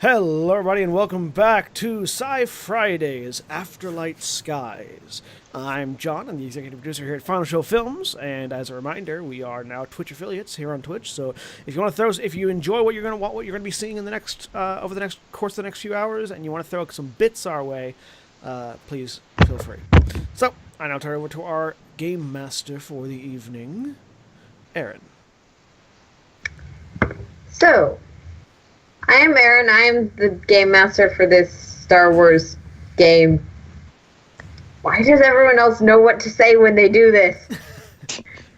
Hello, everybody, and welcome back to Sci-Friday's Afterlight Skies. I'm John. I'm the executive producer here at Final Show Films, and as a reminder, we are now Twitch affiliates here on Twitch. So, if you enjoy what you're going to be seeing in the next over the next course of the next few hours, and you want to throw some bits our way, please feel free. So, I now turn over to our game master for the evening, Aaron. So, I am Aaron. I am the game master for this Star Wars game. Why does everyone else know what to say when they do this?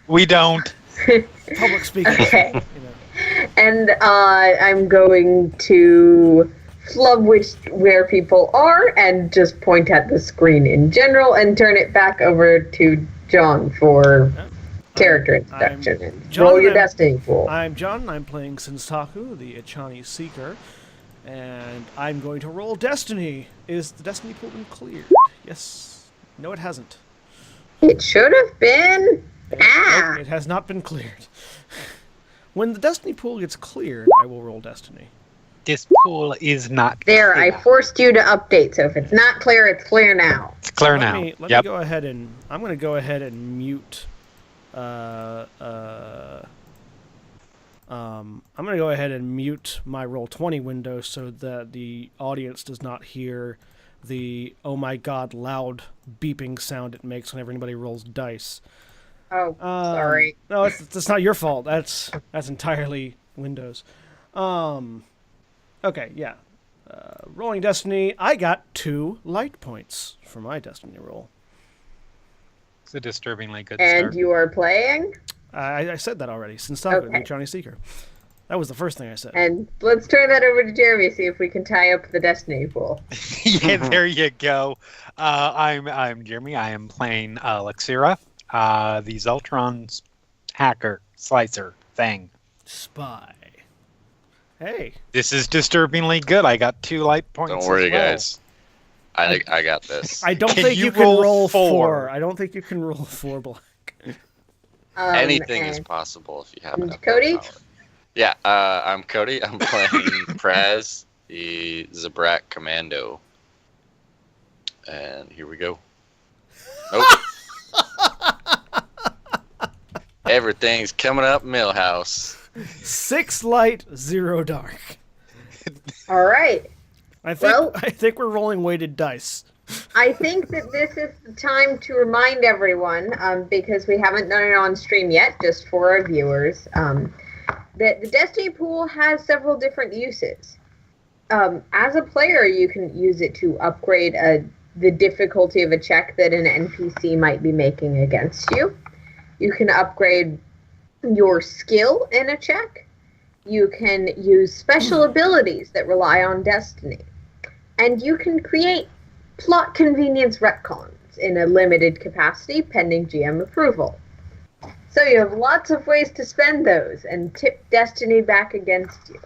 We don't. Public speaking. Okay. You know. And I'm going to flub where people are and just point at the screen in general and turn it back over to John for character introduction and roll your destiny pool. I'm John. I'm playing Sensaku, the Ichani Seeker, and I'm going to roll destiny. Is the destiny pool been cleared? Yes. No, it hasn't. It should have been. Nope, it has not been cleared. When the destiny pool gets cleared, I will roll destiny. This pool is not there. clear. I forced you to update, so if it's not clear, it's clear now. It's clear Let now. me go ahead and I'm going to go ahead and mute. I'm going to go ahead and mute my Roll20 window so that the audience does not hear the oh my god loud beeping sound it makes whenever anybody rolls dice. Oh, sorry. No, that's not your fault. That's entirely Windows. Okay, yeah. Rolling destiny. I got 2 light points for my destiny roll. It's a disturbingly good and start. You are playing? I said that already. Sensaku, the Johnny Seeker. That was the first thing I said. And let's turn that over to Jeremy, see if we can tie up the destiny pool. Yeah, there you go. I'm Jeremy. I am playing Lexira, the Zeltron hacker slicer thing. Spy. Hey. This is disturbingly good. I got 2 light points. Don't worry, as well. guys. I got this. I don't Can think you you can roll roll 4? 4. I don't think you can roll 4 black. Anything is possible if you have enough Cody? knowledge. Yeah, I'm Cody. I'm playing Prez, the Zabrak Commando. And here we go. Nope. Everything's coming up Millhouse. 6 light, 0 dark. All right. I think we're rolling weighted dice. I think that this is the time to remind everyone, because we haven't done it on stream yet, just for our viewers, that the Destiny Pool has several different uses. As a player, you can use it to upgrade the difficulty of a check that an NPC might be making against you. You can upgrade your skill in a check. You can use special abilities that rely on destiny. And you can create plot convenience retcons in a limited capacity pending GM approval. So you have lots of ways to spend those and tip destiny back against you.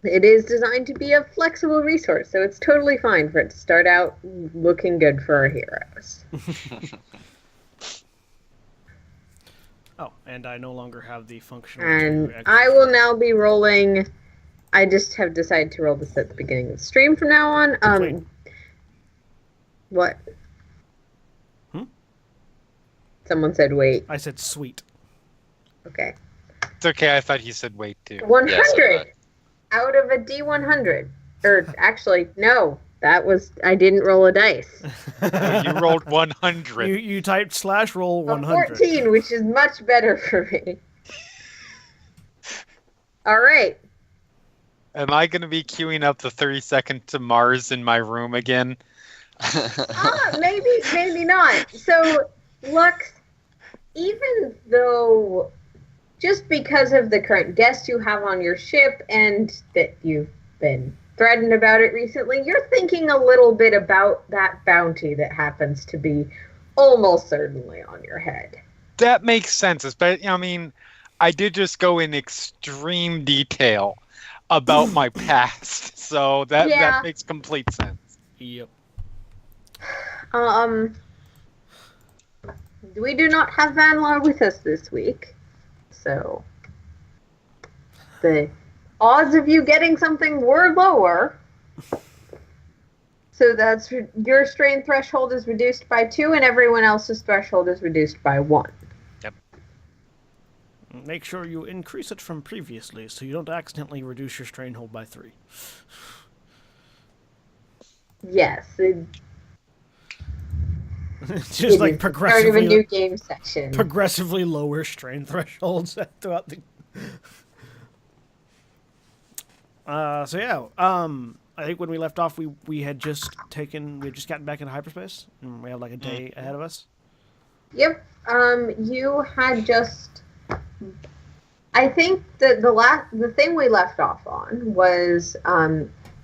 It is designed to be a flexible resource, so it's totally fine for it to start out looking good for our heroes. Oh, and I no longer have the functional... And I will now be rolling... I just have decided to roll this at the beginning of the stream from now on. What? Someone said wait. I said sweet. Okay. It's okay. I thought you said wait, too. 100 Yes, out of a D100. Or, actually, no. That was... I didn't roll a dice. You rolled 100. You typed /roll 100. 14, which is much better for me. All right. Am I going to be queuing up the 30-second to Mars in my room again? Maybe not. So, Lux, even though just because of the current guests you have on your ship and that you've been threatened about it recently, you're thinking a little bit about that bounty that happens to be almost certainly on your head. That makes sense. But I mean, I did just go in extreme detail about my past, so that makes complete sense. Yep. We do not have Vanlar with us this week, so the odds of you getting something were lower. So that's your strain threshold is reduced by 2, and everyone else's threshold is reduced by 1. Yep. Make sure you increase it from previously, so you don't accidentally reduce your strain hold by 3. Yes. It's just like Start of a progressively new game section. progressively lower strain thresholds throughout the. So yeah, I think when we left off, we had just gotten back into hyperspace, and we had like a day ahead of us. Yep. You had just. I think that the thing we left off on was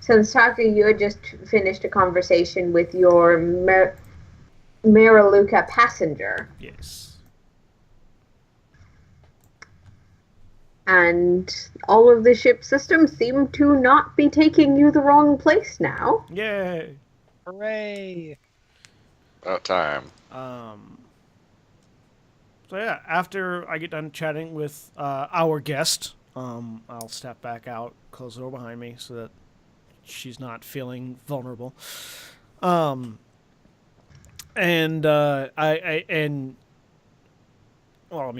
since Taka, you had just finished a conversation with your Mariluka passenger. Yes. And all of the ship systems seem to not be taking you the wrong place now. Yay! Hooray! About time. So yeah, after I get done chatting with our guest, I'll step back out, close the door behind me, so that she's not feeling vulnerable. And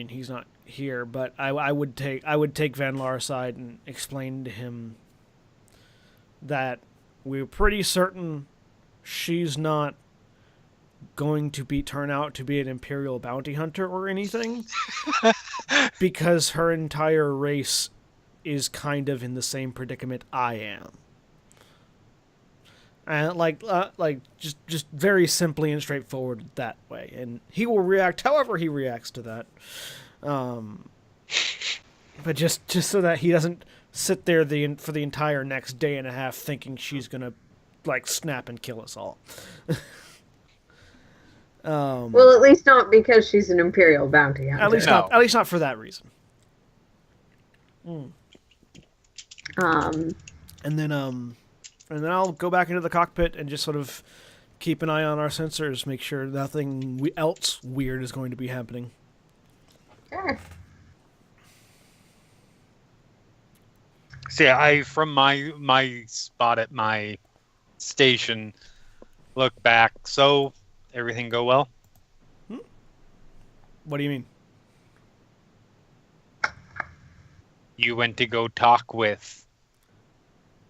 he's not here, but I would take Van Laar aside and explain to him that we're pretty certain she's not going to turn out to be an Imperial bounty hunter or anything, because her entire race is kind of in the same predicament I am. And just very simply and straightforward that way, and he will react however he reacts to that. But just so that he doesn't sit there for the entire next day and a half thinking she's gonna snap and kill us all. Well, at least not because she's an Imperial bounty hunter. At least not for that reason. And then I'll go back into the cockpit and just sort of keep an eye on our sensors, make sure nothing else weird is going to be happening. Sure. So yeah, I from my spot at my station look back. So everything go well? What do you mean? You went to go talk with.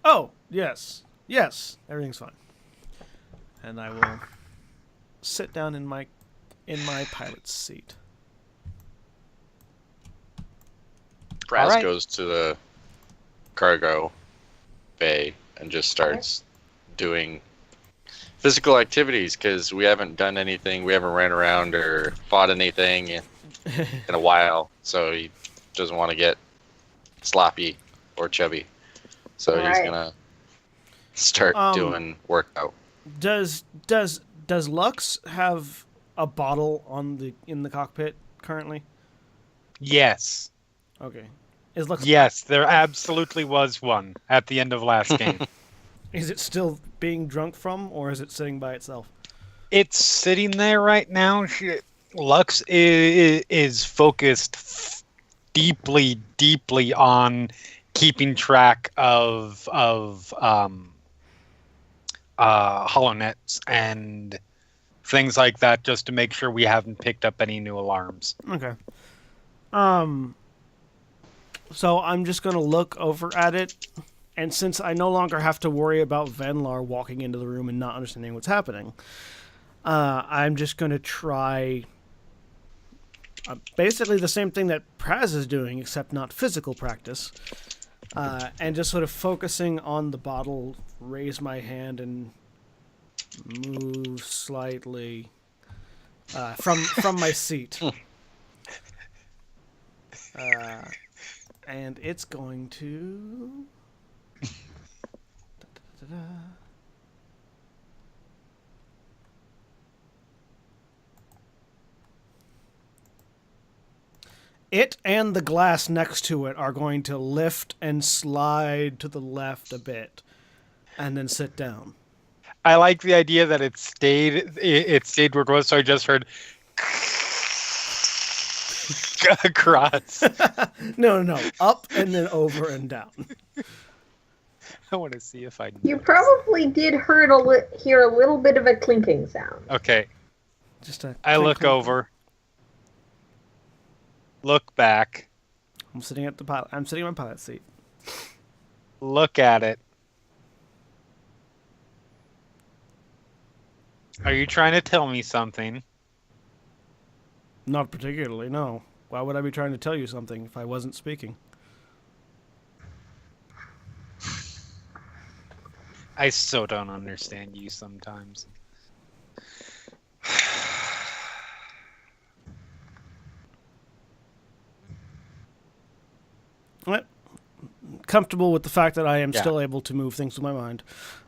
Oh, yes. Yes, everything's fine. And I will sit down in my pilot's seat. Praz goes to the cargo bay and just starts doing physical activities, because we haven't done anything. We haven't ran around or fought anything in a while, so he doesn't want to get sloppy or chubby. So he's gonna start doing workout. Does Lux have a bottle in the cockpit currently? Yes. Okay. Is Lux? Yes, there absolutely was one at the end of last game. Is it still being drunk from, or is it sitting by itself? It's sitting there right now. Lux is focused deeply on keeping track of HoloNets and things like that, just to make sure we haven't picked up any new alarms. Okay. So I'm just going to look over at it, and since I no longer have to worry about Van Laar walking into the room and not understanding what's happening, I'm just going to try basically the same thing that Praz is doing, except not physical practice, and just sort of focusing on the bottle, raise my hand and move slightly from my seat. And it's going to... It and the glass next to it are going to lift and slide to the left a bit, and then sit down. I like the idea that it stayed where it was, so I just heard... Across. No. Up and then over and down. I want to see if I. You probably did hear a little bit of a clinking sound. Okay. Just a I look clink. over. Look back. I'm sitting in my pilot seat. Look at it. Are you trying to tell me something? Not particularly, no. Why would I be trying to tell you something if I wasn't speaking? I so don't understand you sometimes. What? Comfortable with the fact that I am Yeah. still able to move things with my mind.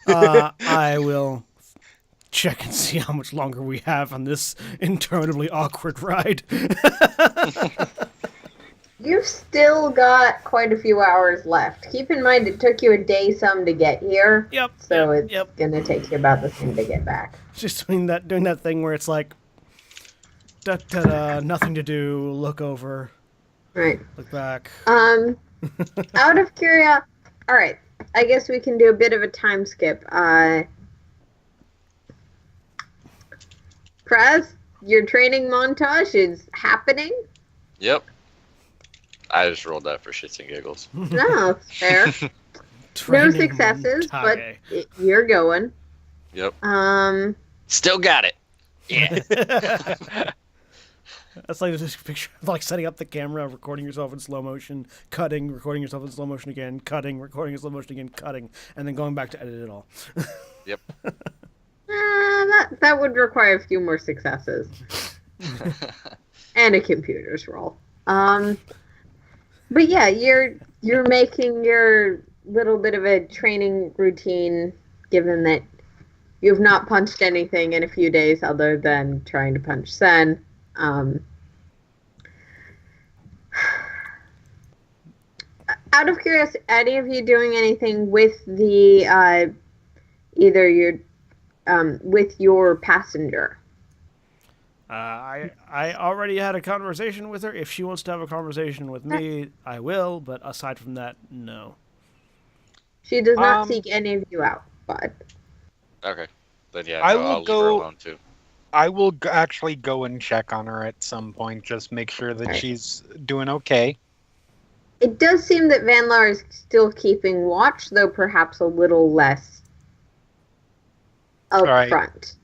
I will check and see how much longer we have on this interminably awkward ride. You've still got quite a few hours left. Keep in mind it took you a day some to get here. Yep. So it's yep. gonna take you about the same to get back. Just doing that thing where it's like, da-da-da, nothing to do, look over, Right. look back. Out of curiosity, all right. I guess we can do a bit of a time skip. Prez, your training montage is happening. Yep. I just rolled that for shits and giggles. No, it's fair. No Training successes, montage. but you're going. Yep. Um, Still got it. Yeah. That's like this picture of like setting up the camera, recording yourself in slow motion, cutting, recording yourself in slow motion again, cutting, recording in slow motion again, cutting, and then going back to edit it all. Yep. that would require a few more successes. And a computer's roll. But yeah, you're making your little bit of a training routine, given that you've not punched anything in a few days other than trying to punch Sen. Out of curiosity, any of you doing anything with the either your with your passenger? I already had a conversation with her. If she wants to have a conversation with me, I will. But aside from that, no. She does not seek any of you out, but Okay. Then yeah, I no, will I'll leave her go- alone too. I will actually go and check on her at some point, just make sure that Right. she's doing okay. it does seem that Van Laar is still keeping watch, though perhaps a little less up Right. front.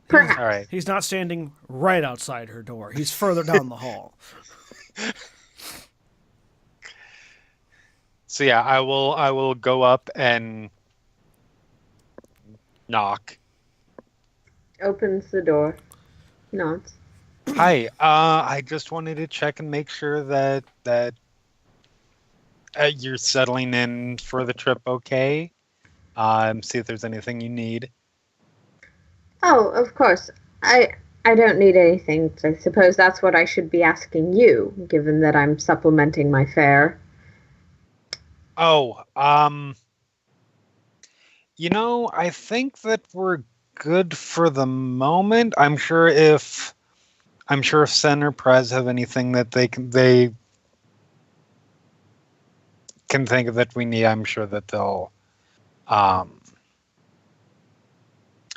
Perhaps. All right. He's not standing right outside her door. He's further down the hall. So yeah, I will go up and knock. Opens the door. Nods. Hi, I just wanted to check and make sure that you're settling in for the trip okay. See if there's anything you need. Oh, of course. I don't need anything. I suppose that's what I should be asking you, given that I'm supplementing my fare. Oh, I think that we're good for the moment. I'm sure if Sen or Prez have anything that they can think of that we need, I'm sure that they'll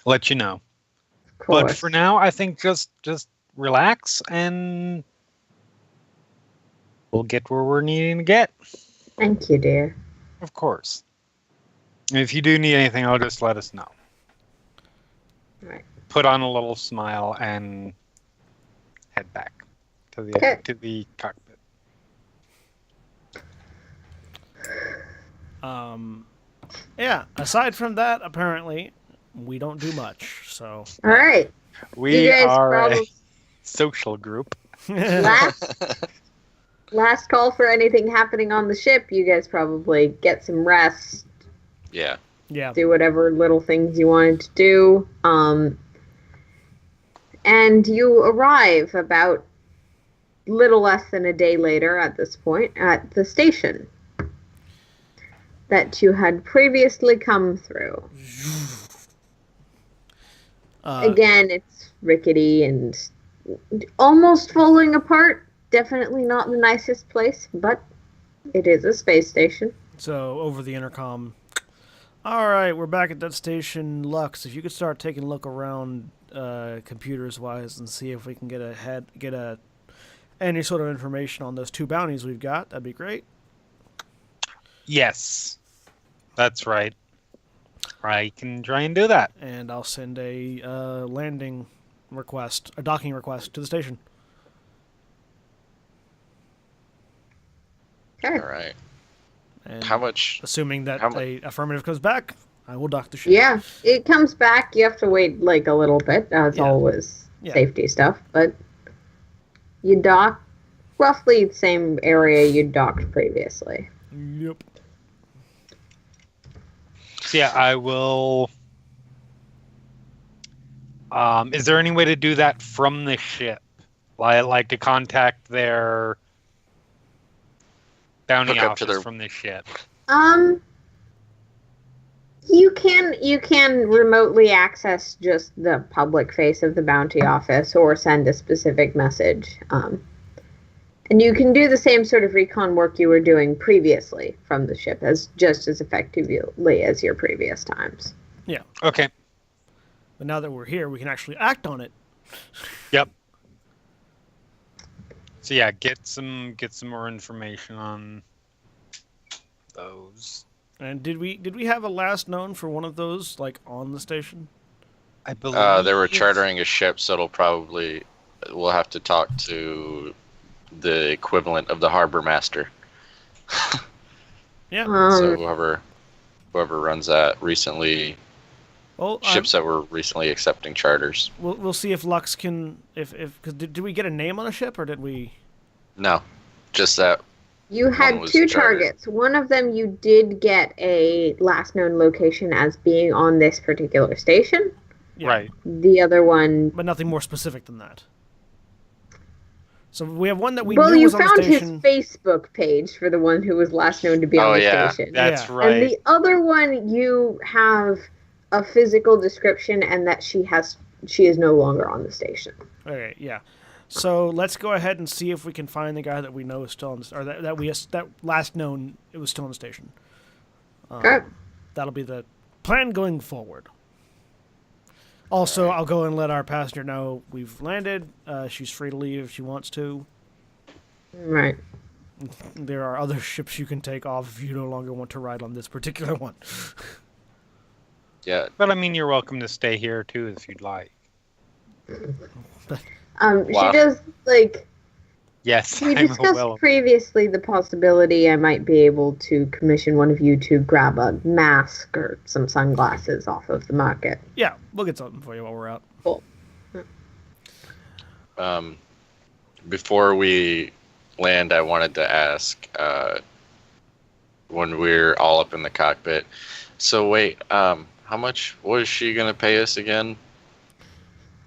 let you know. Of course. But for now, I think just relax and we'll get where we're needing to get. Thank you, dear. Of course. And if you do need anything, I'll just let us know. Right. Put on a little smile and head back to the Okay. cockpit. Yeah, aside from that, apparently, we don't do much, so. All right. We You guys are a probably- social group. Last call for anything happening on the ship. You guys probably get some rest, Yeah. Yeah. do whatever little things you wanted to do. And you arrive about little less than a day later at this point at the station that you had previously come through. Again, it's rickety and almost falling apart, definitely not the nicest place, but it is a space station. So, over the intercom. Alright, we're back at that station. Lux, if you could start taking a look around computers-wise and see if we can get any sort of information on those 2 bounties we've got, that'd be great. Yes. That's right. I can try and do that. And I'll send a docking request to the station. Okay. All right. And How much? assuming that a affirmative comes back, I will dock the ship. Yeah, it comes back. You have to wait like a little bit. It's Yeah. always Yeah. safety stuff, but you dock roughly the same area you docked previously. Yep. So yeah, I will. Is there any way to do that from the ship? Like to contact their bounty Hook up to office their- from the ship? You can remotely access just the public face of the bounty office or send a specific message. And you can do the same sort of recon work you were doing previously from the ship just as effectively as your previous times. Yeah. Okay. But now that we're here, we can actually act on it. Yep. So yeah, get some more information on those. And did we have a last known for one of those, like, on the station? I believe They were chartering a ship, so we'll have to talk to the equivalent of the harbor master. Yeah. So whoever runs that recently, Well, ships that were recently accepting charters. we'll see if Lux can because did we get a name on a ship or did we? No, just that. You One had was 2 chartered. targets. One of them you did get a last known location as being on this particular station. Yeah, Right. The other one, but nothing more specific than that. So we have one that we well, knew you was on the found his station. Facebook page for the one who was last known to be Oh, on the yeah. station. That's Yeah. right. And the other one, you have a physical description and that she is no longer on the station. Okay, yeah. So let's go ahead and see if we can find the guy that we know is still on, or that last known it was still on the station. Okay. That'll be the plan going forward. Also, I'll go and let our passenger know we've landed. She's free to leave if she wants to. Right. There are other ships you can take off if you no longer want to ride on this particular one. Yeah, But I mean, you're welcome to stay here too if you'd like. Wow. She does, like, Yes, we I'm discussed well. previously the possibility I might be able to commission one of you to grab a mask or some sunglasses off of the market. Yeah, we'll get something for you while we're out. Cool. before we land, I wanted to ask when we're all up in the cockpit. So wait, how much was she gonna pay us again?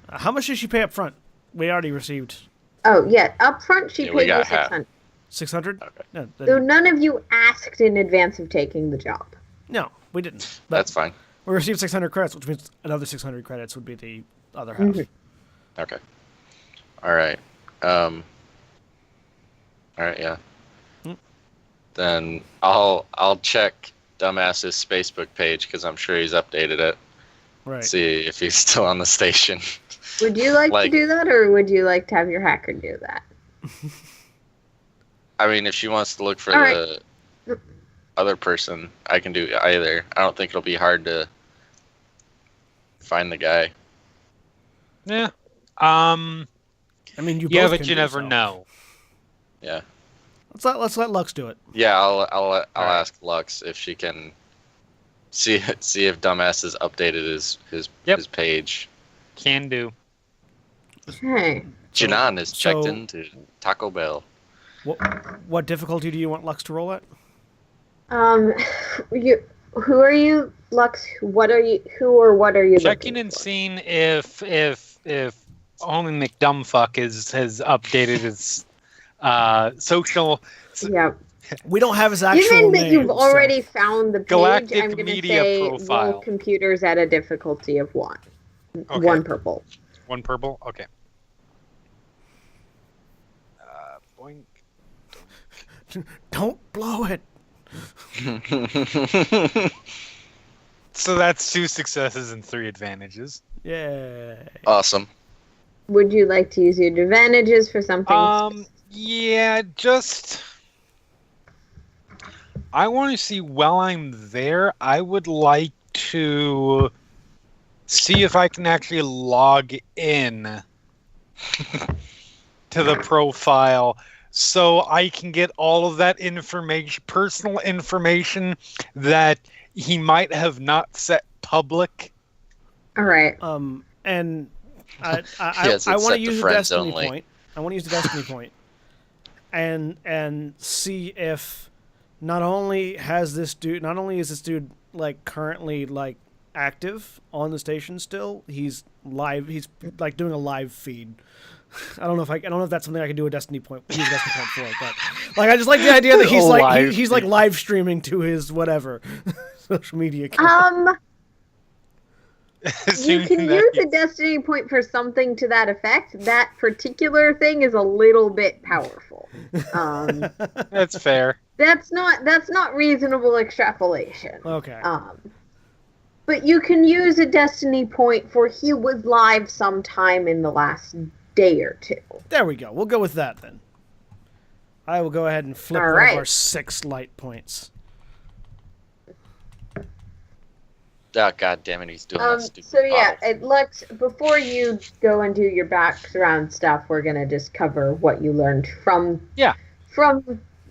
How much did she pay up front? We already received Oh, yeah. Up front, she Yeah, we paid you got half. 600. 600. Okay. No, So none of you asked in advance of taking the job. no, we didn't. But That's fine. we received 600 credits, which means another 600 credits would be the other half. Mhm. Okay. All right. All right. Yeah. Hmm. Then I'll check Dumbass's Facebook page because I'm sure he's updated it. Right. See if he's still on the station. Would you like to Like- do that, or would you like to have your hacker do that? I mean, if she wants to look for All the right. other person, I can do either. I don't think it'll be hard to find the guy. Yeah. I mean, you. Yeah, both but can you do never so. know. Yeah. Let's let Lux do it. Yeah, I'll Alright. ask Lux if she can see if Dumbass has updated his page. Can do. Okay. Janan is checked so- into Taco Bell. What difficulty do you want Lux to roll at? Who are you, Lux? What are you? Who or what are you Checking looking and for? seeing if Homie McDumbfuck has updated his social Yeah. We don't have his actual Given that name. you've so- already found the page, Galactic I'm going to Media say Profile. roll computers at a difficulty of 1. Okay. 1 purple. one purple. Okay. Don't blow it. So that's 2 successes and 3 advantages. Yay. Awesome. Would you like to use your advantages for something? Yeah, just... I want to see while I'm there, I would like to see if I can actually log in to the profile so I can get all of that information, personal information that he might have not set public. All right. And I Yes, want it's to set to use the friends destiny only. point. I want to use the destiny point, and see if not only is this dude like currently like active on the station still. He's live. He's like doing a live feed. I don't know if that's something I can do a destiny point. Use a destiny point for, but like I just like the idea that he's like he's like live streaming to his whatever social media account. You can use a destiny point for something to that effect. That particular thing is a little bit powerful. That's fair. That's not reasonable extrapolation. Okay. But you can use a destiny point for he was live sometime in the last day or two. There we go. We'll go with that then. I will go ahead and flip one of our 6 light points. Oh, God damn it, he's doing that stupid So yeah, bottle. Lex, before you go and do your background stuff, we're going to just cover what you learned from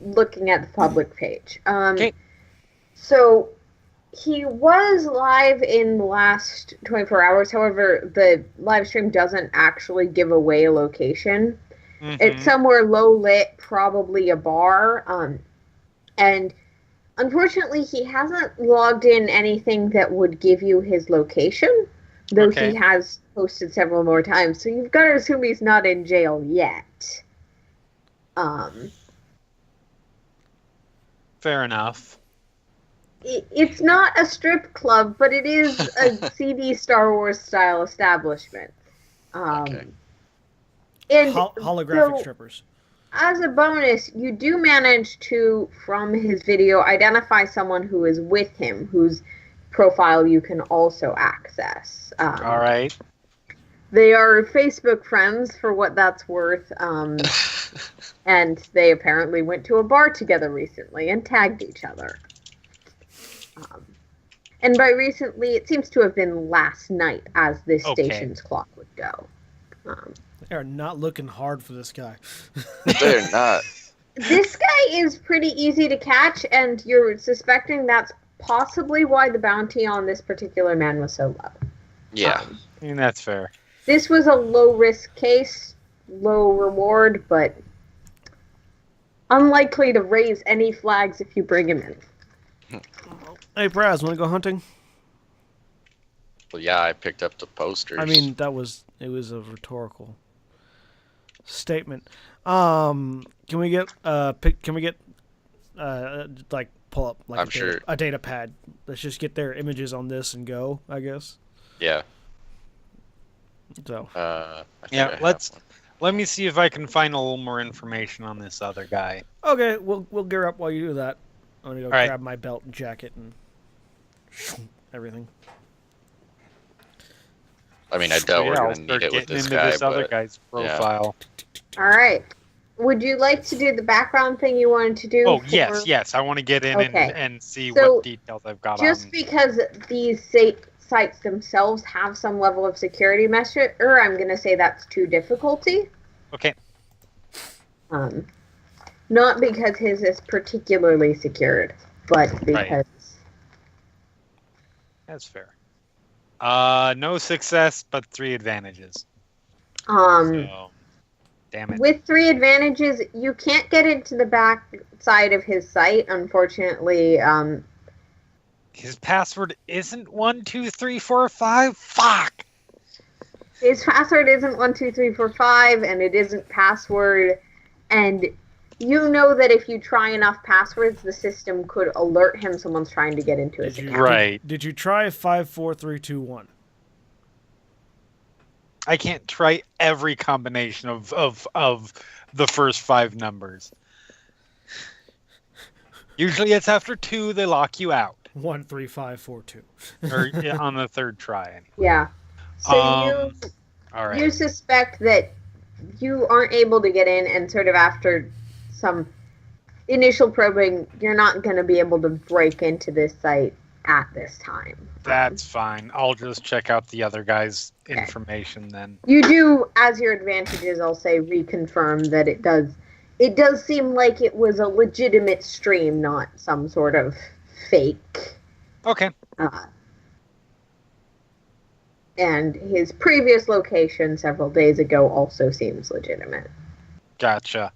looking at the public page. Okay. So he was live in the last 24 hours. However, the live stream doesn't actually give away a location. Mm-hmm. It's somewhere low lit, probably a bar. And unfortunately, he hasn't logged in anything that would give you his location, though he has posted several more times. So you've got to assume he's not in jail yet. Fair enough. It's not a strip club, but it is a CD Star Wars style establishment. Okay. And holographic strippers. As a bonus, you do manage to, from his video, identify someone who is with him, whose profile you can also access. All right. They are Facebook friends, for what that's worth, and they apparently went to a bar together recently and tagged each other. And by recently, it seems to have been last night, as this station's clock would go. They are not looking hard for this guy. They're not. This guy is pretty easy to catch, and you're suspecting that's possibly why the bounty on this particular man was so low. Yeah. I mean, that's fair. This was a low-risk case, low reward, but unlikely to raise any flags if you bring him in. Hey, Braz, want to go hunting? Well, yeah, I picked up the posters. I mean, it was a rhetorical statement. Can we get like pull up like a data pad? Let's just get their images on this and go, I guess. Yeah. So. Let me see if I can find a little more information on this other guy. Okay, we'll gear up while you do that. I'm gonna go grab my belt and jacket and everything. I mean, I doubt we're going to need it with this guy. This other guy's profile. Yeah. All right. Would you like to do the background thing you wanted to do? Oh, yes. I want to get in and see what details I've got on. Just because these sites themselves have some level of security measure, I'm going to say that's too difficulty. Okay. Not because his is particularly secured, but because... Right. That's fair. No success, but 3 advantages. So, damn it. With 3 advantages, you can't get into the back side of his site, unfortunately. His password isn't 12345. Fuck. His password isn't 12345, and it isn't password. And you know that if you try enough passwords, the system could alert him someone's trying to get into his account. Right. Did you try 54321? I can't try every combination of the first 5 numbers. Usually it's after 2 they lock you out. 1, 3, 5, 4, 2. Or on the 3rd try. Anyway. Yeah. So all right. you suspect that you aren't able to get in, and sort of after some initial probing, you're not going to be able to break into this site at this time. That's fine. I'll just check out the other guy's information then. You do, as your advantages, I'll say, reconfirm that it does seem like it was a legitimate stream, not some sort of fake. Okay. And his previous location several days ago also seems legitimate. Gotcha.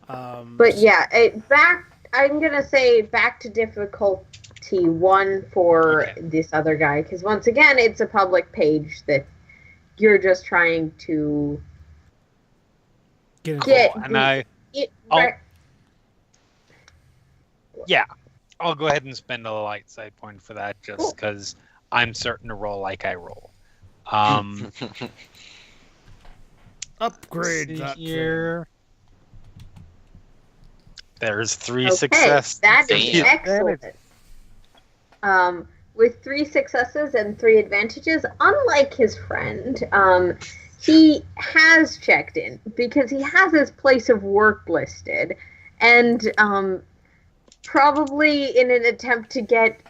But yeah, I'm going to say back to difficulty 1 for this other guy, because once again, it's a public page that you're just trying to get. And I'll go ahead and spend a light side point for that, just because I'm certain to roll like I roll. Upgrade that here. There's 3 successes. That is excellent. With 3 successes and 3 advantages, unlike his friend, he has checked in because he has his place of work listed, and probably in an attempt to get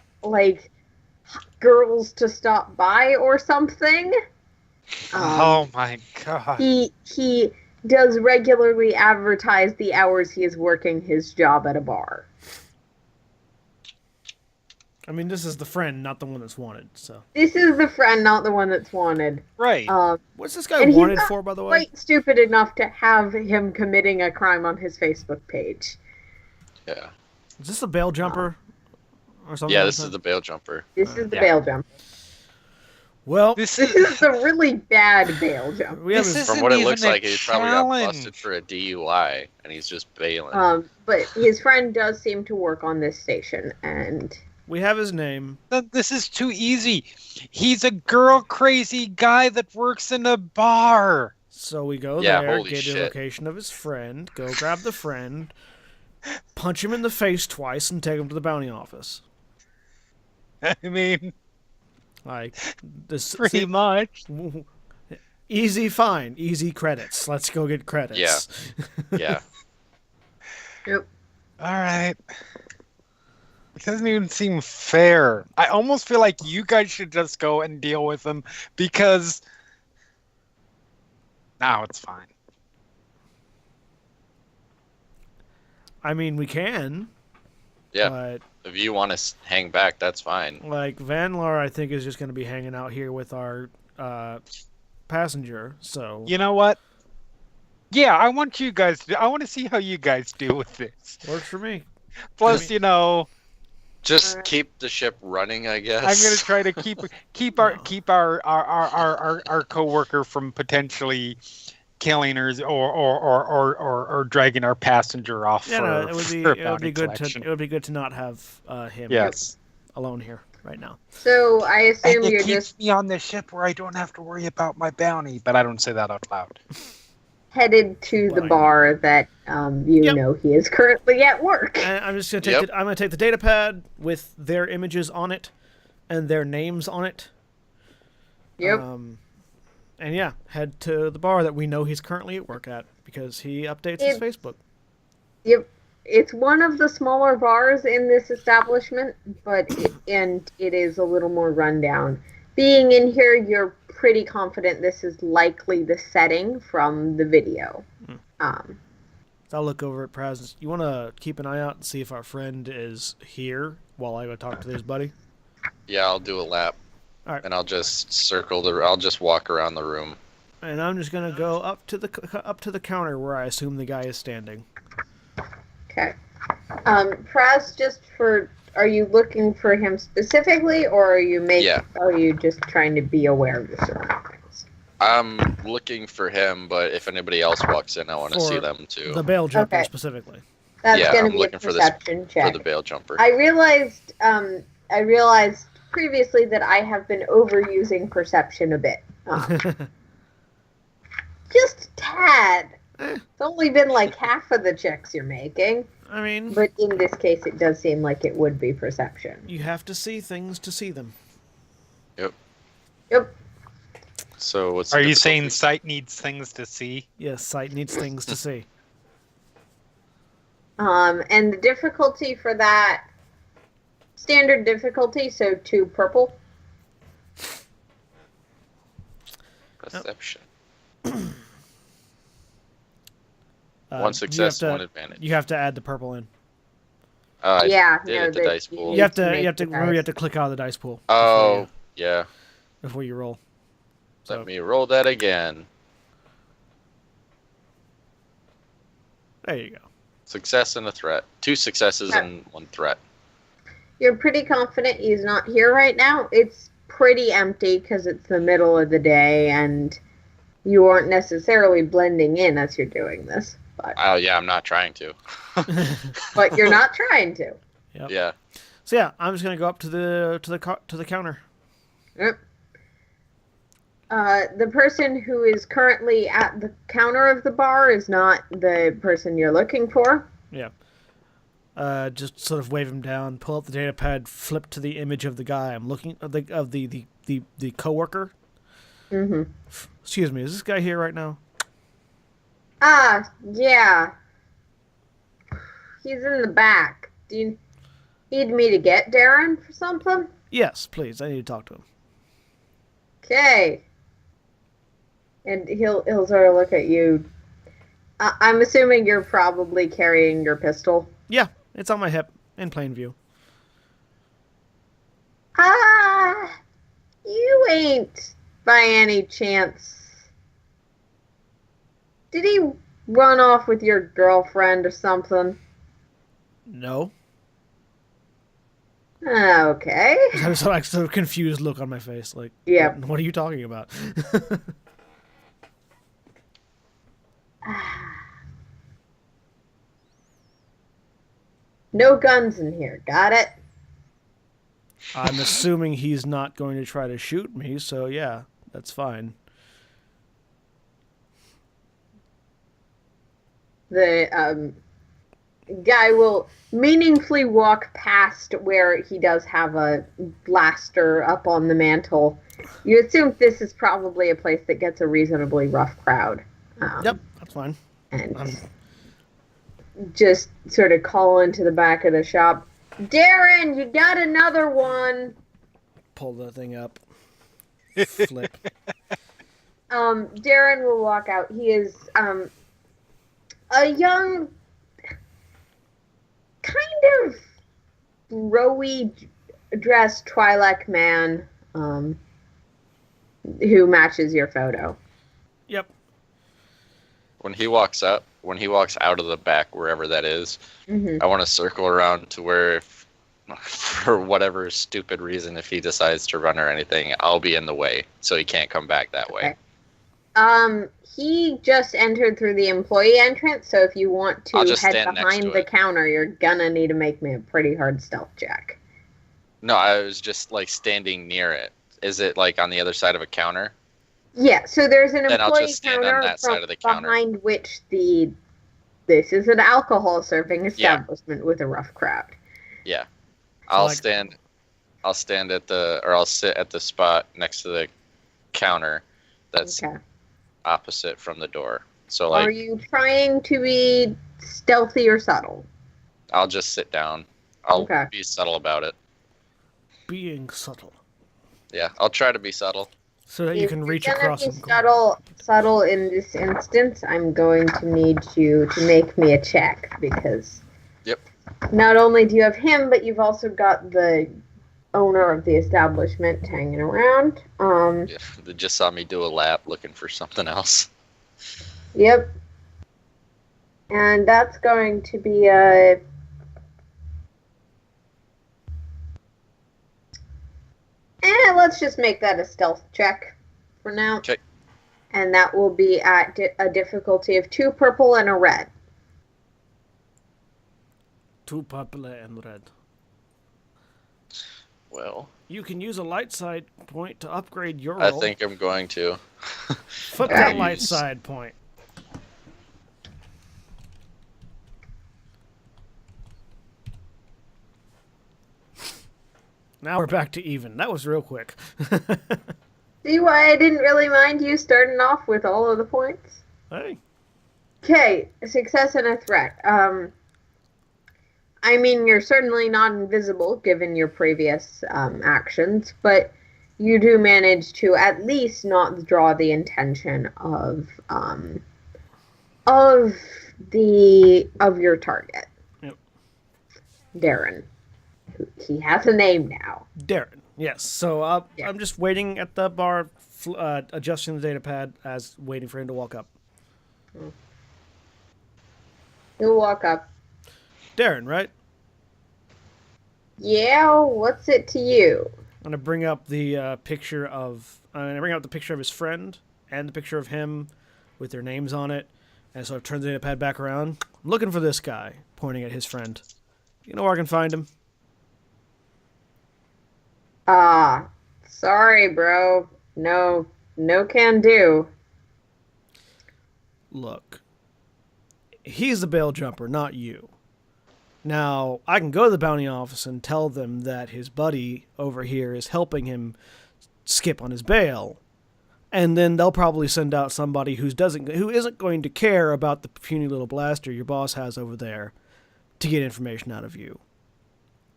girls to stop by or something. Oh my god. He does regularly advertise the hours he is working his job at a bar. I mean, this is the friend, not the one that's wanted. So this is the friend, not the one that's wanted. Right. What's this guy wanted for, by the way? Quite stupid enough to have him committing a crime on his Facebook page. Yeah. Is this the bail jumper or something? Yeah, this is the bail jumper. This is the bail jumper. Well, this is a really bad bail jump. From what it looks like, he probably got busted for a DUI, and he's just bailing. But his friend does seem to work on this station, and we have his name. This is too easy. He's a girl-crazy guy that works in a bar. So we go there, get the location of his friend, go grab the friend, punch him in the face twice, and take him to the bounty office. I mean... this pretty much. Easy fine, easy credits. Let's go get credits. Yeah. Yep. All right. It doesn't even seem fair. I almost feel like you guys should just go and deal with them because now it's fine. I mean, we can. Yeah. But if you want to hang back, that's fine. Vanlar, I think, is just going to be hanging out here with our passenger. So you know what? Yeah, I want you guys to. I want to see how you guys do with this. Works for me. Plus, just keep the ship running, I guess. I'm gonna try to keep our coworker from potentially killing her or dragging our passenger off. Yeah, it would be good to not have him alone here right now. So I assume and you're keeps me on the ship where I don't have to worry about my bounty, but I don't say that out loud. Headed to the bar that know he is currently at work. And I'm just gonna take the data pad with their images on it and their names on it. Yep. And head to the bar that we know he's currently at work at because he updates his Facebook. Yep. It's one of the smaller bars in this establishment, but it is a little more rundown. Being in here, you're pretty confident this is likely the setting from the video. I'll look over at Praz. You want to keep an eye out and see if our friend is here while I go talk to his buddy? Yeah, I'll do a lap. All right. And I'll just I'll just walk around the room. And I'm just gonna go up to the counter where I assume the guy is standing. Okay. Praz, are you looking for him specifically, or are you just trying to be aware of the surroundings? I'm looking for him, but if anybody else walks in, I want to see them too. The bail jumper specifically. That's going to be a perception check. For the bail jumper. I realized previously that I have been overusing perception a bit. Just a tad. It's only been like half of the checks you're making. I mean... But in this case, it does seem like it would be perception. You have to see things to see them. Yep. So what's? Are you saying sight needs things to see? Yes, sight needs things to see. And the difficulty for that, standard difficulty, so 2 purple. Perception. One success, one advantage. You have to add the purple in. I did the dice pool. You have to remember you have to click out of the dice pool. Oh, yeah. Before you roll. Let me roll that again. There you go. Success and a threat. 2 successes and 1 threat. You're pretty confident he's not here right now. It's pretty empty because it's the middle of the day and you aren't necessarily blending in as you're doing this. But... Oh yeah, I'm not trying to. But you're not trying to. Yep. Yeah. So yeah, I'm just gonna go up to the counter. Yep. The person who is currently at the counter of the bar is not the person you're looking for. Yeah. Just sort of wave him down, pull up the data pad, flip to the image of the guy I'm looking of the coworker. Mm-hmm. Excuse me, is this guy here right now? Yeah. He's in the back. Do you need me to get Darren for something? Yes, please. I need to talk to him. Okay. And he'll sort of look at you. I'm assuming you're probably carrying your pistol. Yeah, it's on my hip, in plain view. You ain't by any chance. Did he run off with your girlfriend or something? No. Okay. There's like sort of confused look on my face, like, yeah. What are you talking about? No guns in here. Got it? I'm assuming he's not going to try to shoot me, so yeah, that's fine. The guy will meaningfully walk past where he does have a blaster up on the mantle. You assume this is probably a place that gets a reasonably rough crowd. Yep, that's fine. And just sort of call into the back of the shop. Darren, you got another one. Pull the thing up. Flip. Darren will walk out. He is a young, kind of rowy dressed Twi'lek man who matches your photo. Yep. When he walks out of the back, wherever that is, I want to circle around to where, if, for whatever stupid reason, if he decides to run or anything, I'll be in the way, so he can't come back that way. He just entered through the employee entrance, so if you want to head behind the counter, you're gonna need to make me a pretty hard stealth check. No, I was just, like, standing near it. Is it, like, on the other side of a counter? Yeah, so there's an Then I'll employee just stand counter on that side of the counter. behind which this is an alcohol serving establishment with a rough crowd. Yeah. I'll sit at the spot next to the counter that's opposite from the door. So, like, are you trying to be stealthy or subtle? I'll just sit down. I'll be subtle about it. Being subtle. Yeah, I'll try to be subtle. So that you can reach across and subtle in this instance, I'm going to need you to make me a check, because not only do you have him, but you've also got the owner of the establishment hanging around. They just saw me do a lap looking for something else. Yep. And that's going to be a... let's just make that a stealth check for now. Okay. And that will be at a difficulty of 2 purple and a red. 2 purple and red. Well, you can use a light side point to upgrade your roll. I think I'm going to. Flip that light side point. Now we're back to even. That was real quick. See why I didn't really mind you starting off with all of the points? Hey. Okay, success and a threat. I mean, you're certainly not invisible given your previous actions, but you do manage to at least not draw the attention of your target. Yep. Darren. He has a name now. Darren. Yes. So I'm just waiting at the bar, adjusting the data pad as waiting for him to walk up. He'll walk up. Darren, right? Yeah, what's it to you? I'm gonna bring up the picture of. I'm gonna bring out the picture of his friend and the picture of him with their names on it. And so I've turned the data pad back around. I'm looking for this guy, pointing at his friend. You know where I can find him? Sorry, bro. No can do. Look, he's the bail jumper, not you. Now, I can go to the bounty office and tell them that his buddy over here is helping him skip on his bail, and then they'll probably send out somebody who isn't going to care about the puny little blaster your boss has over there to get information out of you.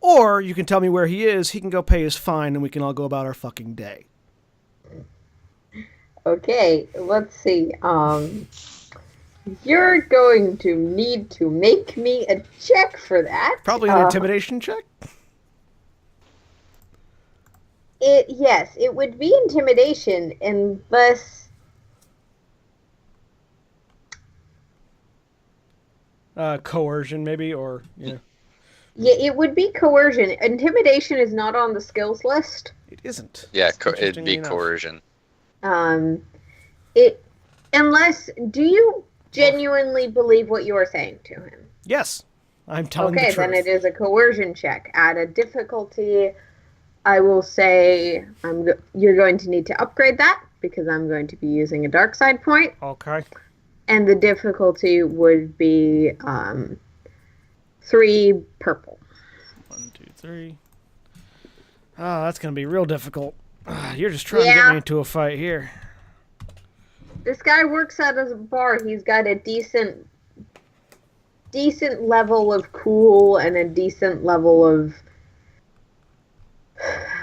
Or you can tell me where he is, he can go pay his fine, and we can all go about our fucking day. Okay, let's see. You're going to need to make me a check for that. Probably an intimidation check? Yes, it would be intimidation unless... Coercion, maybe, or, yeah. Yeah, it would be coercion. Intimidation is not on the skills list. It isn't. Yeah, it'd be coercion. Do you genuinely believe what you are saying to him? Yes, I'm telling the truth. Okay, then it is a coercion check. At a difficulty, I will say you're going to need to upgrade that because I'm going to be using a dark side point. Okay. And the difficulty would be 3 purple. 1, 2, 3. Oh, that's going to be real difficult. You're just trying to get me into a fight here. This guy works at a bar. He's got a decent level of cool and a decent level of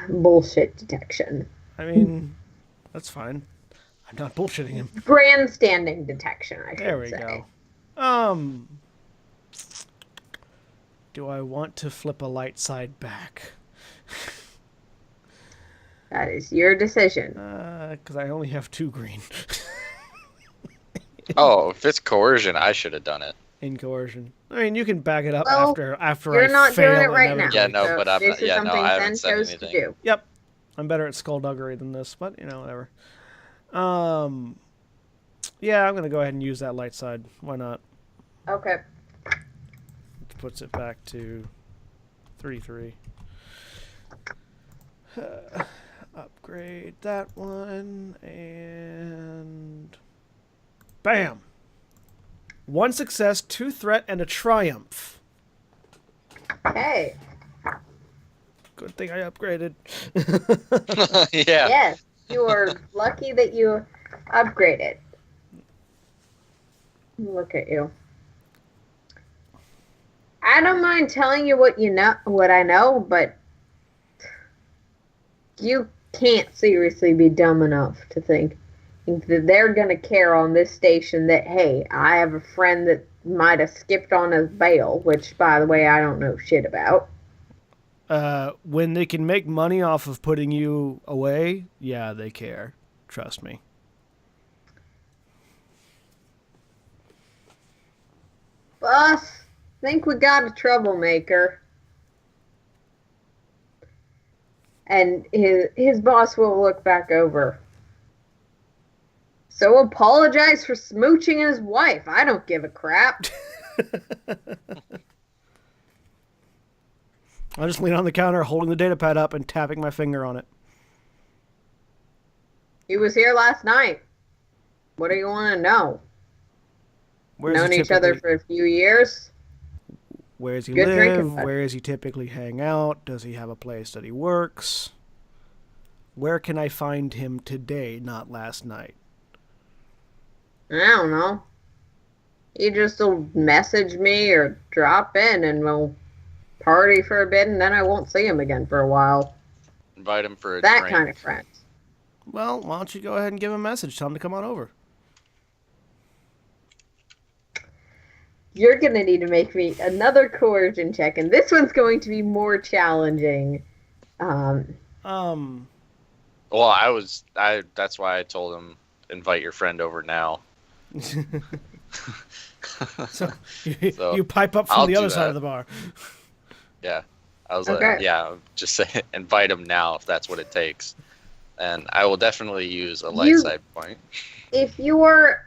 bullshit detection. I mean, that's fine. I'm not bullshitting him. Grandstanding detection, I should say. There we go. Do I want to flip a light side back? That is your decision. Because I only have 2 green. Oh, if it's coercion, I should have done it. In coercion. I mean, you can back it up Well, after you're I not fail doing it right now. Yeah, no, So but I'm this not. is Yeah, something no, I haven't Zen said chose anything. to do. Yep. I'm better at skullduggery than this, but, whatever. Yeah, I'm going to go ahead and use that light side. Why not? Okay. Which puts it back to 3-3. Upgrade that one, and... Bam! 1 success, 2 threat, and a triumph. Okay. Good thing I upgraded. Yeah. Yes, you are lucky that you upgraded. Look at you. I don't mind telling you what I know, but you can't seriously be dumb enough to think that they're going to care on this station that, hey, I have a friend that might have skipped on his bail, which, by the way, I don't know shit about. When they can make money off of putting you away, yeah, they care. Trust me. Boss, think we got a troublemaker. And his boss will look back over. So apologize for smooching his wife. I don't give a crap. I'll just lean on the counter, holding the data pad up and tapping my finger on it. He was here last night. What do you want to know? Where's Known he each other for a few years. Where does he Good drinking live? buddy. Where does he typically hang out? Does he have a place that he works? Where can I find him today, not last night? I don't know. You just will message me or drop in and we'll party for a bit and then I won't see him again for a while. Invite him for a That drink. kind of friend. Well, why don't you go ahead and give him a message? Tell him to come on over. You're going to need to make me another coercion check, and this one's going to be more challenging. Well, that's why I told him, invite your friend over now. So So, you pipe up from I'll the do other side that. of the bar. Yeah. I was Okay. like, yeah, just say invite him now if that's what it takes. And I will definitely use a light side point. If you're,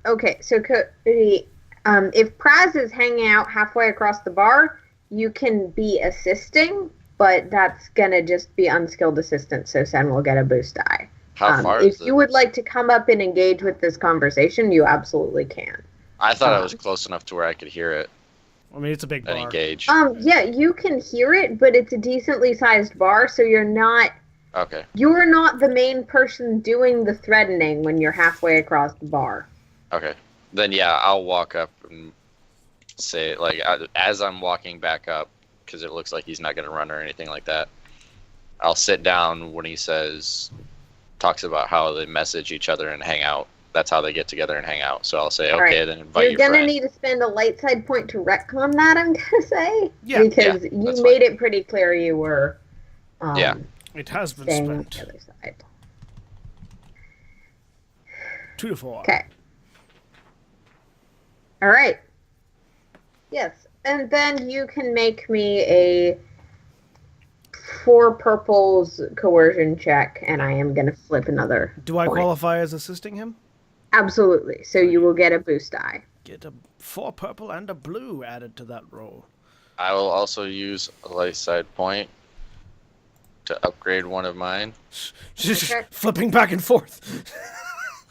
okay, so Cody, if Praz is hanging out halfway across the bar, you can be assisting, but that's going to just be unskilled assistance, so Sen will get a boost die. How far If is you would like to come up and engage with this conversation, you absolutely can. I thought I was close enough to where I could hear it I mean, it's a big and bar. engage. Yeah, you can hear it, but it's a decently sized bar, so you're not Okay. the main person doing the threatening when you're halfway across the bar. Okay. Then, yeah, I'll walk up and say, like, as I'm walking back up, because it looks like he's not going to run or anything like that, I'll sit down when he talks about how they message each other and hang out. That's how they get together and hang out. So I'll say, All okay, right. then invite You're your gonna friend. need to spend a light side point to retcon that, I'm gonna say. Yeah. Because Yeah, you that's made it pretty clear you were Yeah. It has been staying on spent. the other side. 2 to 4. Okay. Alright. Yes. And then you can make me a 4 purples coercion check, and I am gonna flip another Do I point. qualify as assisting him? Absolutely. So you will get a boost die. Get a 4 purple and a blue added to that roll. I will also use a light side point to upgrade one of mine. Okay. Flipping back and forth.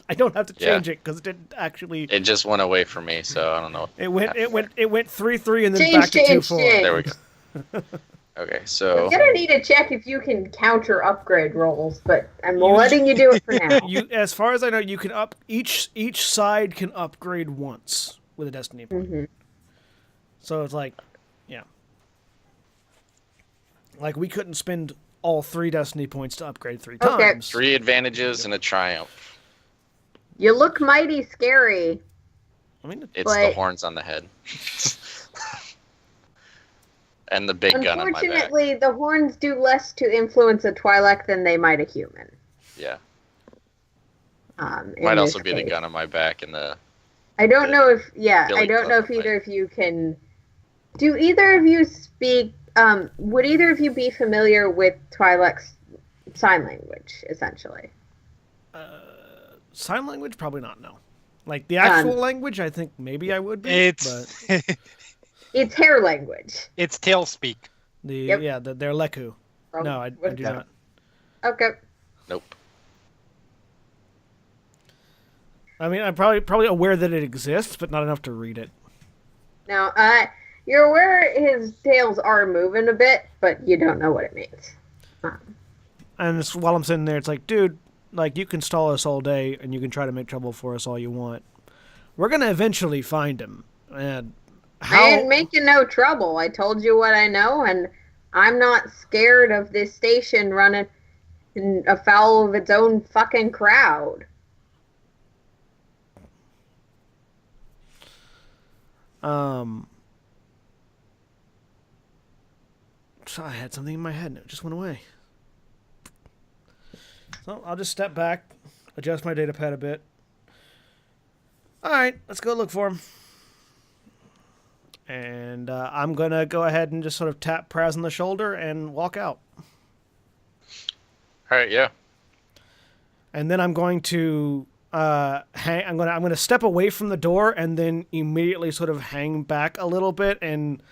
I don't have to Yeah. change it because it didn't actually. It just went away from me, so I don't know. It went 3-3 and then Change, back to change, 2-4. change. There we go. Okay, I'm so gonna need to check if you can counter upgrade rolls, but I'm letting you do it for now. You, as far as I know, you can up each side can upgrade once with a destiny point. Mhm. So it's like, yeah, like we couldn't spend all 3 destiny points to upgrade 3 Okay. times. 3 advantages and a triumph. You look mighty scary. I mean, It's But- the horns on the head. And the big gun on my back. Unfortunately, the horns do less to influence a Twi'lek than they might a human. Yeah. In Might this also be the case. gun on my back and the I don't know if Billy I don't know if Club either of you can. Do either of you speak? Would either of you be familiar with Twi'lek's sign language, essentially? sign language, probably not. No, like the actual language, I think maybe I would be. It's but It's hair language. it's tail speak. Yep. Their Leku. Oh, No, I do what's not. Okay. nope. I mean, I'm probably aware that it exists, but not enough to read it. Now, you're aware his tails are moving a bit, but you don't know what it means. And it's, while I'm sitting there, it's like, dude, like you can stall us all day, and you can try to make trouble for us all you want. We're gonna eventually find him, and how? I ain't making no trouble. I told you what I know, and I'm not scared of this station running afoul of its own fucking crowd. So I had something in my head, and it just went away. So I'll just step back, adjust my data pad a bit. All right, let's go look for him. And I'm going to go ahead and just sort of tap Praz on the shoulder and walk out. All right, yeah. And then I'm going to I'm going to step away from the door and then immediately sort of hang back a little bit and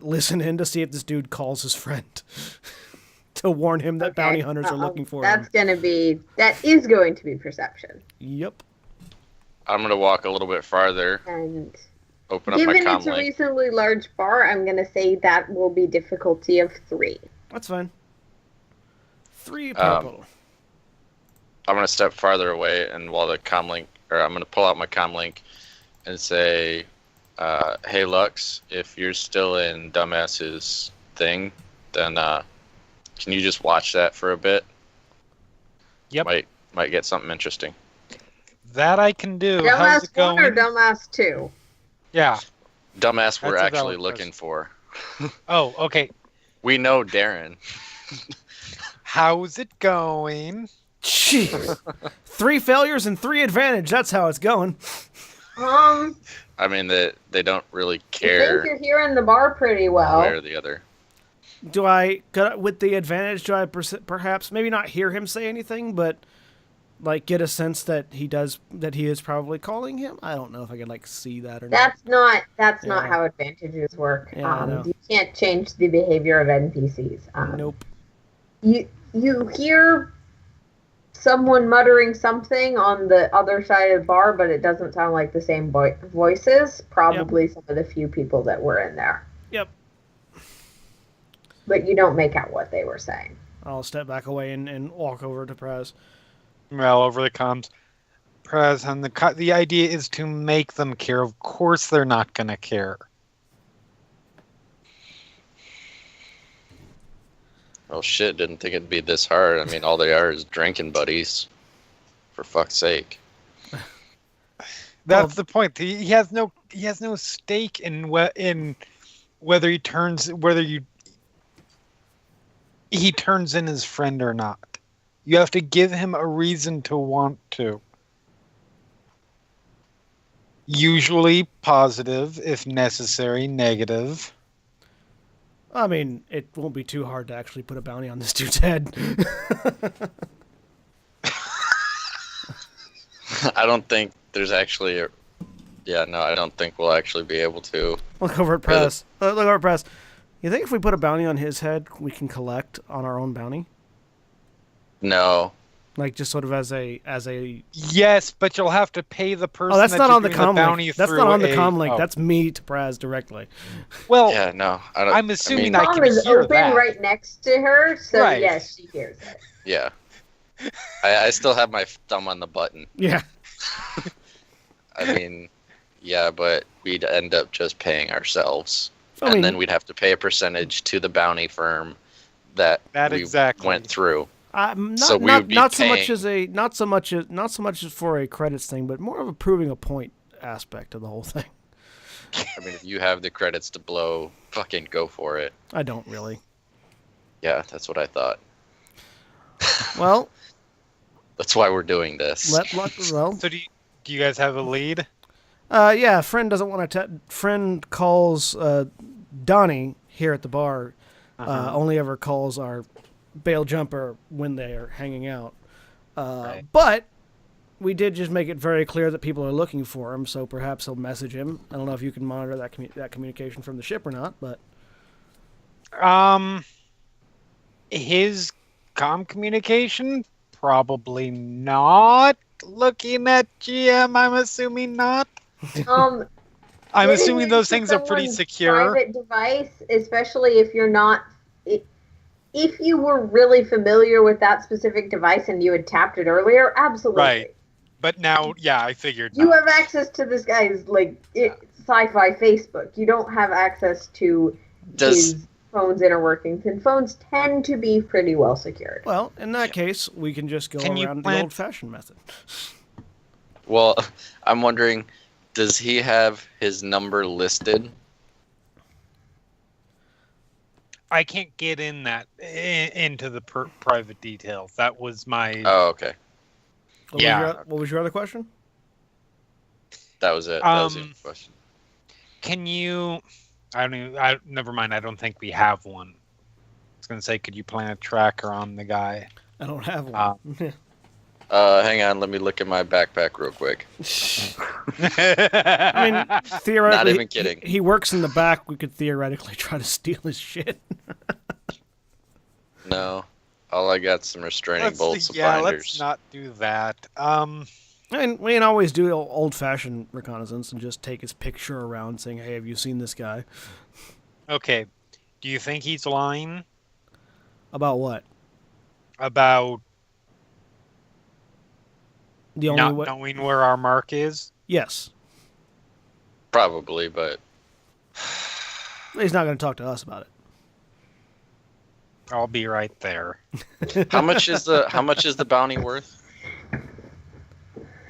listen in to see if this dude calls his friend to warn him that bounty hunters are looking for him. That is going to be perception. Yep. I'm gonna walk a little bit farther. And open up my Given it's a comlink. reasonably large bar, I'm going to say that will be difficulty of 3. That's fine. 3 purple. I'm gonna step farther away, and while the comlink, or I'm gonna pull out my comlink and say, "Hey Lux, if you're still in Dumbass's thing, then can you just watch that for a bit? Yep. Might get something interesting." That I can do. How's Dumbass it going? 1 or Dumbass 2? Yeah. Dumbass, we're That's a actually valid looking for. Oh, okay. We know Darren. How's it going? Jeez. 3 failures and 3 advantage. That's how it's going. I I mean, they don't really think care you're hearing the bar pretty one way well. or the other. Do I, with the advantage, do I perhaps maybe not hear him say anything, but like get a sense that he is probably calling him? I don't know if I could like see that or not. That's not Yeah. how advantages work. Yeah, I know. You can't change the behavior of NPCs. Nope. You hear someone muttering something on the other side of the bar, but it doesn't sound like the same voices. Probably some of the few people that were in there. Yep. But you don't make out what they were saying. I'll step back away and walk over to Prez. Well, over the comms. Prez, and the idea is to make them care. Of course they're not going to care. Oh shit! Didn't think it'd be this hard. I mean, all they are is drinking buddies. For fuck's sake. That's the point. He has no stake in whether he turns in his friend or not. You have to give him a reason to want to. Usually positive, if necessary, negative. I mean, it won't be too hard to actually put a bounty on this dude's head. I don't think there's actually a... Yeah, no, I don't think we'll actually be able to. Look over at Prez. Look over at Prez. You think if we put a bounty on his head, we can collect on our own bounty? No. Like just sort of as a. Yes, but you'll have to pay the person. Oh, that's not on the comm comm link. That's not on the comm link. That's me to Praz directly. Well, Yeah, no. I don't, I'm assuming I I mean, can Tom is hear open that. right next to her, so Right. yes, she hears it. Yeah. I still have my thumb on the button. Yeah. I mean, yeah, but we'd end up just paying ourselves. I mean- and then we'd have to pay a percentage to the bounty firm that we exactly went through. Not So we not, would be not so much paying- as a not so much as for a credits thing, but more of a proving a point aspect of the whole thing. I mean, if you have the credits to blow, fucking go for it. I don't really. Yeah, that's what I thought. Well, That's why we're doing this. well. So do you guys have a lead? Yeah. Friend doesn't want to. Friend calls Donnie here at the bar. Only ever calls our bail jumper when they are hanging out. Right. But we did just make it very clear that people are looking for him, so perhaps he'll message him. I don't know if you can monitor that communication from the ship or not, but His comm communication? Probably not. Looking at GM, I'm assuming not. I'm Getting assuming those into things are pretty someone's secure. Private device, especially if you're not. If you were really familiar with that specific device and you had tapped it earlier, absolutely. Right. But now, yeah, I figured. You not. have access to this guy's sci-fi Facebook. You don't have access to his phone's inner workings, and phones tend to be pretty well secured. well, in that case, we can just go Can you around the plant- old-fashioned method. Well, I'm wondering, does he have his number listed? I can't get into the private details. That was my. Oh, okay. What was your other question? That was it. That was the only question. Can you? I don't even. Never mind. I don't think we have one. I was gonna say, could you plant a tracker on the guy? I don't have one. Hang on, let me look at my backpack real quick. I mean, theoretically, Not even kidding. He works in the back. We could theoretically try to steal his shit. No. All I got some restraining bolts and yeah, binders. let's not do that. And we can always do old-fashioned reconnaissance and just take his picture around saying, hey, have you seen this guy? Okay. Do you think he's lying? About what? About The only not way... knowing where our mark is? Yes. Probably, but He's not going to talk to us about it. I'll be right there. how much is the bounty worth?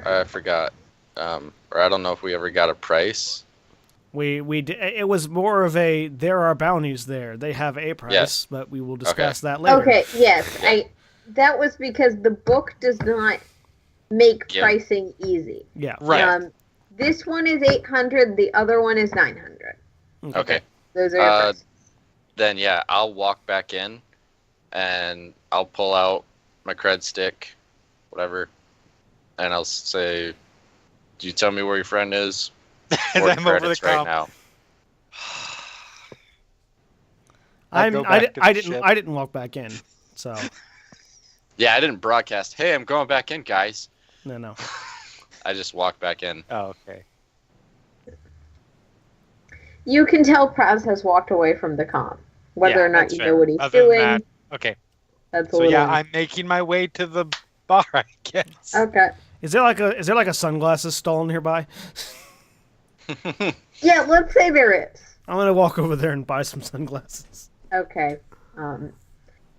I forgot. Or I don't know if we ever got a price. It was more of a, there are bounties there. They have a price, Yes. but we will discuss that later. Okay, yes. That was because the book does not make pricing easy. Yeah. Right. This one is 800, the other one is 900. Okay. Those are your prices. Then yeah, I'll walk back in, and I'll pull out my cred stick, whatever, and I'll say, "Do you tell me where your friend is?" As I'm over the right cop. now. I go back to the ship. didn't walk back in, so Yeah, I didn't broadcast. Hey, I'm going back in, guys. no. I just walked back in. Oh, okay. You can tell Praz has walked away from the comm. Whether Yeah, or not that's you fair. know what he's Other than doing, that, okay. that's a So little... yeah, I'm making my way to the bar, I guess. Okay. Is there like a sunglasses stall nearby? Yeah, let's say there is. I'm gonna walk over there and buy some sunglasses. Okay.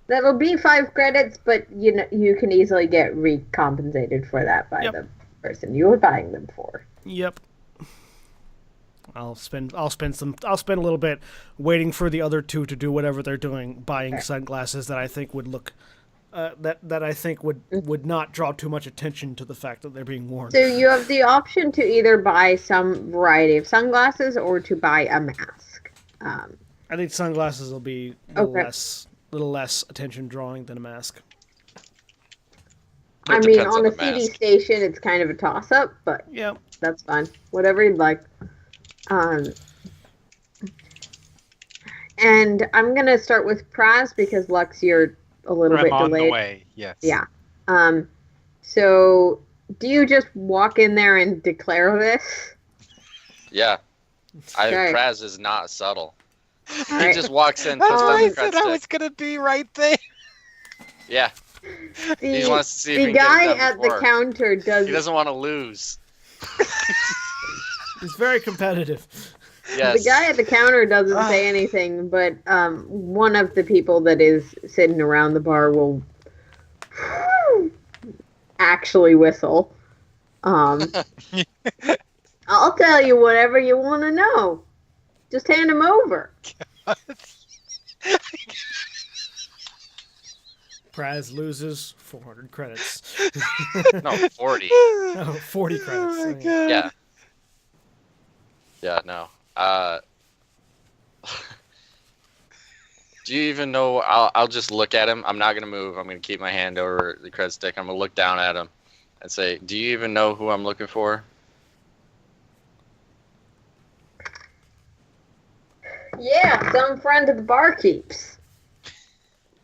That'll be 5 credits, but you can easily get recompensated for that by the person you were buying them for. Yep. I'll spend a little bit waiting for the other two to do whatever they're doing, buying sunglasses that I think would look that I think would not draw too much attention to the fact that they're being worn. So you have the option to either buy some variety of sunglasses or to buy a mask. I think sunglasses will be a little less attention drawing than a mask. I It mean, depends on on a the CD mask. station, it's kind of a toss-up, but Yeah. that's fine. Whatever you'd like. And I'm going to start with Praz because, Lux, you're a little bit I'm on delayed. the way, yes. Yeah. So, do you just walk in there and declare this? Yeah. Okay. Praz is not subtle. All He right. just walks in, That's puts why down I the said cred I was stick. going to be right there. Yeah. He wants to see if he The can get guy it done at the before. counter He does. doesn't want to lose. He's very competitive. Yes. The guy at the counter doesn't say anything, but one of the people that is sitting around the bar will actually whistle. I'll tell you whatever you want to know. Just hand him over. Praz loses 400 credits. No, 40. Oh, 40 credits. Oh my Okay. God. Yeah. Yeah, no. Do you even know? I'll just look at him. I'm not gonna move. I'm gonna keep my hand over the cred stick. I'm gonna look down at him and say, "Do you even know who I'm looking for?" Yeah, some friend of the barkeep's.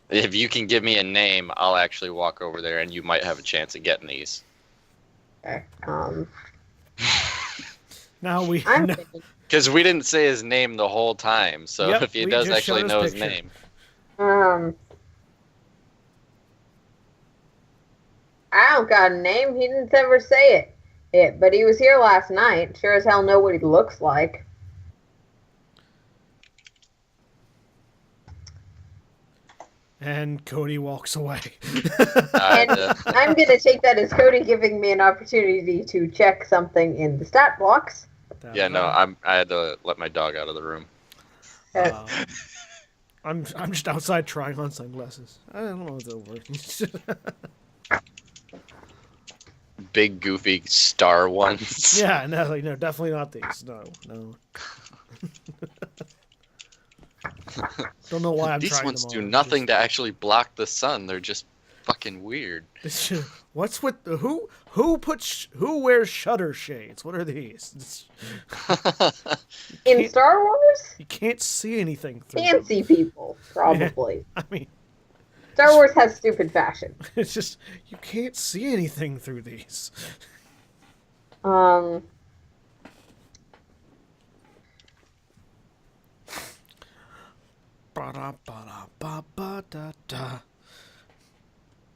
If you can give me a name, I'll actually walk over there, and you might have a chance of getting these. Okay. Now we I'm know. thinking, Because we didn't say his name the whole time, so Yep, if he we does just actually showed his know his picture. name, I don't got a name. He didn't ever say it. But he was here last night. Sure as hell know what he looks like. And Cody walks away. And I'm going to take that as Cody giving me an opportunity to check something in the stat blocks. yeah, no, I had to let my dog out of the room. I'm just outside trying on sunglasses. I don't know if they'll work. Big goofy star ones. Yeah, no, definitely not these. No. Don't know why I'm These trying ones them do on. nothing to actually block the sun. They're just fucking weird. What's with the who wears shutter shades? What are these? In Star Wars? You can't see anything through Fancy people, probably. them. I mean, Star Wars has stupid fashion. it's just you can't see anything through these. Um. Ba-da-ba-da-ba-ba-da-da.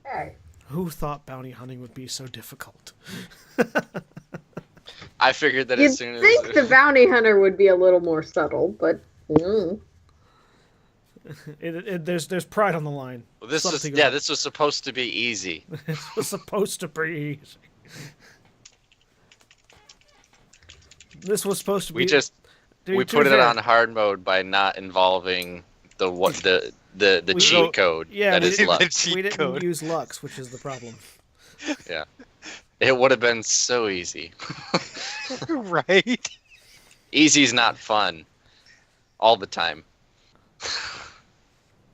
Okay. Who thought bounty hunting would be so difficult? I figured that You'd as soon as think the bounty hunter would be a little more subtle, but There's pride on the line. Well, this was Something about- this was supposed to be easy. It was supposed to be easy. This was supposed to be. We put it on hard mode by not involving the cheat code Yeah, that is Lux. we didn't use Lux, which is the problem. Yeah, it would have been so easy. Right? Easy's not fun all the time.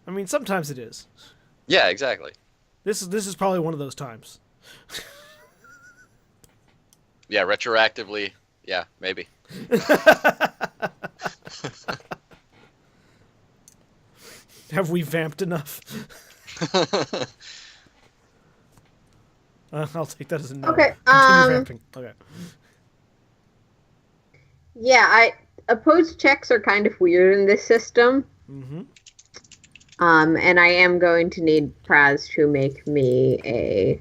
I mean, sometimes it is. Yeah, exactly. This is probably one of those times. Yeah, retroactively. Yeah, maybe. Have we vamped enough? I'll take that as a no. Okay, Continue vamping. Okay. yeah, opposed checks are kind of weird in this system. Mm-hmm. And I am going to need Praz to make me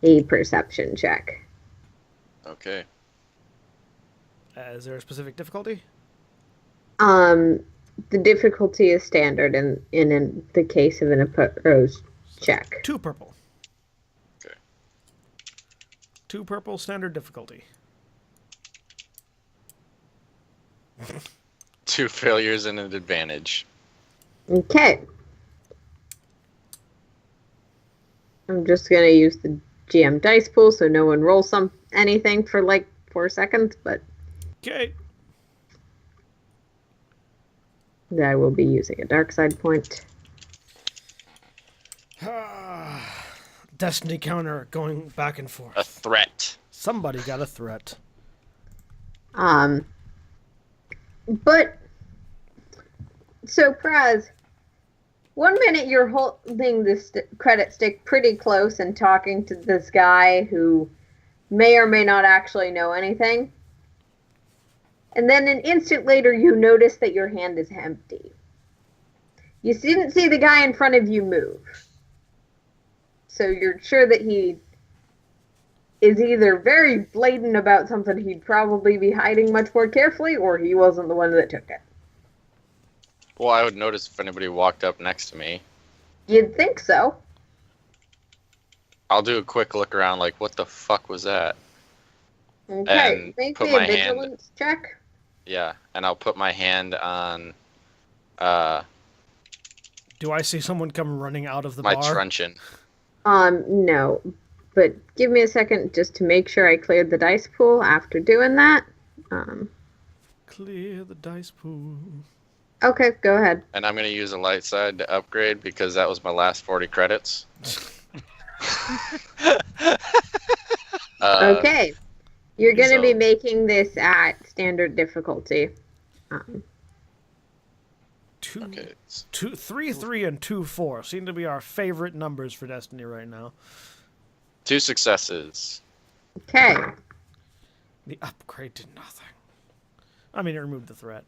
a perception check. Okay. Is there a specific difficulty? The difficulty is standard in the case of an opposed check. 2 purple. Okay. 2 purple, standard difficulty. 2 failures and an advantage. Okay. I'm just gonna use the GM dice pool so no one rolls anything for like 4 seconds, but Okay. I will be using a dark side point. Destiny counter going back and forth. A threat. Somebody got a threat. But so Praz, one minute you're holding this credit stick pretty close and talking to this guy who may or may not actually know anything. And then an instant later, you notice that your hand is empty. You didn't see the guy in front of you move. So you're sure that he is either very blatant about something he'd probably be hiding much more carefully, or he wasn't the one that took it. Well, I would notice if anybody walked up next to me. You'd think so. I'll do a quick look around, like, what the fuck was that? Okay, And make put me a my hand- vigilance check. Yeah, and I'll put my hand on Do I see someone come running out of the my bar? truncheon. No. But give me a second just to make sure I cleared the dice pool after doing that. Clear the dice pool. Okay, go ahead. And I'm going to use a light side to upgrade because that was my last 40 credits. Okay. You're going to so- be making this at standard difficulty. Okay. 3, 3, and 2, 4 seem to be our favorite numbers for Destiny right now. 2 successes. Okay. The upgrade did nothing. I mean, it removed the threat.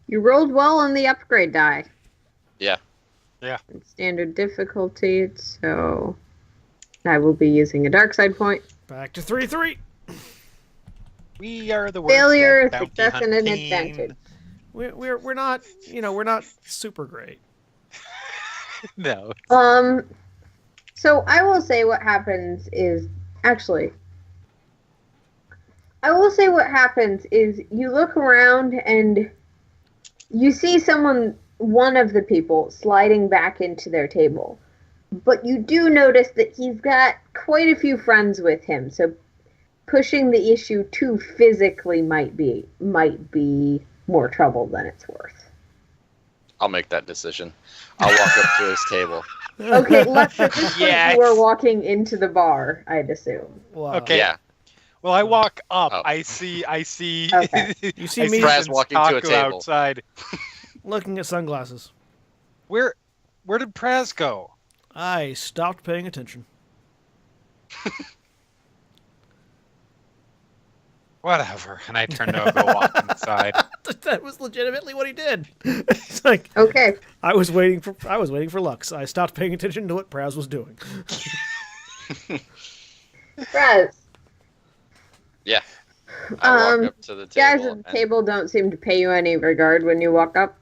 You rolled well on the upgrade die. Yeah. It's standard difficulty, so I will be using a dark side point. Back to 3, 3. We are the worst Failure, at bounty success, and an hunting. advantage. We're not, we're not super great. No. So I will say what happens is you look around and you see one of the people sliding back into their table. But you do notice that he's got quite a few friends with him, so pushing the issue too physically might be more trouble than it's worth. I'll make that decision. I'll walk up to his table. Okay, Lex, at this point Yes. you are walking into the bar, I'd assume. Wow. Okay. Yeah. Well, I walk up. Oh. I see. Okay. You see I me Praz walking to a Taco table. outside. looking at sunglasses. Where did Praz go? I stopped paying attention. Whatever. And I turned to go walk inside. That was legitimately what he did. It's like, Okay. I was waiting for Lux. I stopped paying attention to what Praz was doing. Raz. Yeah. I walk up to the table. Guys at the table don't seem to pay you any regard when you walk up.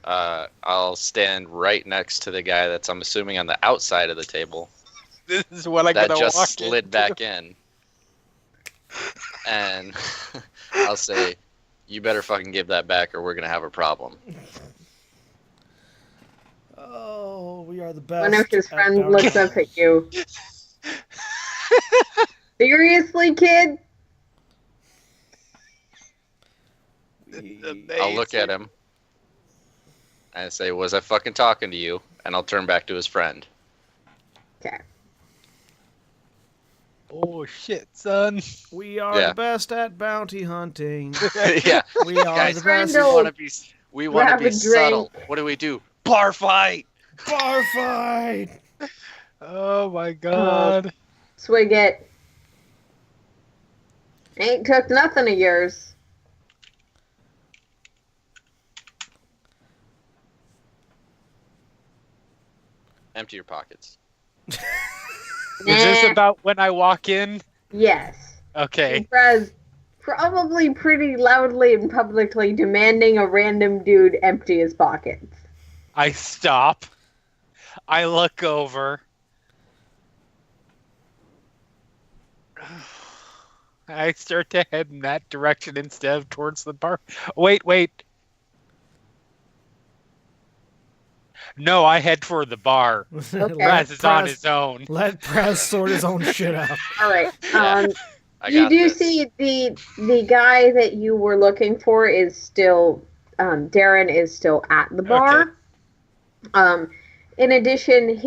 I'll stand right next to the guy that's, I'm assuming, on the outside of the table. This is what I that gotta just walk slid into. back in. And I'll say, you better fucking give that back or we're going to have a problem. Oh, we are the best. One of his at friends bounty. looks up at you. Seriously, kid? I'll look at him and say, was I fucking talking to you? And I'll turn back to his friend. Okay. Oh shit, son. We are Yeah. the best at bounty hunting. Yeah. We are Guys, the friend best. will we want to grab be a drink. subtle. What do? Bar fight! Bar fight. Oh my god. Swig it. Ain't took nothing of yours. Empty your pockets. Is this Nah. about when I walk in? Yes. Okay. Raz probably pretty loudly and publicly demanding a random dude empty his pockets. I stop. I look over. I start to head in that direction instead of towards the bar. Wait. No, I head toward the bar. Okay. Raz is on his own. Let Praz sort his own shit out. All right. Yeah. I You got do this. see the guy that you were looking for is still Darren is still at the bar. In addition,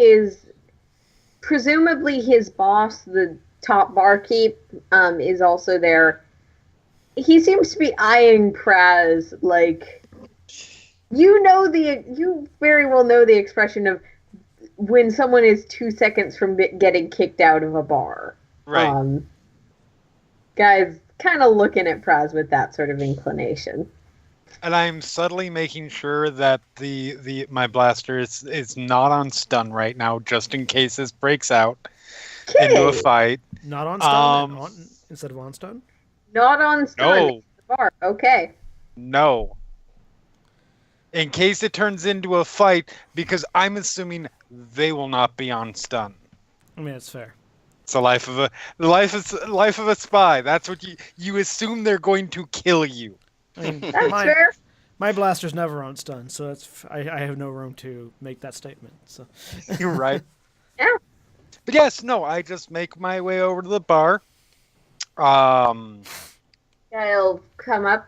presumably his boss, the top barkeep, is also there. He seems to be eyeing Praz like you very well know the expression of when someone is 2 seconds from getting kicked out of a bar. Right. Guys kind of looking at Praz with that sort of inclination. And I'm subtly making sure that my blaster is not on stun right now, just in case this breaks out into a fight. Not on stun instead of on stun? Not on stun. No. The bar. Okay. No. In case it turns into a fight, because I'm assuming they will not be on stun. I mean, it's fair. It's the life of a spy. That's what you assume they're going to kill you. I mean, That's fair. my blaster's never on stun, so I have no room to make that statement. So You're right. Yeah. But yes, no, I just make my way over to the bar. I'll come up.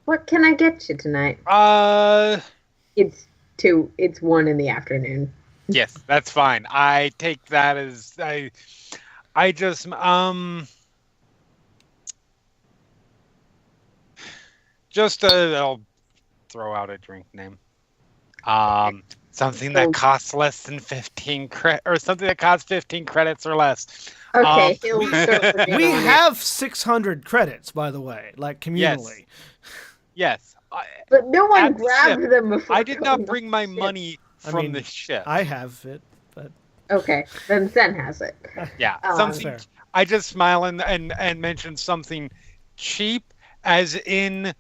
What can I get you tonight? It's 1 in the afternoon. Yes, that's fine. I take that as I just I'll throw out a drink name. Something that costs less than 15 credit, or something that costs 15 credits or less. Okay, he'll start working we on it. have 600 credits, by the way, like communally. Yes. But no one At the grabbed ship. them before. I did not going bring on my the ship. money I from mean, the ship. I have it, but Okay, then Zen has it. Yeah, Oh, something. fair. I just smile and mention something cheap, as in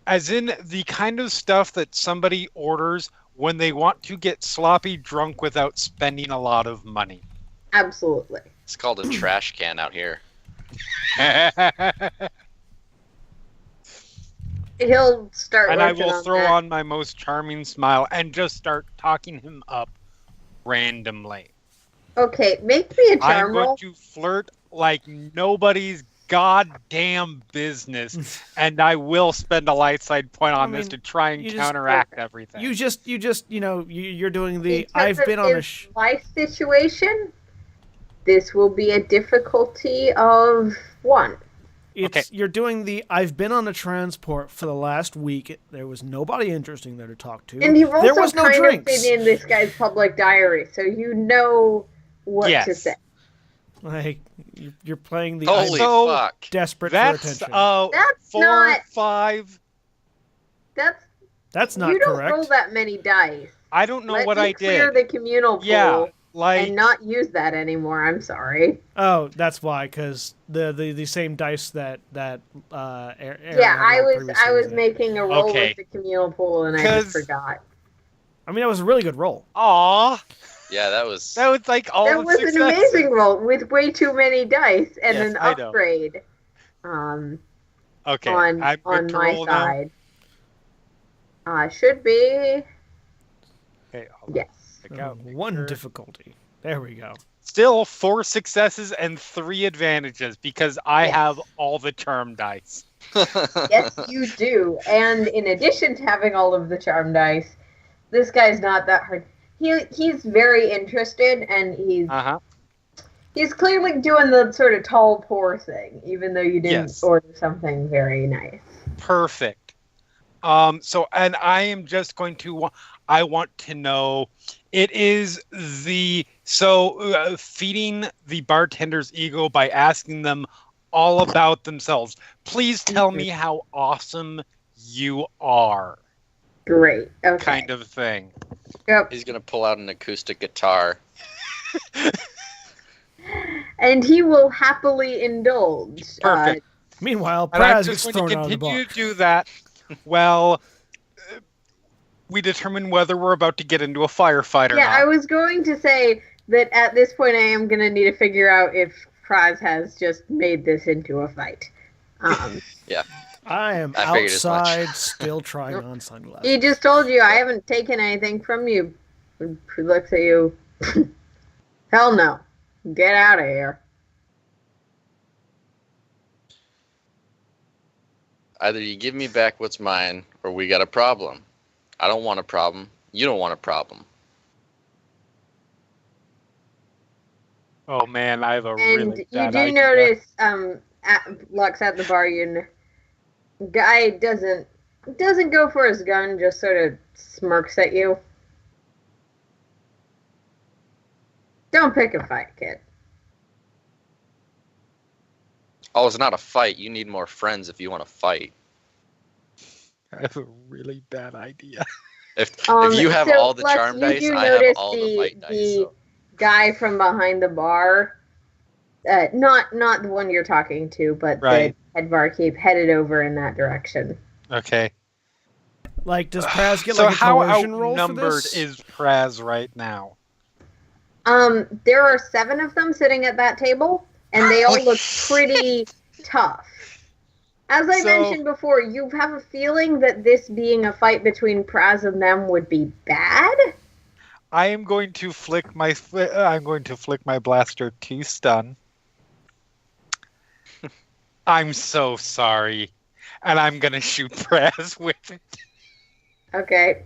the kind of stuff that somebody orders when they want to get sloppy drunk without spending a lot of money. Absolutely. It's called a trash can out here. He'll start And I working will on throw that. on my most charming smile and just start talking him up randomly. Okay, make me a I'm charm going roll. to flirt like nobody's goddamn business, and I will spend a light side point on this mean, to try and you just- counteract everything. you just you're doing the Because I've of been on a his life situation. This will be a difficulty of 1. You're doing the. I've been on a transport for the last week. There was nobody interesting there to talk to. And you've there also was no kind drinks. of been in this guy's public diary, so you know what to say. Like you're playing the. Holy fuck! Desperate for attention. That's 4, not 5. That's not you don't correct. roll that many dice. I don't know what I did. Clear the communal pool like and not use that anymore. I'm sorry. Oh, that's why, because the same dice that Aaron I was making a roll Okay. with the communal pool and I just forgot. I mean, that was a really good roll. Aw. Yeah, that was like all That the was an successes. amazing roll with way too many dice and Yes, an I know. upgrade. Okay, on I'm good to my roll now. side. Should be Okay, I'll yes. pick out One picture. difficulty. There we go. Still 4 successes and 3 advantages because I Yes. have all the charm dice. Yes, you do. And in addition to having all of the charm dice, this guy's not that hard. He's very interested, and he's clearly doing the sort of tall pour thing, even though you didn't Yes. order something very nice. Perfect. And I am just going to. I want to know. It is feeding the bartender's ego by asking them all about themselves. Please tell me how awesome you are. Great. Okay. Kind of thing. Yep. He's gonna pull out an acoustic guitar. And he will happily indulge. Perfect. Meanwhile, And I'm Praz just gets going to thrown out of the bar. continue to do that. Well, we determine whether we're about to get into a firefight or Yeah, not. I was going to say that at this point I am going to need to figure out if Praz has just made this into a fight. Yeah. I am I figured as much. outside, still trying on sunglasses. He just told you I haven't taken anything from you. He looks at you. Hell no. Get out of here. Either you give me back what's mine, or we got a problem. I don't want a problem. You don't want a problem. Oh man, I have a And really you bad do idea. notice, Lux at the bar, guy doesn't go for his gun, just sort of smirks at you. Don't pick a fight, kid. Oh, it's not a fight. You need more friends if you want to fight. I have a really bad idea. If you have all the Lux, charm you dice, do I have notice all the fight dice. The So. guy from behind the bar, not the one you're talking to, but Right. the head barkeep headed over in that direction. Okay. Like, does Praz get So like a how coercion roll for outnumbered this? is Praz right now? There are 7 of them sitting at that table, and they all look pretty tough. As I mentioned before, you have a feeling that this being a fight between Praz and them would be bad. I am going to flick my blaster to stun. I'm so sorry, and I'm gonna shoot Praz with it. Okay.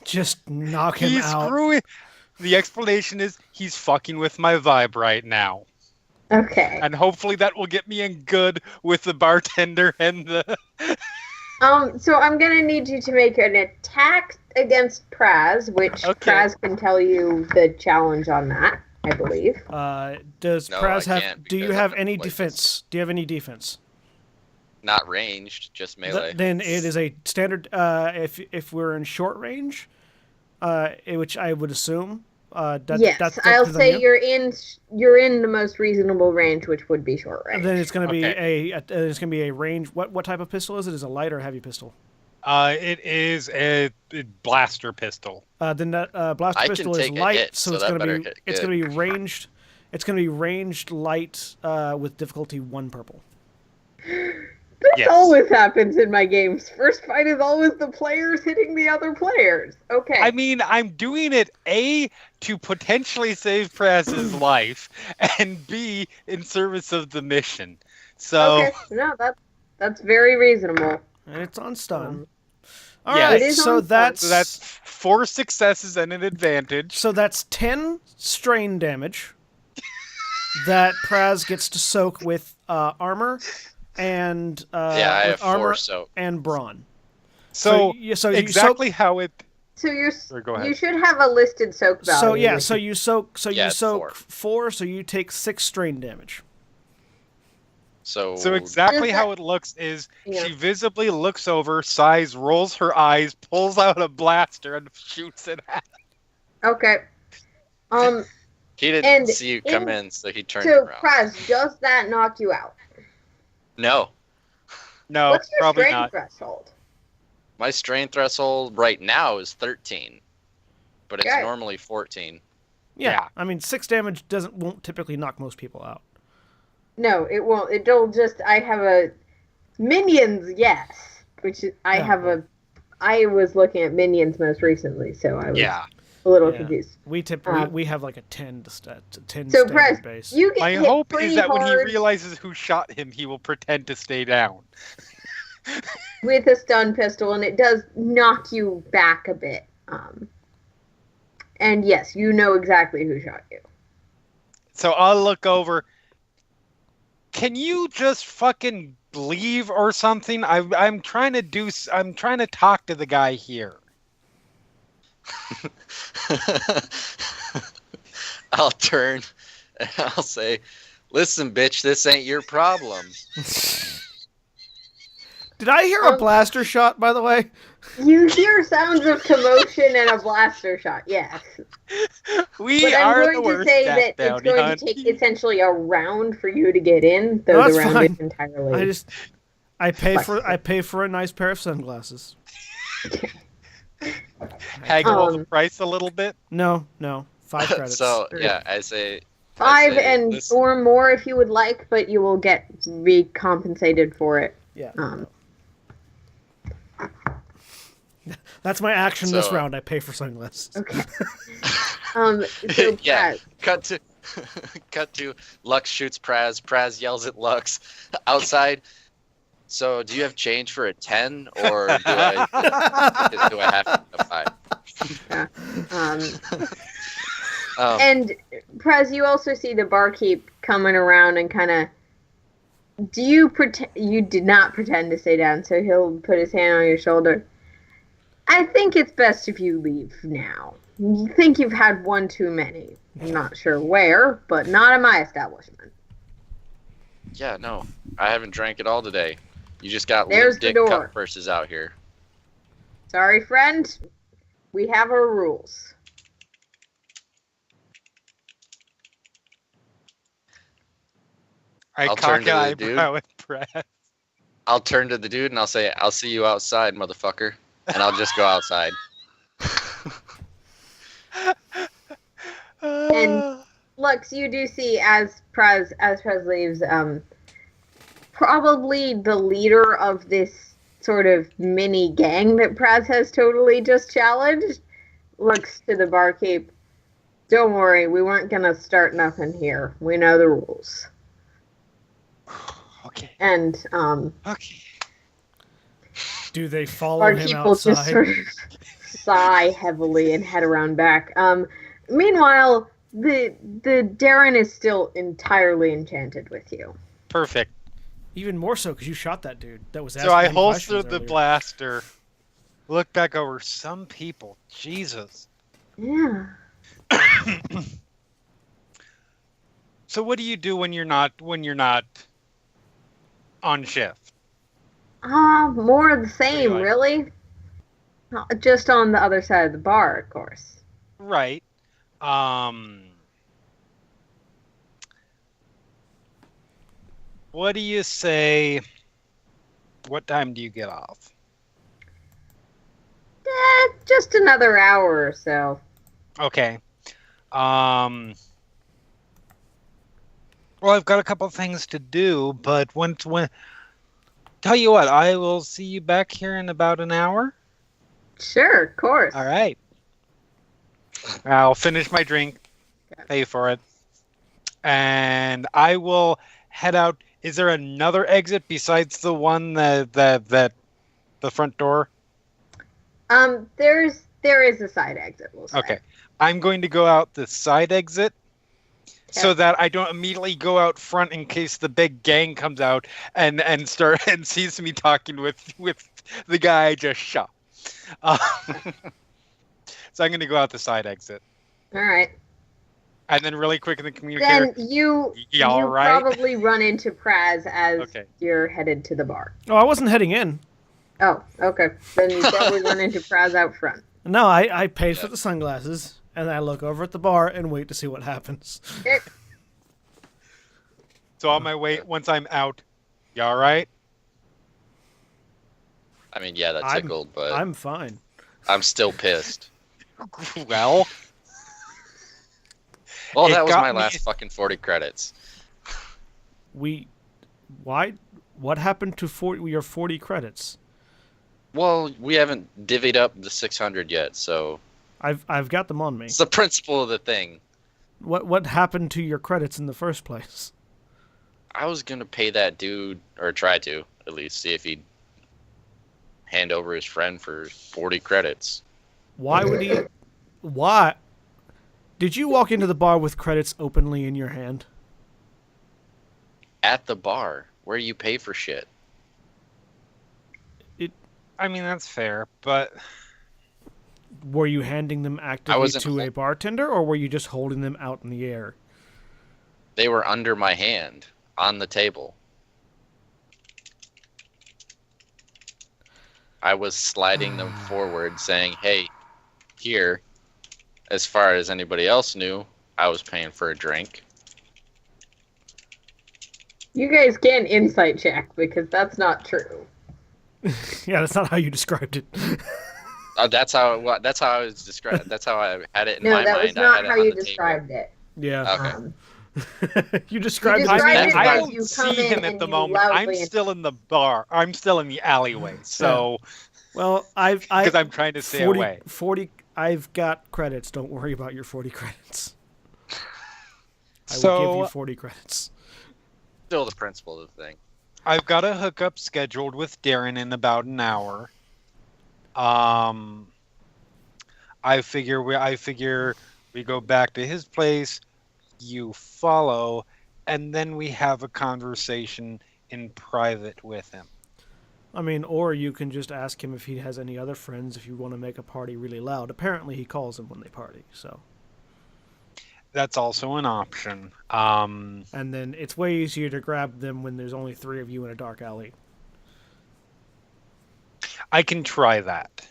Just knock him He's out. screwing. The explanation is he's fucking with my vibe right now, Okay. and hopefully that will get me in good with the bartender and the. So I'm gonna need you to make an attack against Praz, which Okay. Praz can tell you the challenge on that, I believe. Does No, Praz I have? can't Do you because have I'm any like defense? Do you have any defense? Not ranged, just melee. Then it is a standard. If we're in short range, which I would assume. Yes, that I'll depends on say you. you're in the most reasonable range, which would be short range. Then it's going to be Okay. it's going to be a range. What type of pistol is it? Is it a light or a heavy pistol? It is a blaster pistol. Then that blaster I can pistol is take a light, hit, so so it's that going to better be hit it's good. going to be ranged. It's going to be ranged light with difficulty 1 purple. This Yes. always happens in my games. First fight is always the players hitting the other players. Okay. I mean, I'm doing it A, to potentially save Praz's life, and B, in service of the mission. So, okay. No, that's very reasonable. And it's on stun. All Yeah. right, It is so on stun. that's so that's 4 successes and an advantage. so that's 10 strain damage that Praz gets to soak with armor and Yeah, I with have 4 armor soak. and brawn. So, you exactly how it. So Go ahead. you should have a listed soak value. So yeah, which so you soak. So Yeah, you it's soak 4. 4. So you take 6 strain damage. So exactly Just how it looks is Yeah. she visibly looks over, sighs, rolls her eyes, pulls out a blaster, and shoots it at. Okay. he didn't and see you come in, so he turned So, around. Praz, does that knock you out? No, No, What's your probably strength not. threshold? my strain threshold right now is 13, but it's Okay. normally 14. Yeah. I mean, 6 damage won't typically knock most people out. No, it won't. It'll just. I have a minions. Yes, which is, I Yeah, have well. a. I was looking at minions most recently, so I was Yeah. a little Yeah. confused. We have like a 10 to 10 So, standard Press, base. you get My hit hope pretty is that when he hard realizes who shot him, he will pretend to stay down. with a stun pistol, and it does knock you back a bit. And yes, you know exactly who shot you. So I'll look over. Can you just fucking leave or something? I'm trying to talk to the guy here. I'll turn and I'll say, "Listen, bitch, this ain't your problem." Did I hear a blaster shot, by the way? You hear sounds of commotion and a blaster shot. Yes. We But I'm are the going to worst say at that it's bounty going to hunting. take essentially a round for you to get in, though No, the that's round fine. is entirely. I pay for a nice pair of sunglasses. Haggle the price a little bit. No, 5 credits. So yeah, I say 5 say, and listen- or more if you would like, but you will get recompensated for it. Yeah. Um, That's my action this So- round. I pay for sunglasses. okay. So Yeah. Praz, Cut to Lux shoots Praz. Praz yells at Lux outside. So, do you have change for a 10, or do I have a 5? and Praz, you also see the barkeep coming around and kind of. Do you pretend? You did not pretend to stay down, so he'll put his hand on your shoulder. I think it's best if you leave now. You think you've had one too many. I'm not sure where, but not in my establishment. Yeah, no, I haven't drank it all today. You just got There's limp the dick door. cup purses out here. Sorry, friend. We have our rules. I I'll cock turn to an the dude. eyebrow at Brad. I'll turn to the dude and I'll say, "I'll see you outside, motherfucker," and I'll just go outside. And Lux, you do see as Prez leaves, probably the leader of this sort of mini gang that Prez has totally just challenged, looks to the barkeep. Don't worry, we weren't gonna start nothing here. We know the rules. Okay. And Okay. Do they follow him barkeep will just outside? sort of sigh heavily and head around back. Meanwhile, the Darren is still entirely enchanted with you. Perfect. Even more so because you shot that dude. That was So I asking holster questions the earlier. blaster. Look back over. Some people. Jesus. Yeah. So what do you do when you're not on shift? More of the same, like? really. Just on the other side of the bar, of course. Right. What do you say? What time do you get off? Just another hour or so. Okay. Well, I've got a couple things to do, but when tell you what, I will see you back here in about an hour. Sure, of course. All right. I'll finish my drink, pay for it, and I will head out. Is there another exit besides the one that the front door? There is a side exit. We'll say. Okay. I'm going to go out the side exit so that I don't immediately go out front in case the big gang comes out and start and sees me talking with the guy I just shot. So I'm going to go out the side exit. All right. And then really quick in the communicator. Then you right? probably run into Praz as you're headed to the bar. Oh, I wasn't heading in. Oh, okay. Then you probably run into Praz out front. No, I paid for the sunglasses, and I look over at the bar and wait to see what happens. Okay. So on my way, once I'm out, you all right? I mean, yeah, that tickled, but I'm fine. I'm still pissed. Well, that was my last fucking 40 credits. What happened to your 40 credits? Well, we haven't divvied up the 600 yet, so I've got them on me. it's the principle of the thing. What happened to your credits in the first place? I was gonna pay that dude, or try to at least see if he'd hand over his friend for 40 credits. Why would he? Why? Did you walk into the bar with credits openly in your hand? At the bar, where you pay for shit. I mean, that's fair, but Were you handing them actively to a bartender, or were you just holding them out in the air? They were under my hand, on the table. I was sliding them forward, saying, hey, here, as far as anybody else knew, I was paying for a drink. You guys can insight check, because that's not true. Yeah, that's not how you described it. That's how I was described. That's how I had it in No, my mind. that was not how you the described table. it. Yeah. Okay. You described it. I as don't you see come in him at and the you moment. I'm loudly still in the bar. I'm still in the alleyway. So, Well, because I'm trying to stay 40, away. 40. I've got credits. Don't worry about your 40 credits. I will So- give you 40 credits. Still the principle of the thing. I've got a hookup scheduled with Darren in about an hour. I figure we go back to his place, you follow, and then we have a conversation in private with him. I mean, or you can just ask him if he has any other friends if you want to make a party really loud. Apparently, he calls them when they party, so. That's also an option. And then it's way easier to grab them when there's only 3 of you in a dark alley. I can try that.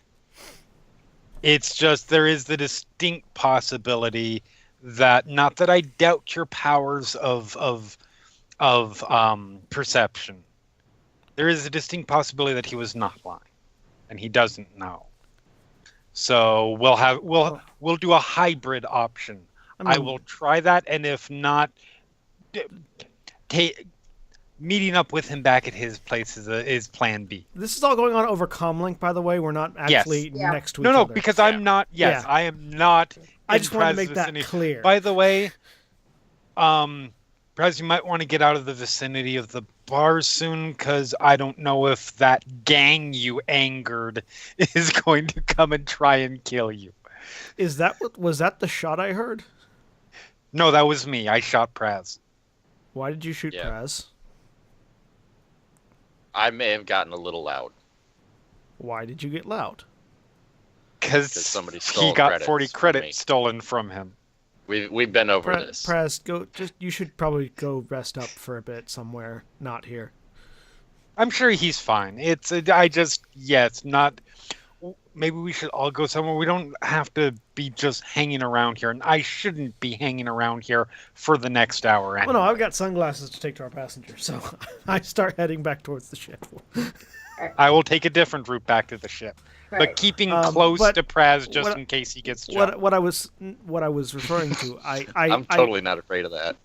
It's just there is the distinct possibility that, not that I doubt your powers of perception. There is a distinct possibility that he was not lying, and he doesn't know. So we'll do a hybrid option. I will try that, and if not, meeting up with him back at his place is plan B. This is all going on over Comlink, by the way. We're not actually next to each other. No, because I'm not. Yes, I am not. I just want to make that clear. By the way, perhaps you might want to get out of the vicinity of the bar soon, because I don't know if that gang you angered is going to come and try and kill you. Was that the shot I heard? No, that was me. I shot Praz. Why did you shoot Praz? I may have gotten a little loud. Why did you get loud? Because somebody stole he got 40 from credits me. stolen from him. We've been over this. Praz, you should probably go rest up for a bit somewhere, not here. I'm sure he's fine. It's not. Maybe we should all go somewhere. We don't have to be just hanging around here, and I shouldn't be hanging around here for the next hour. Anyway. Well, no, I've got sunglasses to take to our passenger, so I start heading back towards the ship. I will take a different route back to the ship, but keeping close to Praz just in case he gets jumped. What I was referring to, I'm totally not afraid of that.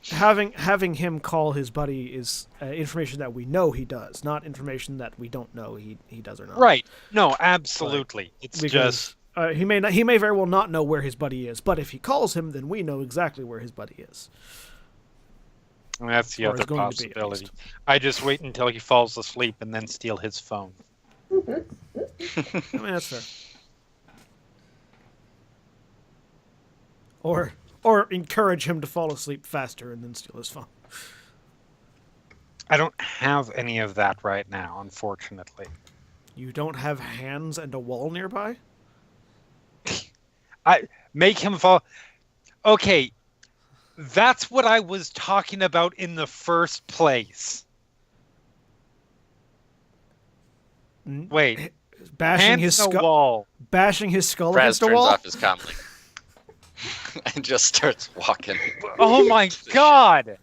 Having him call his buddy is information that we know he does, not information that we don't know he does or not. Right? No, absolutely. He may very well not know where his buddy is, but if he calls him, then we know exactly where his buddy is. And that's the other possibility. I just wait until he falls asleep and then steal his phone. I mean, that's fair. Or Or encourage him to fall asleep faster and then steal his phone. I don't have any of that right now, unfortunately. You don't have hands and a wall nearby? I make him fall. Okay, that's what I was talking about in the first place. Wait, Bashing his skull. Wall. Bashing his skull Braz against a turns wall. off his comlink and just starts walking. Oh my god!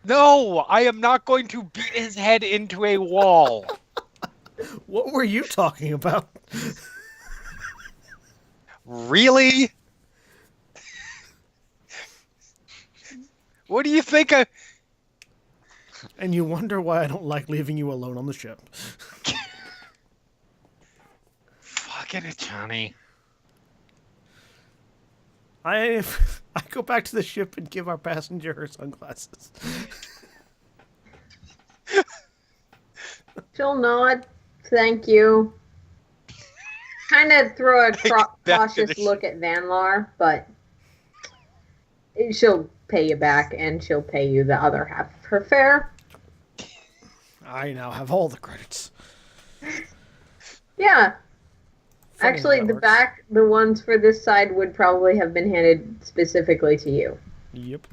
No, I am not going to beat his head into a wall. What were you talking about? Really? What do you think I... And you wonder why I don't like leaving you alone on the ship. Fucking it, Johnny. I go back to the ship and give our passenger her sunglasses. She'll nod. Thank you. Kind of throw a cautious look at Vanlar, but she'll pay you back, and she'll pay you the other half of her fare. I now have all the credits. Yeah. Funny Actually, how that the works. back, the ones for this side would probably have been handed specifically to you. Yep.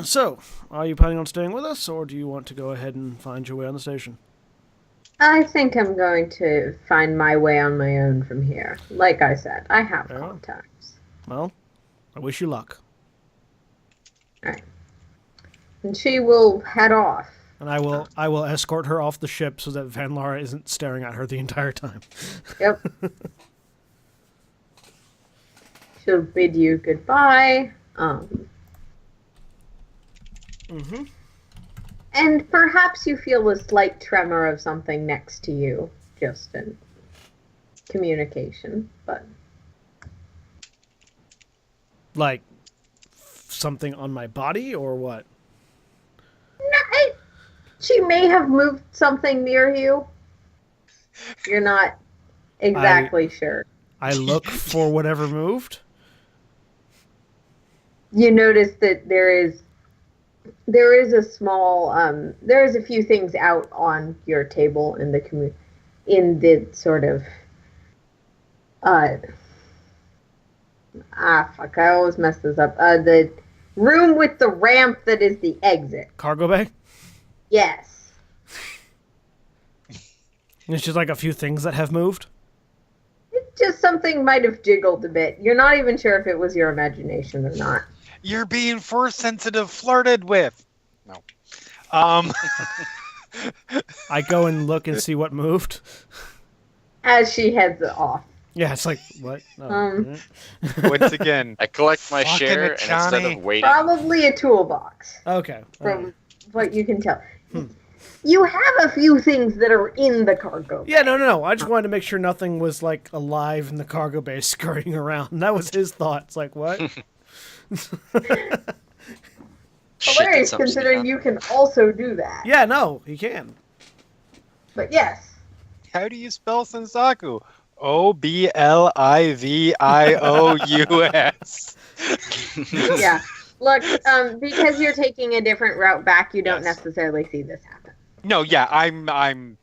So, are you planning on staying with us, or do you want to go ahead and find your way on the station? I think I'm going to find my way on my own from here. Like I said, I have Yeah. contacts. Well, I wish you luck. Right. And she will head off. And I will escort her off the ship so that Van Lara isn't staring at her the entire time. Yep. She'll bid you goodbye. And perhaps you feel a slight tremor of something next to you, just in communication. But Like, something on my body, or what? she may have moved something near you. You're not exactly sure. I look for whatever moved. You notice that there is a small there's a few things out on your table in the sort of fuck, I always mess this up. The room with the ramp that is the exit. Cargo bay? Yes. And it's just like a few things that have moved. Just something might have jiggled a bit. You're not even sure if it was your imagination or not. You're being force sensitive flirted with. No. I go and look and see what moved. As she heads off. Yeah, it's like, what? Oh, Once again, I collect my Fucking share, it, and instead Johnny. of waiting, Probably a toolbox, okay. from what you can tell. You have a few things that are in the cargo. Yeah, no. I just wanted to make sure nothing was, like, alive in the cargo bay scurrying around. That was his thought. It's like, what? Hilarious, considering you can also do that. Yeah, no, he can. But yes. how do you spell Sensaku? Oblivious. Yeah. Look, because you're taking a different route back, you don't Yes. necessarily see this happen. No, yeah, I'm.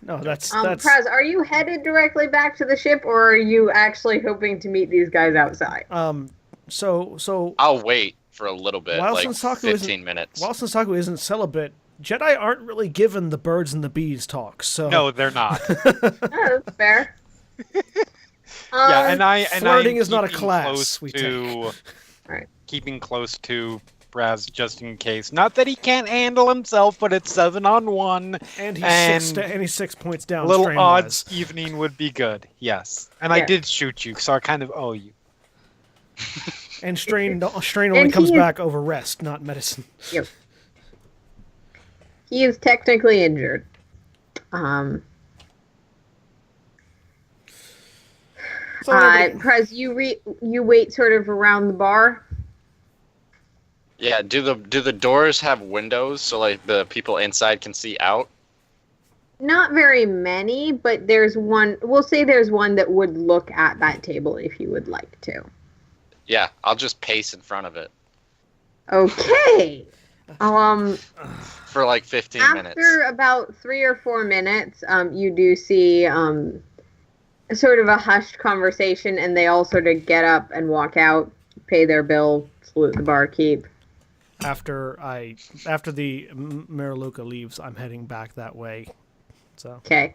No, that's Praz, are you headed directly back to the ship, or are you actually hoping to meet these guys outside? so I'll wait for a little bit, While like Sensaku 15 minutes. while Sensaku isn't celibate, Jedi aren't really given the birds and the bees talk. So No, they're not. Oh, that's fair. Yeah, and flirting I'm is not a keeping class close we to, Right. Keeping close to Braz just in case. Not that he can't handle himself, but it's 7-on-1. and and he's 6 points down. A little strain-wise. odds evening would be good. Yes, and I Yeah. did shoot you, so I kind of owe you. And strain only And comes he is- back over rest, not medicine. Yep. He is technically injured. So everybody- Prez, you wait sort of around the bar. Yeah, do the doors have windows so like the people inside can see out? Not very many, but there's one. We'll say there's one that would look at that table if you would like to. Yeah, I'll just pace in front of it. Okay. For like 15 minutes. After about 3 or 4 minutes, you do see sort of a hushed conversation, and they all sort of get up and walk out, pay their bill, salute the barkeep. After the Mariluka leaves, I'm heading back that way. So. Okay.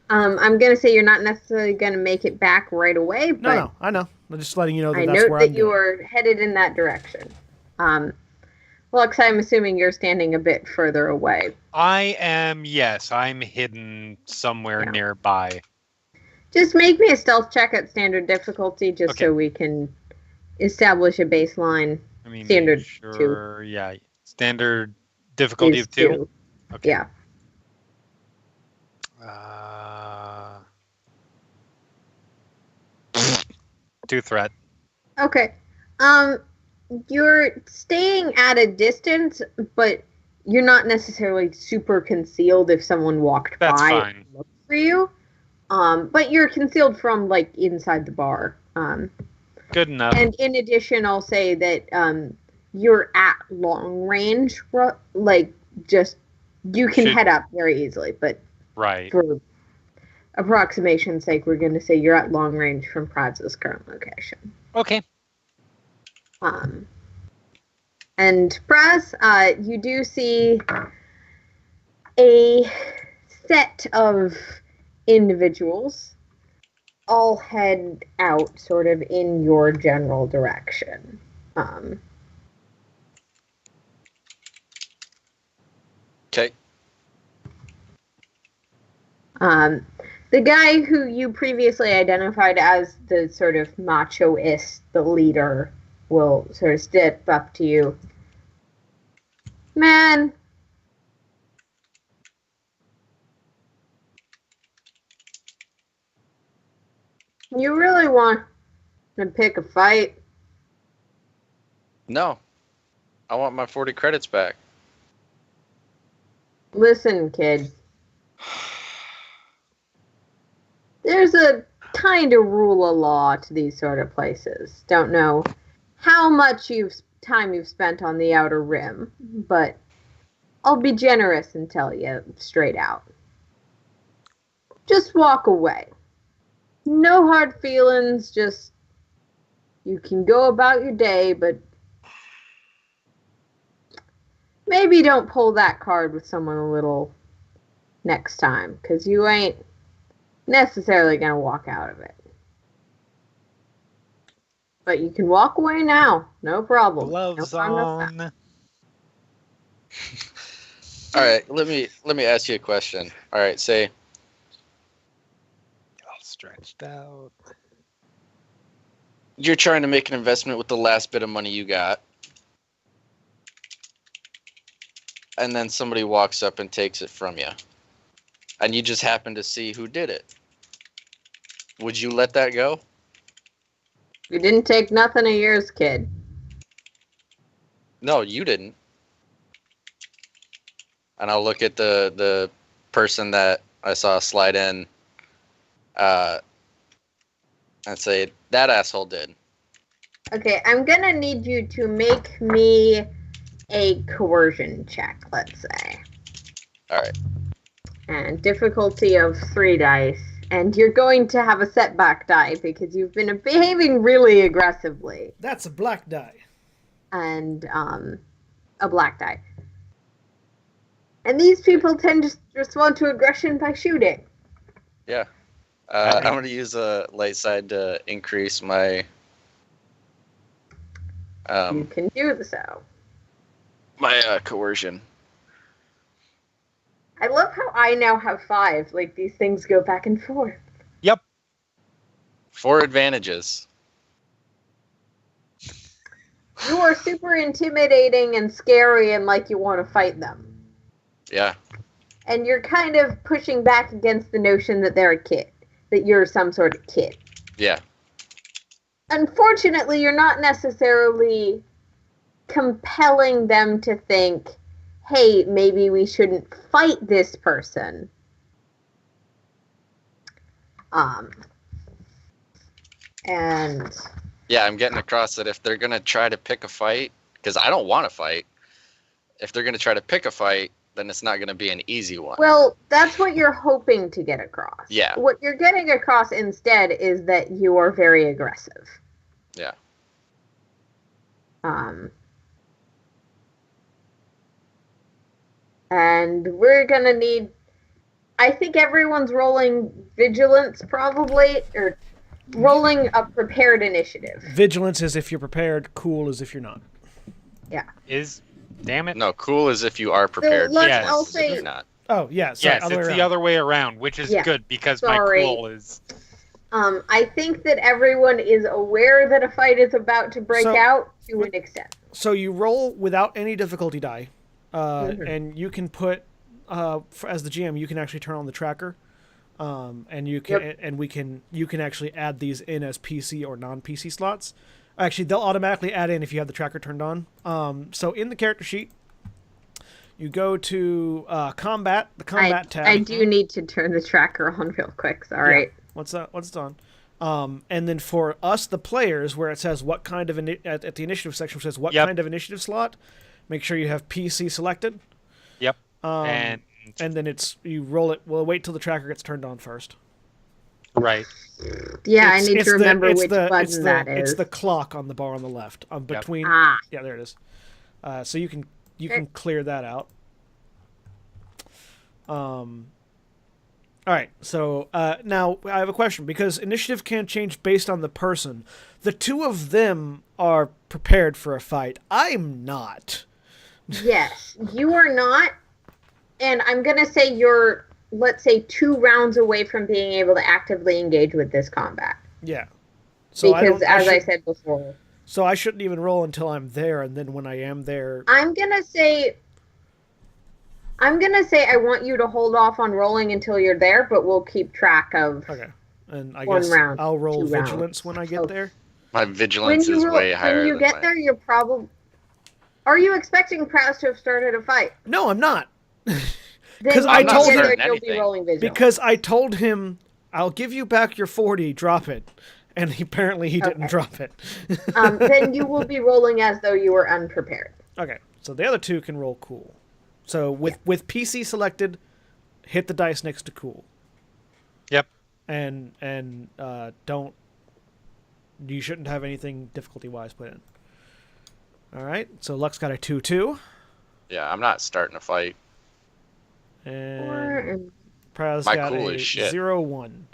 I'm gonna say you're not necessarily gonna make it back right away, but No, I know. I'm just letting you know I that's note where that I'm you going. are headed in that direction. Well, because I'm assuming you're standing a bit further away. I am, yes. I'm hidden somewhere nearby. Just make me a stealth check at standard difficulty, just Okay. so we can establish a baseline. I mean, Standard sure, 2. Yeah. Standard difficulty Is of 2? Okay. Yeah. 2 threat. Okay. You're staying at a distance, but you're not necessarily super concealed if someone walked That's by fine. and looked for you. But you're concealed from, like, inside the bar. Good enough. And in addition, I'll say that you're at long range. Like, just, you can head up very easily, but right. for approximation's sake, we're going to say you're at long range from Praz's current location. Okay. And Praz, you do see a set of individuals all head out sort of in your general direction. Okay. The guy who you previously identified as the sort of machoist, the leader, will sort of step up to you. Man, you really want to pick a fight? No. I want my 40 credits back. Listen, kid. There's a kind of rule of law to these sort of places. Don't know how much time you've spent on the Outer Rim, but I'll be generous and tell you straight out. Just walk away. No hard feelings, just you can go about your day, but maybe don't pull that card with someone a little next time, because you ain't necessarily going to walk out of it. But you can walk away now. No problem. Gloves no on. All right, let me ask you a question. All right, say All stretched out. you're trying to make an investment with the last bit of money you got, and then somebody walks up and takes it from you, and you just happen to see who did it. Would you let that go? You didn't take nothing of yours, kid. No, you didn't. And I'll look at the person that I saw slide in and say, that asshole did. Okay, I'm going to need you to make me a coercion check, let's say. All right. And difficulty of 3 dice. And you're going to have a setback die because you've been behaving really aggressively. That's a black die. And a black die. And these people tend to respond to aggression by shooting. Yeah. I'm going to use a light side to increase my... you can do so. My coercion. I love how I now have 5. Like, these things go back and forth. Yep. 4 advantages. You are super intimidating and scary and like you want to fight them. Yeah. And you're kind of pushing back against the notion that they're a kid. That you're some sort of kid. Yeah. Unfortunately, you're not necessarily compelling them to think, hey, maybe we shouldn't fight this person. And Yeah, I'm getting across that if they're gonna try to pick a fight, because I don't want to fight. If they're gonna try to pick a fight, then it's not gonna be an easy one. well, that's what you're hoping to get across. Yeah. What you're getting across instead is that you are very aggressive. Yeah. And we're gonna need. I think everyone's rolling vigilance probably, or rolling a prepared initiative. Vigilance is if you're prepared. Cool is if you're not. Yeah. Damn it. No, cool is if you are prepared. let's- Yes. I'll Vigilance is if say- you're not. Oh yeah. Sorry, Yes, it's the other way around, which is Yeah, good because sorry. my cool is. I think that everyone is aware that a fight is about to break out to an extent. So you roll without any difficulty die, and you can put, as the GM, you can actually turn on the tracker, and you can, you can actually add these in as PC or non-PC slots. Actually, they'll automatically add in if you have the tracker turned on. So in the character sheet, you go to combat, the combat tab. I do need to turn the tracker on real quick. Sorry. Yeah. Once it's on. And then for us, the players, where it says what kind of at the initiative section, says what kind of initiative slot, make sure you have PC selected. Yep. And then you roll it. Well, wait till the tracker gets turned on first. Right. Yeah, I need to remember which button that is. It's the clock on the bar on the left. Between. Ah. Yeah, there it is. So you can clear that out. All right, so now I have a question, because initiative can change based on the person. The two of them are prepared for a fight. I'm not. Yes, you are not. And I'm going to say you're, let's say, 2 rounds away from being able to actively engage with this combat. Yeah. So because, as I said before. So I shouldn't even roll until I'm there, and then when I am there... I'm going to say I want you to hold off on rolling until you're there, but we'll keep track of. Okay. And I one guess round, I'll roll 2 vigilance rounds. when I get there. My vigilance is way higher. When you get there, you're probably. Are you expecting Prowse to have started a fight? No, I'm not. Because I told her you'll be rolling vigilance. Because I told him, I'll give you back your 40, drop it. And apparently he didn't drop it. Then you will be rolling as though you were unprepared. Okay, so the other two can roll cool. So with PC selected, hit the dice next to cool. Yep. And you shouldn't have anything difficulty-wise put in. All right, so Luck's got a 2-2. Yeah, I'm not starting a fight. And Praz My got cool a is shit. 0-1.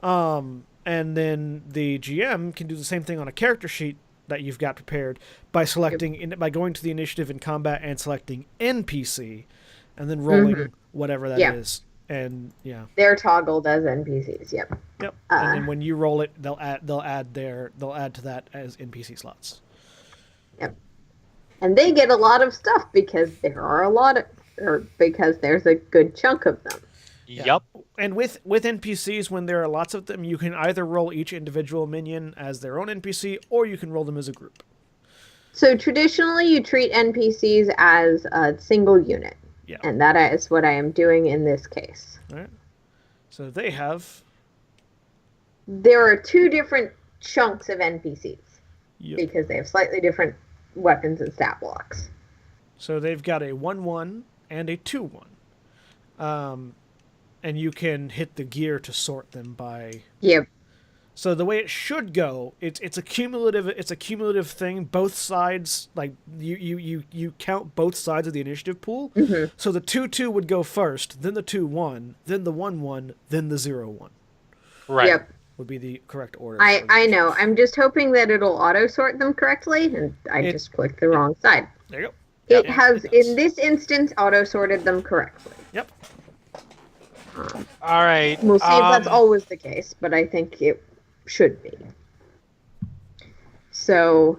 And then the GM can do the same thing on a character sheet that you've got prepared by selecting by going to the initiative in combat and selecting NPC, and then rolling whatever that is. And they're toggled as NPCs. Yep. And then when you roll it, they'll add to that as NPC slots. Yep. And they get a lot of stuff because because there's a good chunk of them. Yep. And with NPCs, when there are lots of them, you can either roll each individual minion as their own NPC, or you can roll them as a group. So traditionally, you treat NPCs as a single unit. Yeah. And that is what I am doing in this case. All right. So they have... There are 2 different chunks of NPCs. Yep. Because they have slightly different weapons and stat blocks. So they've got a 1-1 and a 2-1. And you can hit the gear to sort them by... Yep. So the way it should go, it's a cumulative thing. Both sides, like you count both sides of the initiative pool. Mm-hmm. So the 2-2 would go first, then the 2-1, then the 1-1, then the 0-1. Right. Yep. Would be the correct order. I know. I'm just hoping that it'll auto sort them correctly, and I just clicked the wrong side. There you go. It has, in this instance, auto sorted them correctly. Yep. All right. We'll see if that's always the case, but I think it should be. So,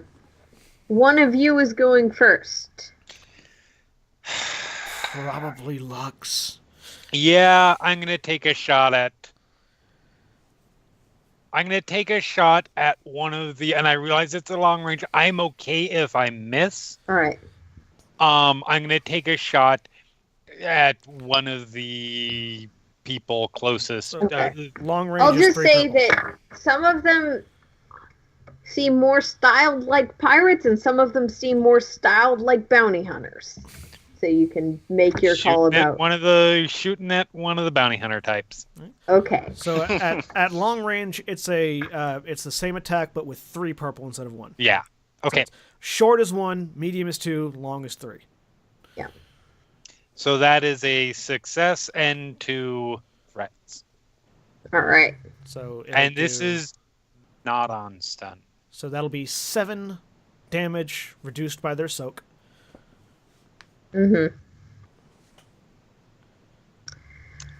one of you is going first. Probably Lux. Yeah, I'm gonna take a shot at one of the, and I realize it's a long range. I'm okay if I miss. All right. I'm gonna take a shot at one of the people closest. Okay. Long range. I'll is just 3 say purple. that some of them seem more styled like pirates, and some of them seem more styled like bounty hunters. So you can make your call about Shooting at one of the bounty hunter types. Okay. So at long range, it's the same attack but with 3 purple instead of 1. Yeah. Okay. So short is 1, medium is 2, long is 3. Yeah. So that is a success and 2 threats. All right. So And this is not on stun. So that'll be 7 damage reduced by their soak. Mm-hmm.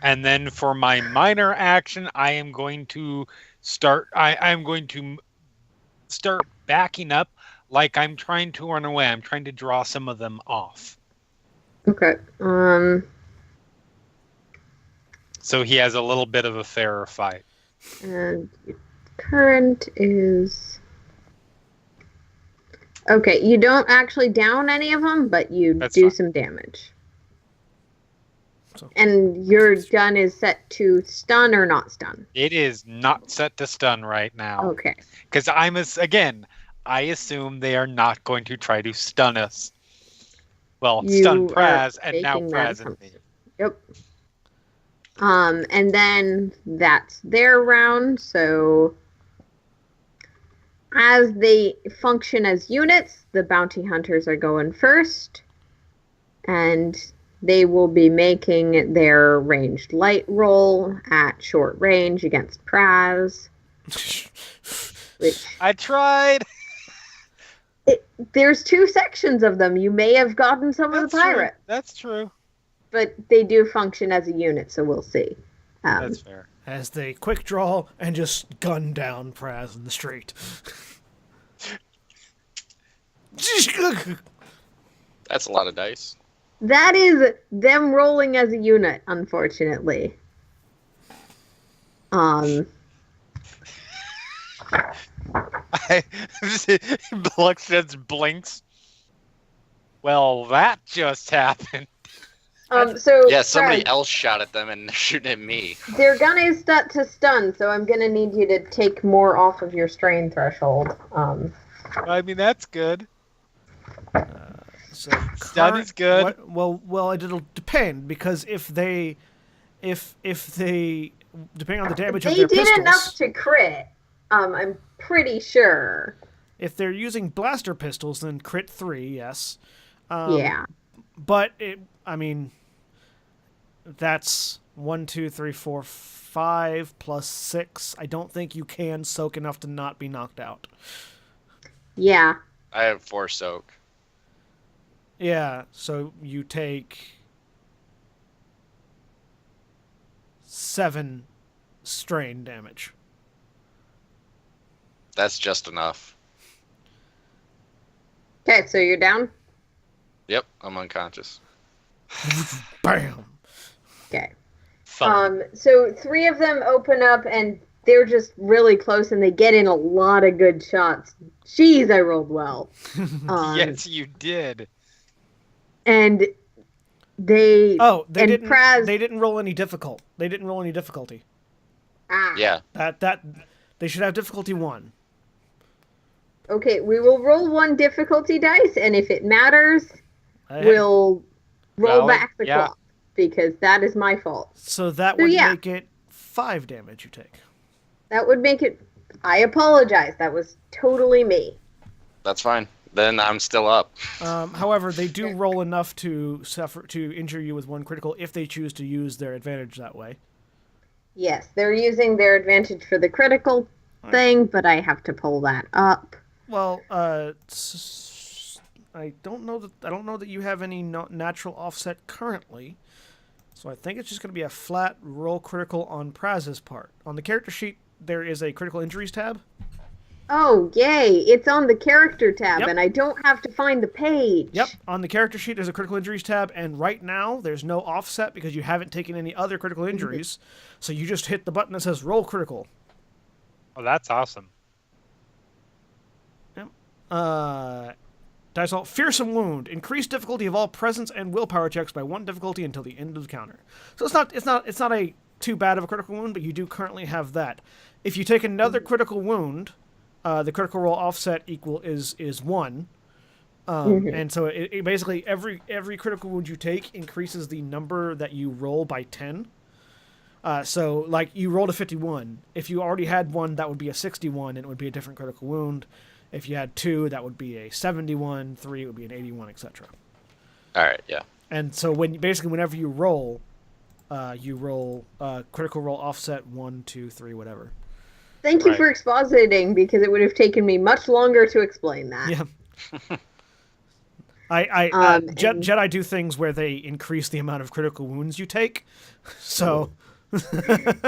And then for my minor action, I am going to start. I'm going to start backing up, like I'm trying to run away. I'm trying to draw some of them off. Okay. So he has a little bit of a fairer fight. And current is okay. You don't actually down any of them, but you That's do fine. some damage. So- And your gun is set to stun or not stun. It is not set to stun right now. Okay. Because I assume they are not going to try to stun us. Well, You stun are Praz, and now making that Praz and me. Yep. And then that's their round. So as they function as units, the bounty hunters are going first, and they will be making their ranged light roll at short range against Praz. Which I tried. there's 2 sections of them. You may have gotten some of the pirates, That's true. but they do function as a unit, so we'll see. That's fair. As they quick draw and just gun down Praz in the street. That's a lot of dice. That is them rolling as a unit, unfortunately. Bloodshed blinks. Well, that just happened. So Yeah, somebody Fred, else shot at them and they're shooting at me. their gun is set to stun, so I'm gonna need you to take more off of your strain threshold. I mean, that's good. So Stun is good. Well, it'll depend because if they, depending on the damage of They their did pistols, enough to crit. I'm pretty sure. if they're using blaster pistols, then crit 3, yes. Yeah. But that's 1, 2, 3, 4, 5 plus 6. I don't think you can soak enough to not be knocked out. Yeah. I have 4 soak. Yeah, so you take 7 strain damage. That's just enough. Okay, so you're down? Yep, I'm unconscious. Bam! Okay. Fun. So 3 of them open up, and they're just really close, and they get in a lot of good shots. Jeez, I rolled well. Yes, you did. And they They and didn't. Praz, They didn't roll any difficult. They didn't roll any difficulty. Yeah, That they should have difficulty 1. Okay, we will roll 1 difficulty dice, and if it matters, Hey. we'll roll Valid, back the yeah. clock, because that is my fault. So that So would yeah. make it 5 damage you take. That would make it... I apologize. That was totally me. that's fine. Then I'm still up. However, they do roll enough to injure you with 1 critical if they choose to use their advantage that way. Yes, they're using their advantage for the critical thing, but I have to pull that up. Well, I don't know that you have any natural offset currently, so I think it's just going to be a flat roll critical on Praz's part. On the character sheet, there is a critical injuries tab. Oh, yay! It's on the character tab, Yep. and I don't have to find the page. Yep, on the character sheet, there's a critical injuries tab, and right now, there's no offset because you haven't taken any other critical injuries, so you just hit the button that says roll critical. Oh, that's awesome. Dice roll fearsome wound. Increased difficulty of all presence and willpower checks by 1 difficulty until the end of the counter. So it's not too bad of a critical wound, but you do currently have that. If you take another critical wound, the critical roll offset is 1. And so it basically every critical wound you take increases the number that you roll by 10. So like you rolled a 51. If you already had one, that would be a 61, and it would be a different critical wound. If you had 2, that would be a 71. 3 would be an 81, etc. All right, yeah. And so whenever you roll critical roll offset 1, 2, 3, whatever. Thank you for expositing, because it would have taken me much longer to explain that. Yeah. Jedi do things where they increase the amount of critical wounds you take. So.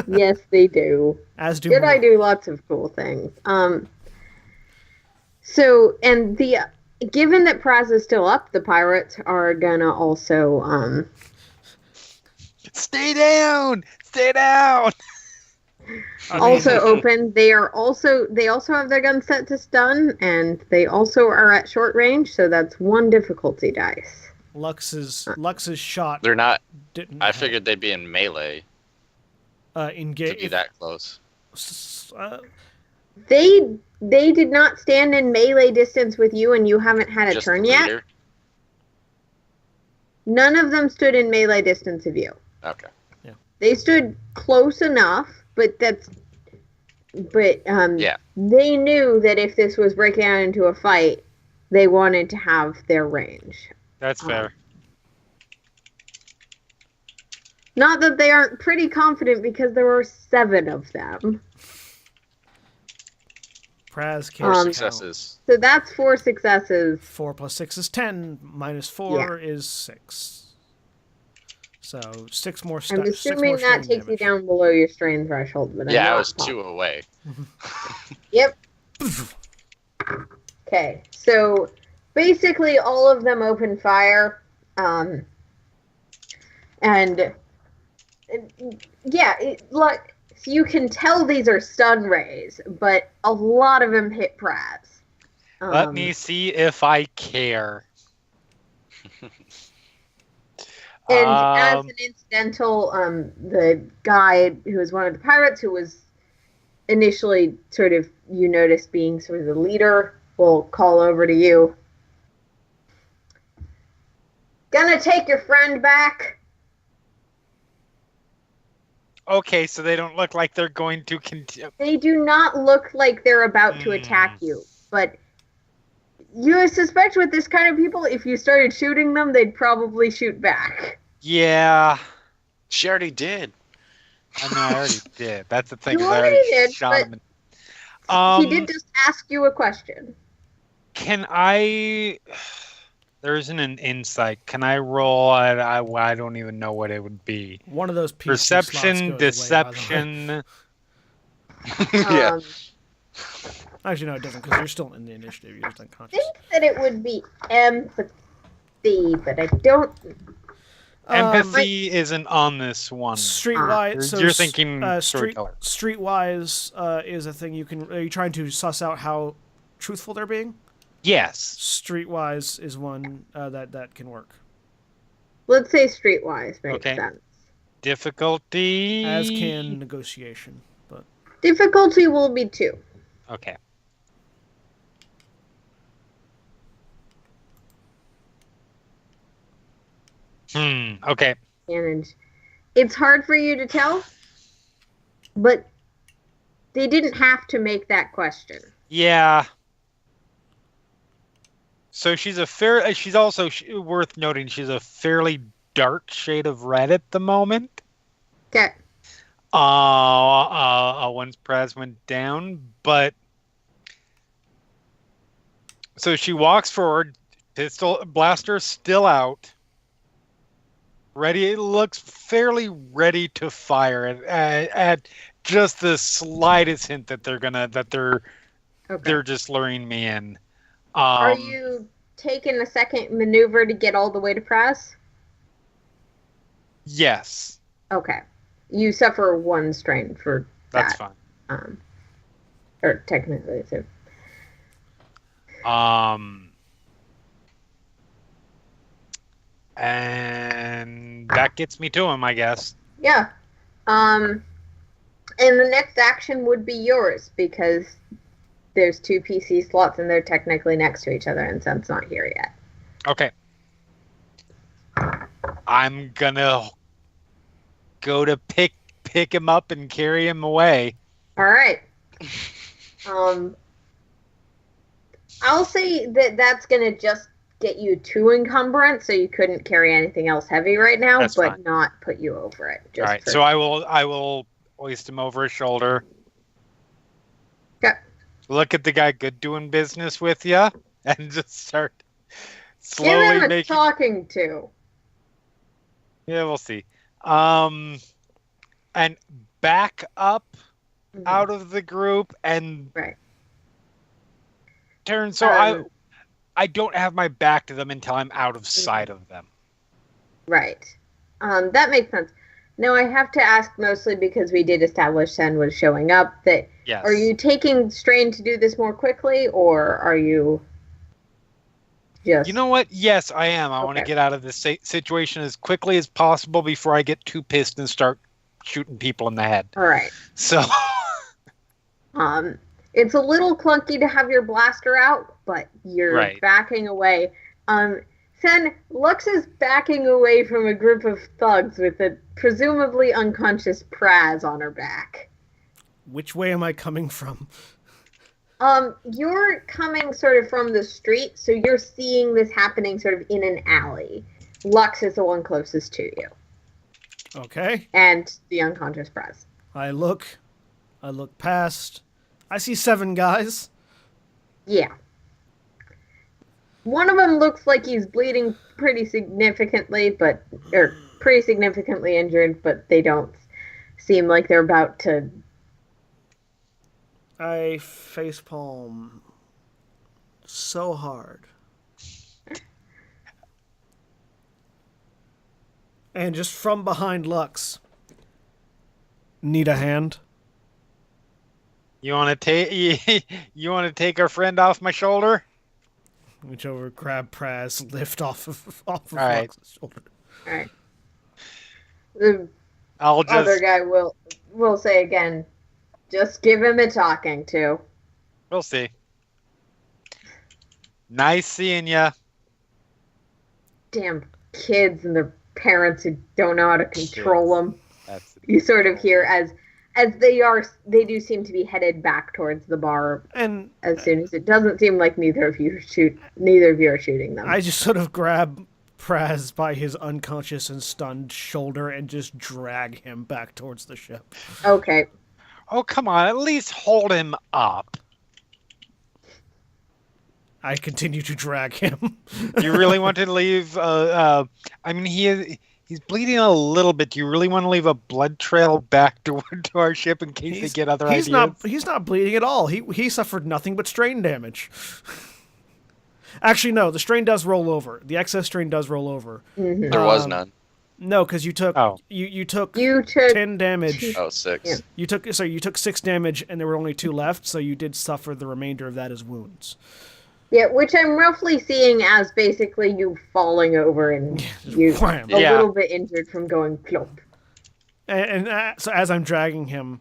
Yes, they do. As do Jedi do lots of cool things. So, and given that Praz is still up, the pirates are gonna also Stay down! Stay down! also open. They also have their guns set to stun, and they also are at short range, so that's 1 difficulty dice. Lux's shot. They're not. Didn't I figured they'd be in melee to be that close. They did not stand in melee distance with you, and you haven't had a Just turn the yet. leader? None of them stood in melee distance of you. Okay. Yeah. They stood close enough, but Yeah. they knew that if this was breaking out into a fight, they wanted to have their range. That's fair. Not that they aren't pretty confident, because there were 7 of them. Praz Four can't successes. So that's 4 successes. 4 plus 6 is 10. Minus 4 is 6. So 6 more I'm assuming that takes you down below your strain threshold. But Yeah, I was 2 away. Yep. Okay, so basically all of them open fire. And yeah, like, you can tell these are stun rays, but a lot of them hit Praz. Let me see if I care. And as an incidental, the guy who was one of the pirates, who was initially sort of, you noticed, being sort of the leader, will call over to you. Gonna take your friend back. Okay, so they don't look like they're going to continue. They do not look like they're about to attack you, but you suspect with this kind of people, if you started shooting them, they'd probably shoot back. Yeah. She already did. I know, I already did. That's the thing. You I already did, shot but him. he did just ask you a question. Can I... There isn't an insight. Can I roll? I don't even know what it would be. One of those PC Perception, deception. Yeah. Actually, no, it doesn't, because you're still in the initiative. You're just I unconscious. think that it would be empathy, but I don't... Empathy isn't on this one. Streetwise, so You're thinking streetwise is a thing you can. Are you trying to suss out how truthful they're being? Yes. Streetwise is one that can work. Let's say streetwise makes sense. Difficulty. As can negotiation, but difficulty will be 2. Okay. Okay. And it's hard for you to tell, but they didn't have to make that question. Yeah. So she's also worth noting. She's a fairly dark shade of red at the moment. Okay. Once Praz went down, but so she walks forward, pistol blaster still out. Ready, it looks fairly ready to fire at just the slightest hint that they're just luring me in. Are you taking a second maneuver to get all the way to Praz? Yes. Okay. You suffer 1 strain for that. That's fine. Or technically, so. And that gets me to him, I guess. Yeah. And the next action would be yours because there's 2 PC slots and they're technically next to each other, and Sun's not here yet. Okay. I'm gonna go to pick him up and carry him away. All right. I'll say that's gonna just get you 2 encumbrance, so you couldn't carry anything else heavy right now, That's but fine. not put you over it. All right. So I will hoist him over his shoulder. Okay. Look at the guy good doing business with you, and just start Give him slowly a making. talking to. Yeah, we'll see. And back up out of the group and Right. turn. So I don't have my back to them until I'm out of sight of them. Right. That makes sense. Now I have to ask, mostly because we did establish Sen was showing up, that Yes. are you taking strain to do this more quickly, or are you just... You know what? Yes, I am. I want to Okay. get out of this situation as quickly as possible before I get too pissed and start shooting people in the head. All right. So, It's a little clunky to have your blaster out, but you're Right. backing away. Sen, Lux is backing away from a group of thugs with a presumably unconscious Praz on her back. Which way am I coming from? You're coming sort of from the street, so you're seeing this happening sort of in an alley. Lux is the one closest to you, Okay. and the unconscious Praz. I look past. I see 7 guys. Yeah. One of them looks like he's bleeding pretty significantly, or pretty significantly injured, but they don't seem like they're about to... I facepalm so hard. And just from behind Lux, need a hand? you want to take our friend off my shoulder? Reach over, grab Praz, lift off of All right. Lux's shoulder. All right. The I'll just other guy will say again, just give him a talking to. We'll see. Nice seeing ya. Damn kids and their parents who don't know how to control them. That's You sort of hear as they do seem to be headed back towards the bar And as soon as it doesn't seem like neither of you are shooting them. I just sort of grab Praz by his unconscious and stunned shoulder and just drag him back towards the ship. Okay. Oh, come on. At least hold him up. I continue to drag him. You really want to leave? I mean, he's bleeding a little bit. Do you really want to leave a blood trail back to our ship in case they get other ideas? He's not bleeding at all. He suffered nothing but strain damage. Actually, no. The strain does roll over. The excess strain does roll over. Mm-hmm. There was none. No, because you took Oh. you took You took 10 damage. Oh, 6. Yeah. You took 6 damage, and there were only 2 left. So you did suffer the remainder of that as wounds. Yeah, which I'm roughly seeing as basically you falling over and you Wham. a Yeah. little bit injured from going plump. And so as I'm dragging him,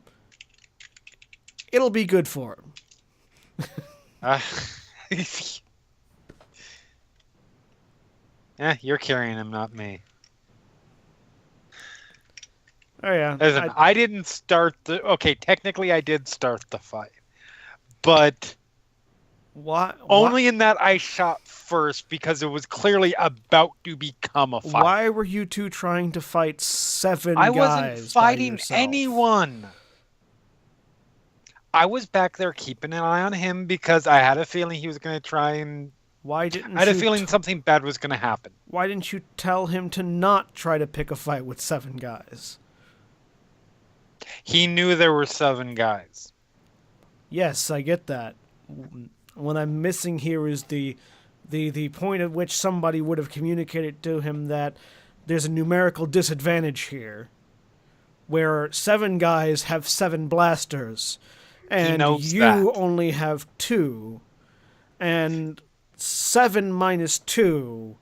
it'll be good for him. Yeah, you're carrying him, not me. Oh yeah. Listen, I didn't start the... Okay, technically I did start the fight. But Why? only in that I shot first because it was clearly about to become a fight. Why were you two trying to fight 7 I guys wasn't by fighting yourself? anyone. I was back there keeping an eye on him because I had a feeling he was going to try and... Why didn't I had a you feeling something bad was going to happen. Why didn't you tell him to not try to pick a fight with 7 guys? He knew there were 7 guys. Yes, I get that. What I'm missing here is the point at which somebody would have communicated to him that there's a numerical disadvantage here, where 7 guys have 7 blasters, and knows you that. only have 2, and 7 minus 2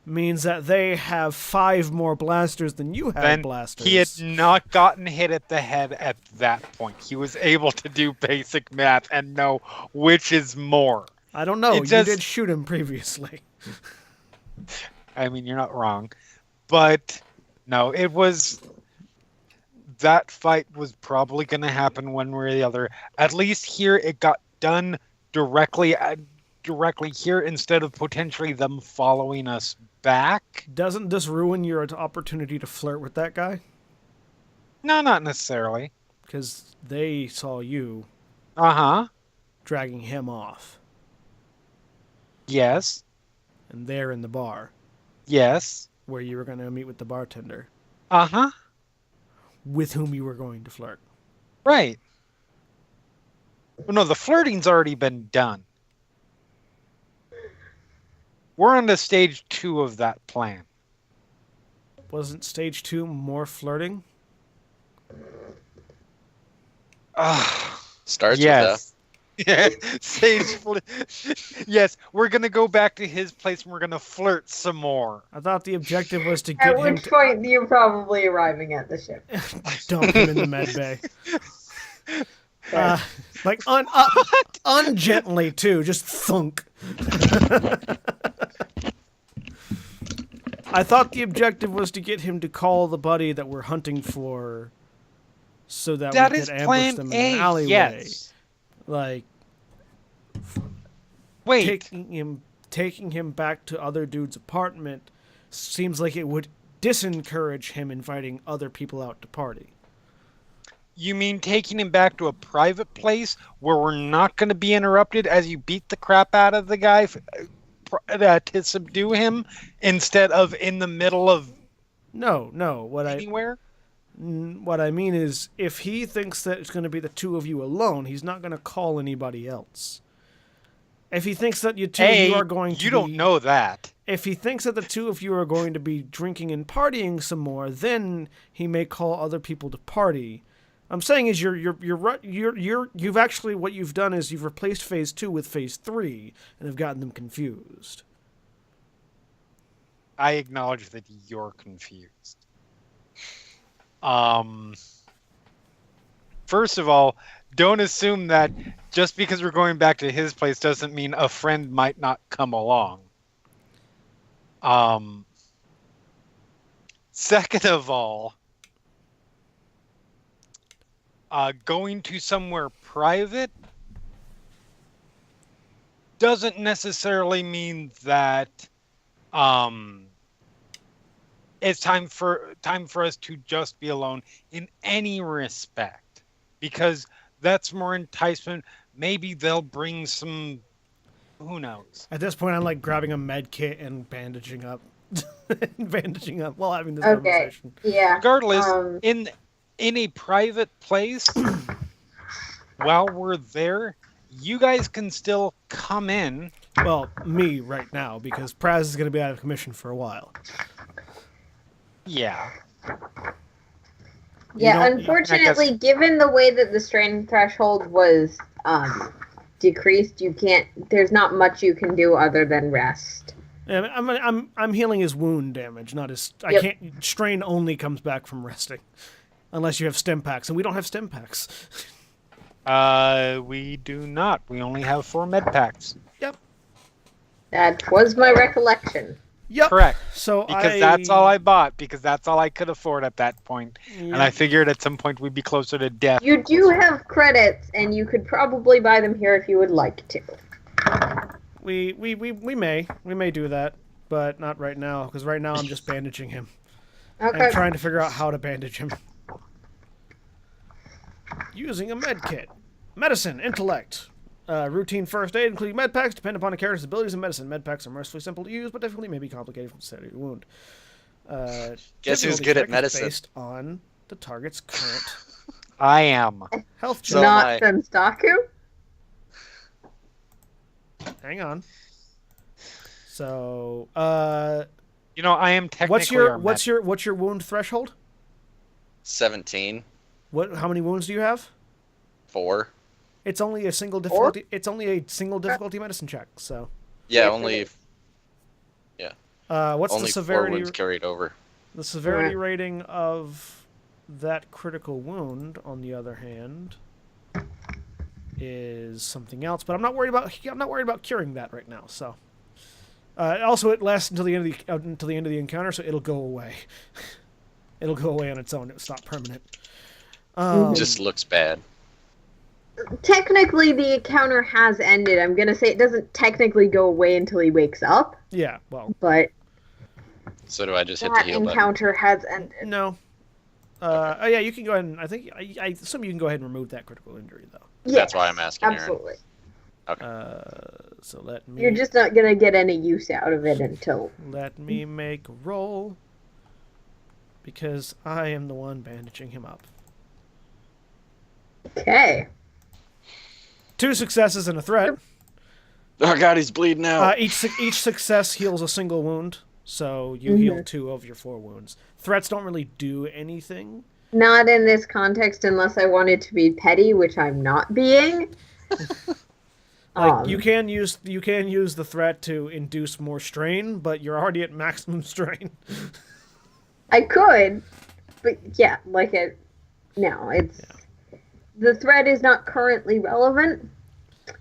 means that they have 5 more blasters than you have Then blasters. he had not gotten hit at the head at that point. He was able to do basic math and know which is more. I don't know. You did shoot him previously. I mean, you're not wrong. But no, it was... That fight was probably going to happen one way or the other. At least here it got done directly here instead of potentially them following us back. Doesn't this ruin your opportunity to flirt with that guy? No, not necessarily. Because they saw you dragging him off. Yes. And they're in the bar. Yes. Where you were going to meet with the bartender. With whom you were going to flirt. Right. Well, no, the flirting's already been done. We're on to stage 2 of that plan. Wasn't stage 2 more flirting? Starts with yes. Yeah, yes, we're going to go back to his place and we're going to flirt some more. I thought the objective was to get At him which point you're probably arriving at the ship. dump him in the med bay. Like ungently too, just thunk. I thought the objective was to get him to call the buddy that we're hunting for, so that we could ambush them in an alleyway. Yes. Like, wait, taking him back to other dude's apartment seems like it would disencourage him inviting other people out to party. You mean taking him back to a private place where we're not going to be interrupted as you beat the crap out of the guy to subdue him instead of in the middle of No. anywhere? What I mean is, if he thinks that it's going to be the two of you alone, he's not going to call anybody else. If he thinks that you are going to you don't know that. If he thinks that the two of you are going to be drinking and partying some more, then he may call other people to party. I'm saying is you've actually, what you've done is you've replaced phase 2 with phase 3 and have gotten them confused. I acknowledge that you're confused. First of all, don't assume that just because we're going back to his place doesn't mean a friend might not come along. Second of all, going to somewhere private doesn't necessarily mean that it's time for us to just be alone in any respect, because that's more enticement. Maybe they'll bring some, who knows. At this point, I'm like grabbing a med kit and bandaging up while having this conversation. Yeah. Regardless, in a private place, while we're there, you guys can still come in. Well, me right now, because Praz is going to be out of commission for a while. Yeah. Yeah, unfortunately, given the way that the strength threshold was decreased, there's not much you can do other than rest. I'm healing his wound damage, not his. Yep. I can't. Strain only comes back from resting, unless you have stim packs, and we don't have stim packs. We do not. We only have 4 med packs. Yep. That was my recollection. Yep. Correct. So because that's all I bought, because that's all I could afford at that point. Yep. And I figured at some point we'd be closer to death. You do have credits, and you could probably buy them here if you would like to. We may do that, but not right now, because right now I'm just bandaging him. Okay. I'm trying to figure out how to bandage him. Using a med kit. Medicine, intellect. Routine first aid, including med packs, depend upon a character's abilities in medicine. Med packs are mercifully simple to use, but difficulty may be complicated from severe wound. Guess who's good at medicine? Based on the target's current I am. health check. So Not Senstaku? Hang on. So, I am technically what's your wound threshold? 17. How many wounds do you have? 4. It's only a single difficulty. It's only a single difficulty medicine check. So. Yeah, only. Yeah. What's Only the 4 severity? wounds carried over. The severity rating of that critical wound, on the other hand, is something else. But I'm not worried about curing that right now. So, also it lasts until the end of the encounter, so it'll go away. It'll go away on its own. It's not permanent. Just looks bad. Technically, the encounter has ended. I'm gonna say it doesn't technically go away until he wakes up. Yeah, well, but so do I just hit the heal button? That encounter has ended. No. Oh yeah, you can go ahead and I assume you can go ahead and remove that critical injury though. Yes, that's why I'm asking. Absolutely. Aaron. Okay. So let me. You're just not gonna get any use out of it until. Let me make a roll. Because I am the one bandaging him up. Okay. 2 successes and a threat. Oh god, he's bleeding out. Each success heals a single wound, so you heal 2 of your 4 wounds. Threats don't really do anything. Not in this context, unless I wanted to be petty, which I'm not being. You can use the threat to induce more strain, but you're already at maximum strain. I could, but yeah, the threat is not currently relevant.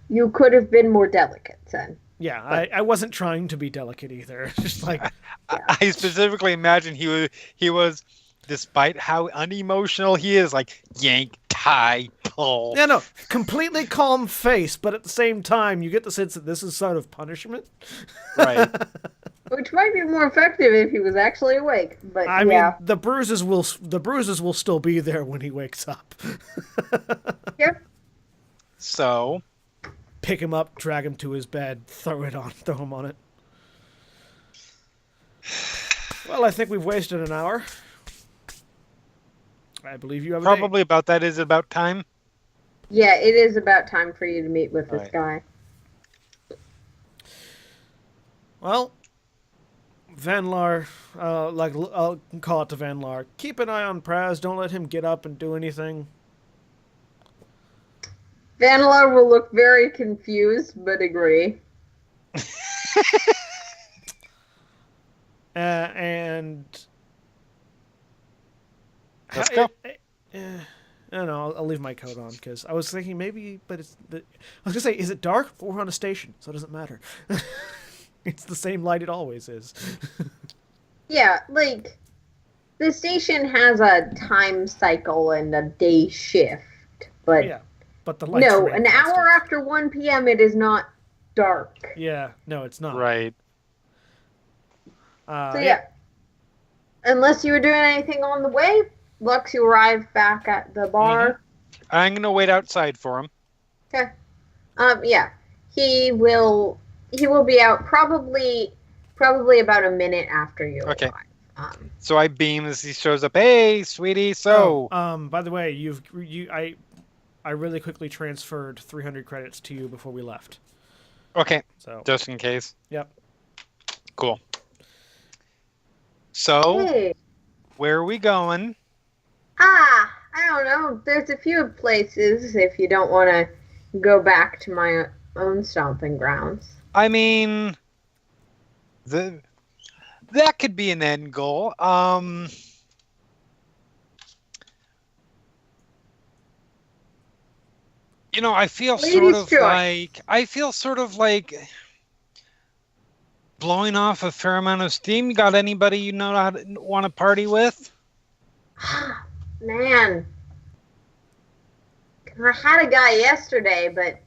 You could have been more delicate, then. Yeah, I wasn't trying to be delicate either. Just like I specifically imagine he was, despite how unemotional he is, like yank, tie, pull. Yeah, no, completely calm face, but at the same time, you get the sense that this is sort of punishment. Right. Which might be more effective if he was actually awake. But I mean, the bruises will still be there when he wakes up. Yep. So, pick him up, drag him to his bed, throw him on it. Well, I think we've wasted an hour. I believe you have probably about that. Is it about time? Yeah, it is about time for you to meet with this guy. Well, Vanlar, I'll call it to Vanlar. Keep an eye on Praz. Don't let him get up and do anything. Vanlar will look very confused, but agree. And let's go. I don't know. I'll leave my coat on because I was thinking maybe, but I was gonna say, is it dark? But we're on a station, so it doesn't matter. It's the same light it always is. Yeah, like the station has a time cycle and a day shift, but but the lights an hour after 1 p.m. it is not dark. Yeah, no, it's not. Right. Unless you were doing anything on the way, Lux, you arrive back at the bar. I'm gonna wait outside for him. Okay. He will be out probably about a minute after you arrive. So I beam as he shows up. Hey, sweetie. So. By the way, I really quickly transferred 300 credits to you before we left. Okay. So just in case. Yep. Cool. So, where are we going? I don't know. There's a few places if you don't want to go back to my own stomping grounds. I mean, that could be an end goal. I feel sort of like blowing off a fair amount of steam. You got anybody you know how to want to party with? Man, I had a guy yesterday, but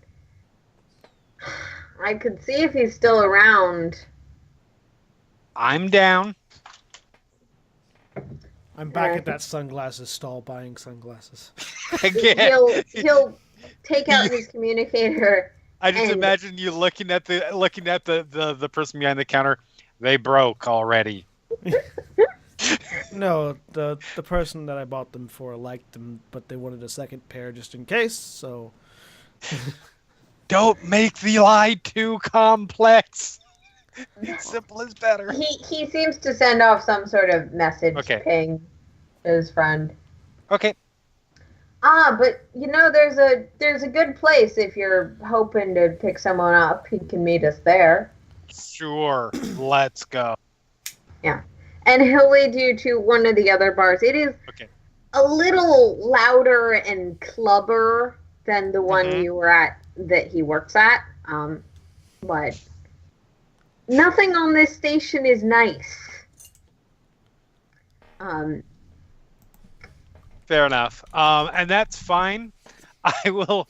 I could see if he's still around. I'm down. I'm back at that sunglasses stall buying sunglasses. Again. He'll take out his communicator. I just imagine you looking at the person behind the counter. They broke already. No, the person that I bought them for liked them, but they wanted a second pair just in case, so... Don't make the lie too complex. Simple is better. He seems to send off some sort of message ping to his friend. Okay. But there's a good place if you're hoping to pick someone up. He can meet us there. Sure. Let's go. Yeah. And he'll lead you to one of the other bars. It is a little louder and clubber than the one you were at that he works at. But nothing on this station is nice. Fair enough. And that's fine. I will.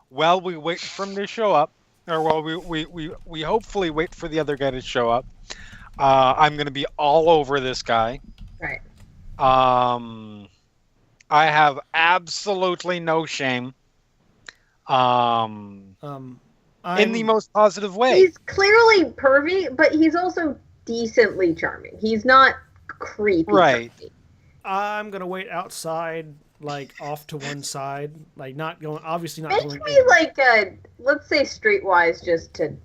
While we wait for him to show up, or while we hopefully wait for the other guy to show up, I'm going to be all over this guy. Right. I have absolutely no shame. In the most positive way. He's clearly pervy, but he's also decently charming. He's not creepy. Right. Pervy. I'm gonna wait outside, like off to one side, like not going. Obviously not Make going. me like let's say streetwise, just to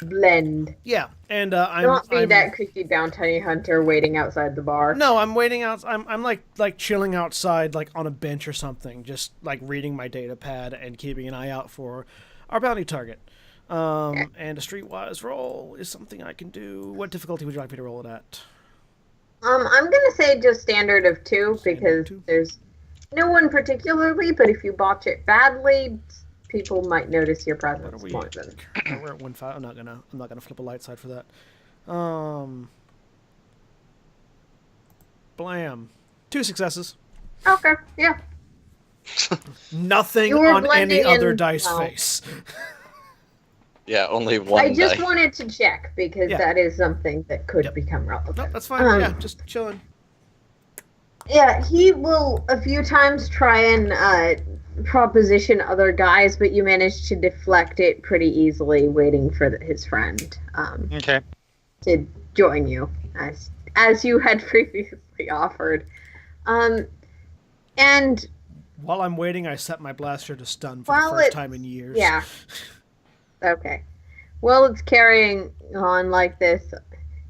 blend. Yeah, and Don't be that creepy bounty hunter waiting outside the bar. No, I'm waiting out. I'm like chilling outside, like on a bench or something, just like reading my data pad and keeping an eye out for our bounty target. And a streetwise roll is something I can do. What difficulty would you like me to roll it at? I'm gonna say just standard of 2 because there's no one particularly, but if you botch it badly, people might notice your presence more than. We're at 1-5. I'm not gonna flip a light side for that. Blam. 2 successes. Okay, yeah. Nothing on any other dice face. Yeah, only one. I just wanted to check because that is something that could become relevant. No, that's fine. Yeah, just chilling. Yeah, he will a few times try and proposition other guys, but you manage to deflect it pretty easily, waiting for his friend to join you, as you had previously offered. And while I'm waiting, I set my blaster to stun for the first time in years. Yeah. Okay. Well, it's carrying on like this.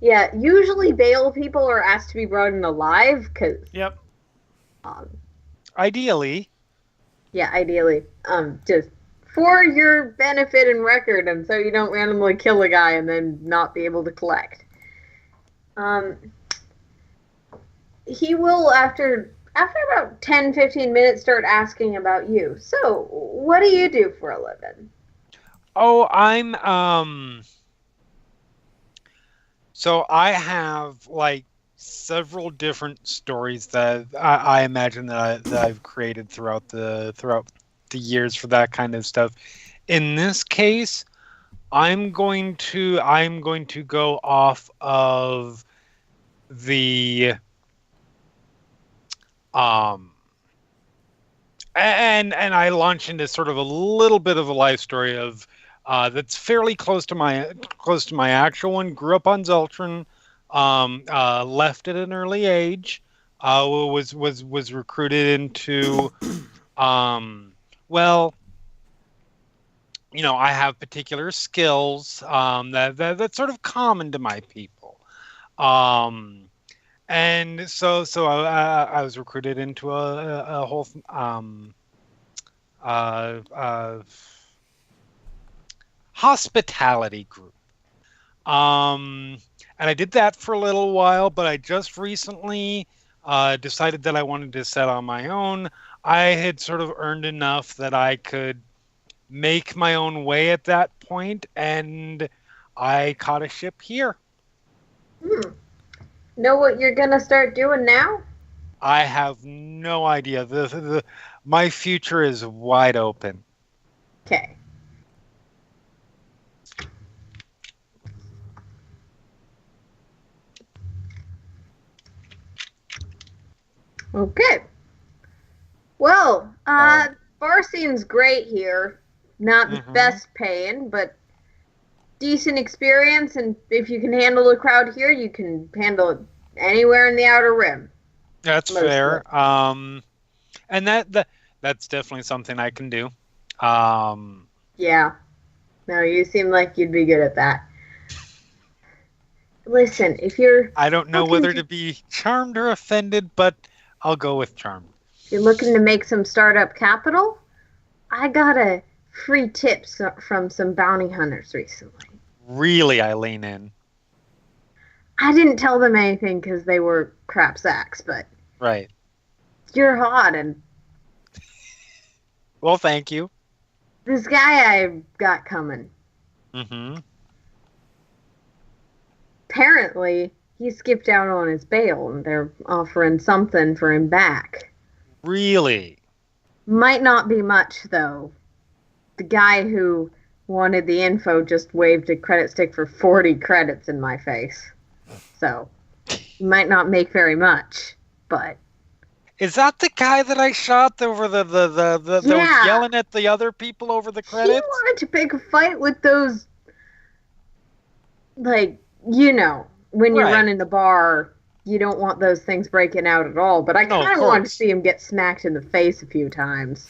Yeah, usually bail people are asked to be brought in alive, because... Yep. Ideally. Yeah, ideally. Just for your benefit and record, and so you don't randomly kill a guy and then not be able to collect. He will, after about 10-15 minutes, start asking about you. So, what do you do for a living? Oh, I'm, so I have, like, several different stories that I imagine that I've created throughout the years for that kind of stuff. In this case, I'm going to go off of the, and I launch into sort of a little bit of a life story of that's fairly close to my actual one. Grew up on Zeltron, left at an early age, was recruited into, well, you know, I have particular skills that's sort of common to my people, and so I was recruited into a whole hospitality group. And I did that for a little while, but I just recently decided that I wanted to set on my own. I had sort of earned enough that I could make my own way at that point, and I caught a ship here. Know what you're gonna start doing now? I have no idea. My future is wide open. Okay. Okay. Well, bar scene's great here. Not the best paying, but decent experience, and if you can handle the crowd here, you can handle it anywhere in the Outer Rim. That's fair. And that's definitely something I can do. Yeah. No, you seem like you'd be good at that. Listen, if you're... I don't know whether to be charmed or offended, but I'll go with charmed. You're looking to make some startup capital? I got a free tips from some bounty hunters recently. Really, I lean in. I didn't tell them anything because they were crap sacks, but Right. you're hot, and Well, thank you. this guy I've got coming, Mm-hmm. apparently he skipped out on his bail, and they're offering something for him back. Really? Might not be much, though. The guy who wanted the info just waved a credit stick for 40 credits in my face. So, he might not make very much, but... Is that the guy that I shot over that was Yeah. yelling at the other people over the He credits? wanted to pick a fight with those... Like, you know, when you're Right. running the bar, you don't want those things breaking out at all. But I No, of kind of wanted to course. see him get smacked in the face a few times.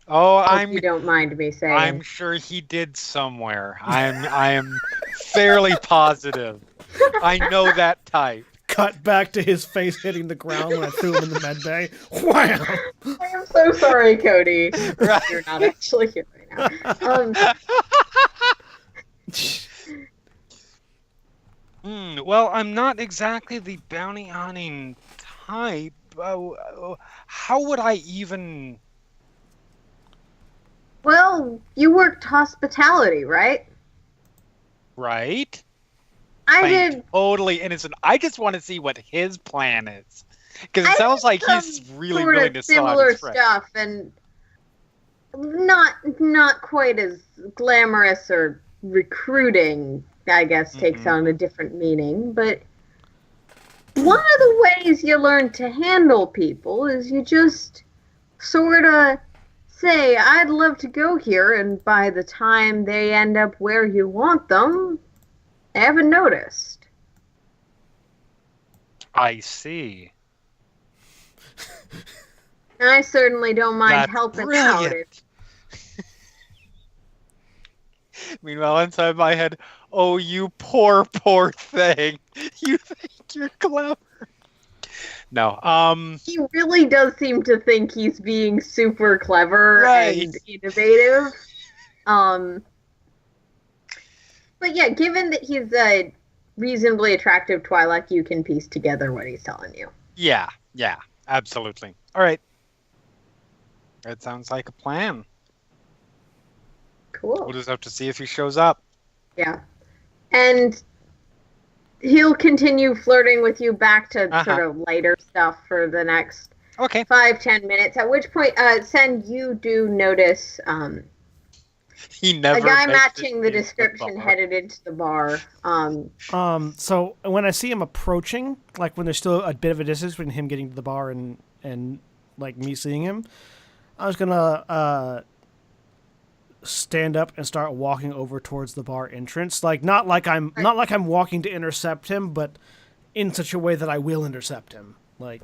Oh, Hope you don't mind me saying. I'm sure he did somewhere. I am fairly positive. I know that type. Cut back to his face hitting the ground when I threw him in the med bay. Wham! I am so sorry, Cody. Right. You're not actually here right now. Well, I'm not exactly the bounty hunting type. How would I even... Well, you worked hospitality, right? Right? I I'm did. totally innocent. I just want to see what his plan is. Because I it sounds did like some he's really sort willing of to sell out similar his friend. stuff, and not quite as glamorous or recruiting. I guess takes on a different meaning, but one of the ways you learn to handle people is you just sort of say, "I'd love to go here," and by the time they end up where you want them, they haven't noticed. I see. And I certainly don't mind That's helping out. brilliant. Meanwhile, inside my head, oh, you poor thing. You think you're clever. No, He really does seem to think he's being super clever Right. and innovative. But yeah, given that he's a reasonably attractive Twi'lek, you can piece together what he's telling you. yeah, absolutely. All right. That sounds like a plan. Cool. We'll just have to see if he shows up. Yeah. And he'll continue flirting with you back to sort of lighter stuff for the next Okay. 5-10 minutes, at which point, Sen, you do notice He never a guy makes matching it the in description bar. headed into the bar. So when I see him approaching, like when there's still a bit of a distance between him getting to the bar and like me seeing him, I was gonna stand up and start walking over towards the bar entrance. Like not like I'm walking to intercept him, but in such a way that I will intercept him. Like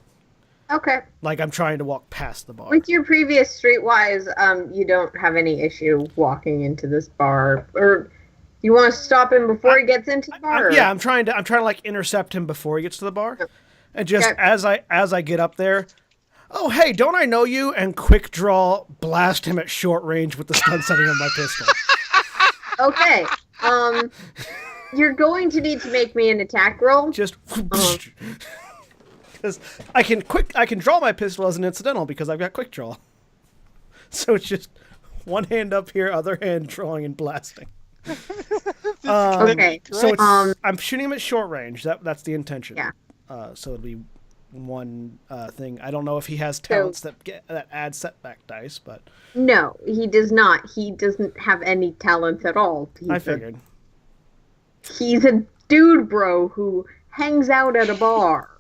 I'm trying to walk past the bar. With your previous Streetwise, you don't have any issue walking into this bar, or you want to stop him before he gets into the bar? Yeah, I'm trying to like intercept him before he gets to the bar, and just as I get up there, oh hey, don't I know you? And quick draw, blast him at short range with the stun setting of my pistol. Okay. You're going to need to make me an attack roll. Just because I can draw my pistol as an incidental because I've got quick draw. So it's just one hand up here, other hand drawing and blasting. Okay. So it's, I'm shooting him at short range. That's the intention. Yeah. So it'll be one thing. I don't know if he has talents that add setback dice, but No, he does not. He doesn't have any talents at all. I figured. He's a dude bro who hangs out at a bar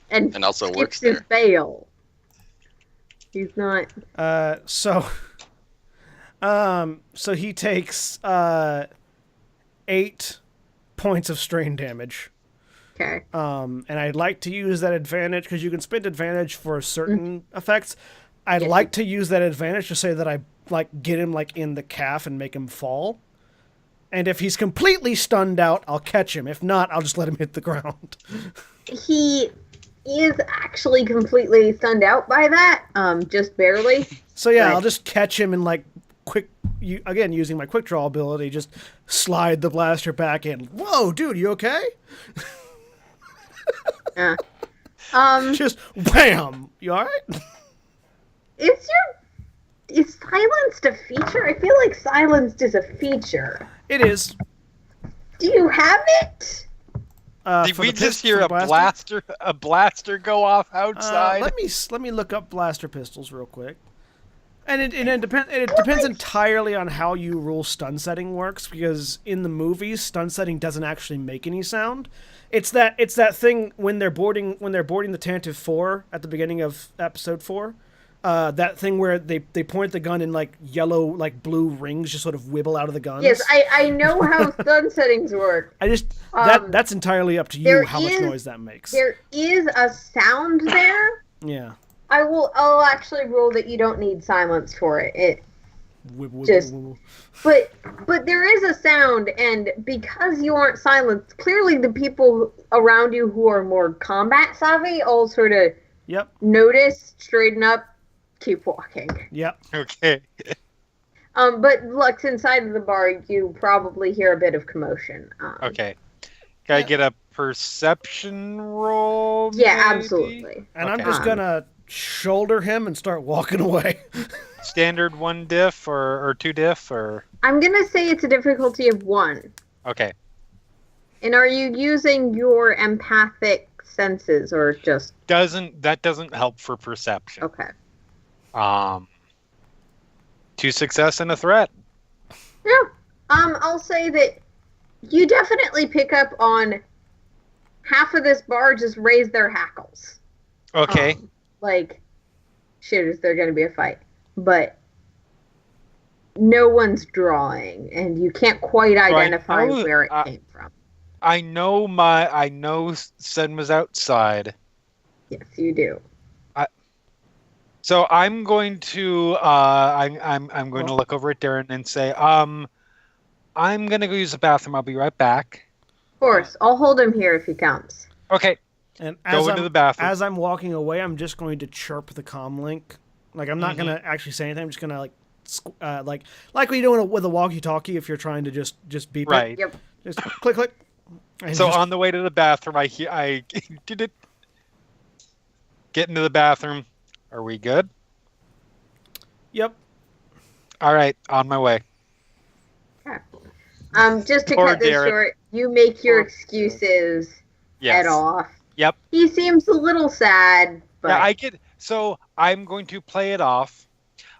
and also skips works his there. bail. He's not. So he takes 8 points of strain damage. Okay. And I'd like to use that advantage because you can spend advantage for certain effects. I'd like to use that advantage to say that I like get him like in the calf and make him fall. And if he's completely stunned out, I'll catch him. If not, I'll just let him hit the ground. He is actually completely stunned out by that, just barely. So yeah, Right. I'll just catch him and like quick again, using my quick draw ability, just slide the blaster back in. Whoa, dude, you okay? Just wham. You all right? Is silenced a feature? I feel like silenced is a feature. It is. Do you have it? Did we just hear a blaster go off outside? Let me look up blaster pistols real quick. And it depends entirely on how you rule stun setting works, because in the movies stun setting doesn't actually make any sound. It's that thing when they're boarding the Tantive 4 at the beginning of episode 4. That thing where they point the gun and like yellow, like blue rings just sort of wibble out of the guns. Yes, I know how stun settings work. That's entirely up to you how much noise that makes. There is a sound there. Yeah. I'll actually rule that you don't need silence for it. But there is a sound, and because you aren't silenced, clearly the people around you who are more combat savvy all sort of notice, straighten up, keep walking. Yep. Okay. But Lux, inside of the bar, you probably hear a bit of commotion. Okay. Can I get a perception roll? Yeah, maybe? absolutely. And I'm just gonna shoulder him and start walking away. Standard 1 diff or 2 diff or? I'm gonna say it's a difficulty of 1. Okay. And are you using your empathic senses or just? That doesn't help for perception. Okay. 2 success and a threat. Yeah. I'll say that you definitely pick up on half of this bar just raise their hackles. Okay. Like, shit, is there going to be a fight? But no one's drawing, and you can't quite identify where it came from. I know Senma's outside. Yes, you do. So I'm going to I'm going to look over at Darren and say, I'm going to go use the bathroom. I'll be right back. Of course, I'll hold him here if he comes. Okay. And go into the bathroom. As I'm walking away, I'm just going to chirp the comm link. Like, I'm not going to actually say anything. I'm just going to like what you do with a walkie-talkie if you're trying to just beep right. it. Yep. Just click, click. So on the way to the bathroom, I did it. Get into the bathroom. Are we good? Yep. All right, on my way. Just to cut this short, you make your excuses. Head off. Yep. He seems a little sad, but yeah, I get. So I'm going to play it off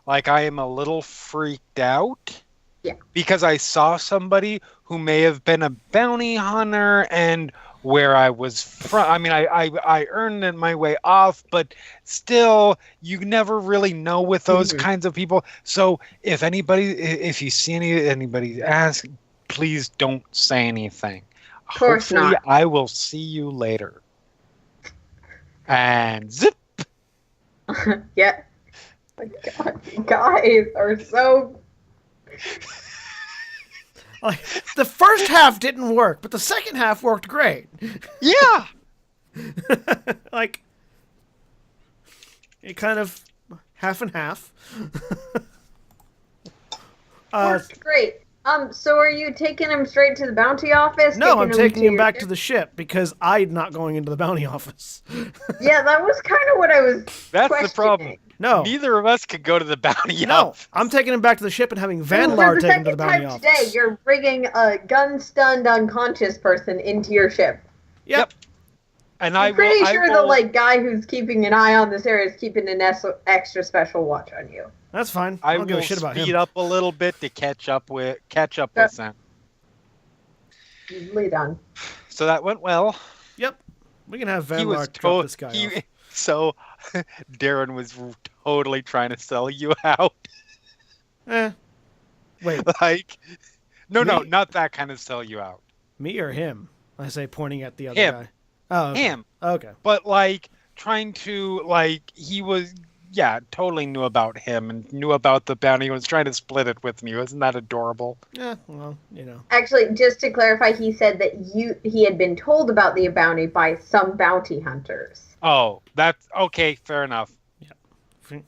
like I am a little freaked out. Yeah. Because I saw somebody who may have been a bounty hunter and where I was from. I mean, I earned it my way off, but still, you never really know with those kinds of people. So if you see anybody ask, please don't say anything. Of course Hopefully, not. I will see you later. And zip. Yeah. Oh my God, you guys are so. Like, the first half didn't work, but the second half worked great. Yeah. Like, it kind of half and half. Worked great. So are you taking him straight to the bounty office? No, I'm taking him back to the ship because I'm not going into the bounty office. Yeah, that was kind of what I was That's the problem. No. Neither of us could go to the bounty No, office. I'm taking him back to the ship and having Vanlar take him to the bounty office. Today, you're bringing a gun-stunned, unconscious person into your ship. Yep. And I'm pretty sure the guy who's keeping an eye on this area is keeping an extra special watch on you. That's fine. I don't give will a shit about him. speed up a little bit to catch up with them. Easily done. So that went well. Yep. We can have Vanlar drop this guy off. So Darren was totally trying to sell you out. Wait. Like, no, not that kind of sell you out. Me or him? I say, pointing at the other Him. guy. Oh, okay. Him. Okay. But like trying to he was totally knew about him and knew about the bounty and was trying to split it with me. Wasn't that adorable? Yeah, well, you know. Actually, just to clarify, he said that he had been told about the bounty by some bounty hunters. Oh, that's okay, fair enough. Yeah.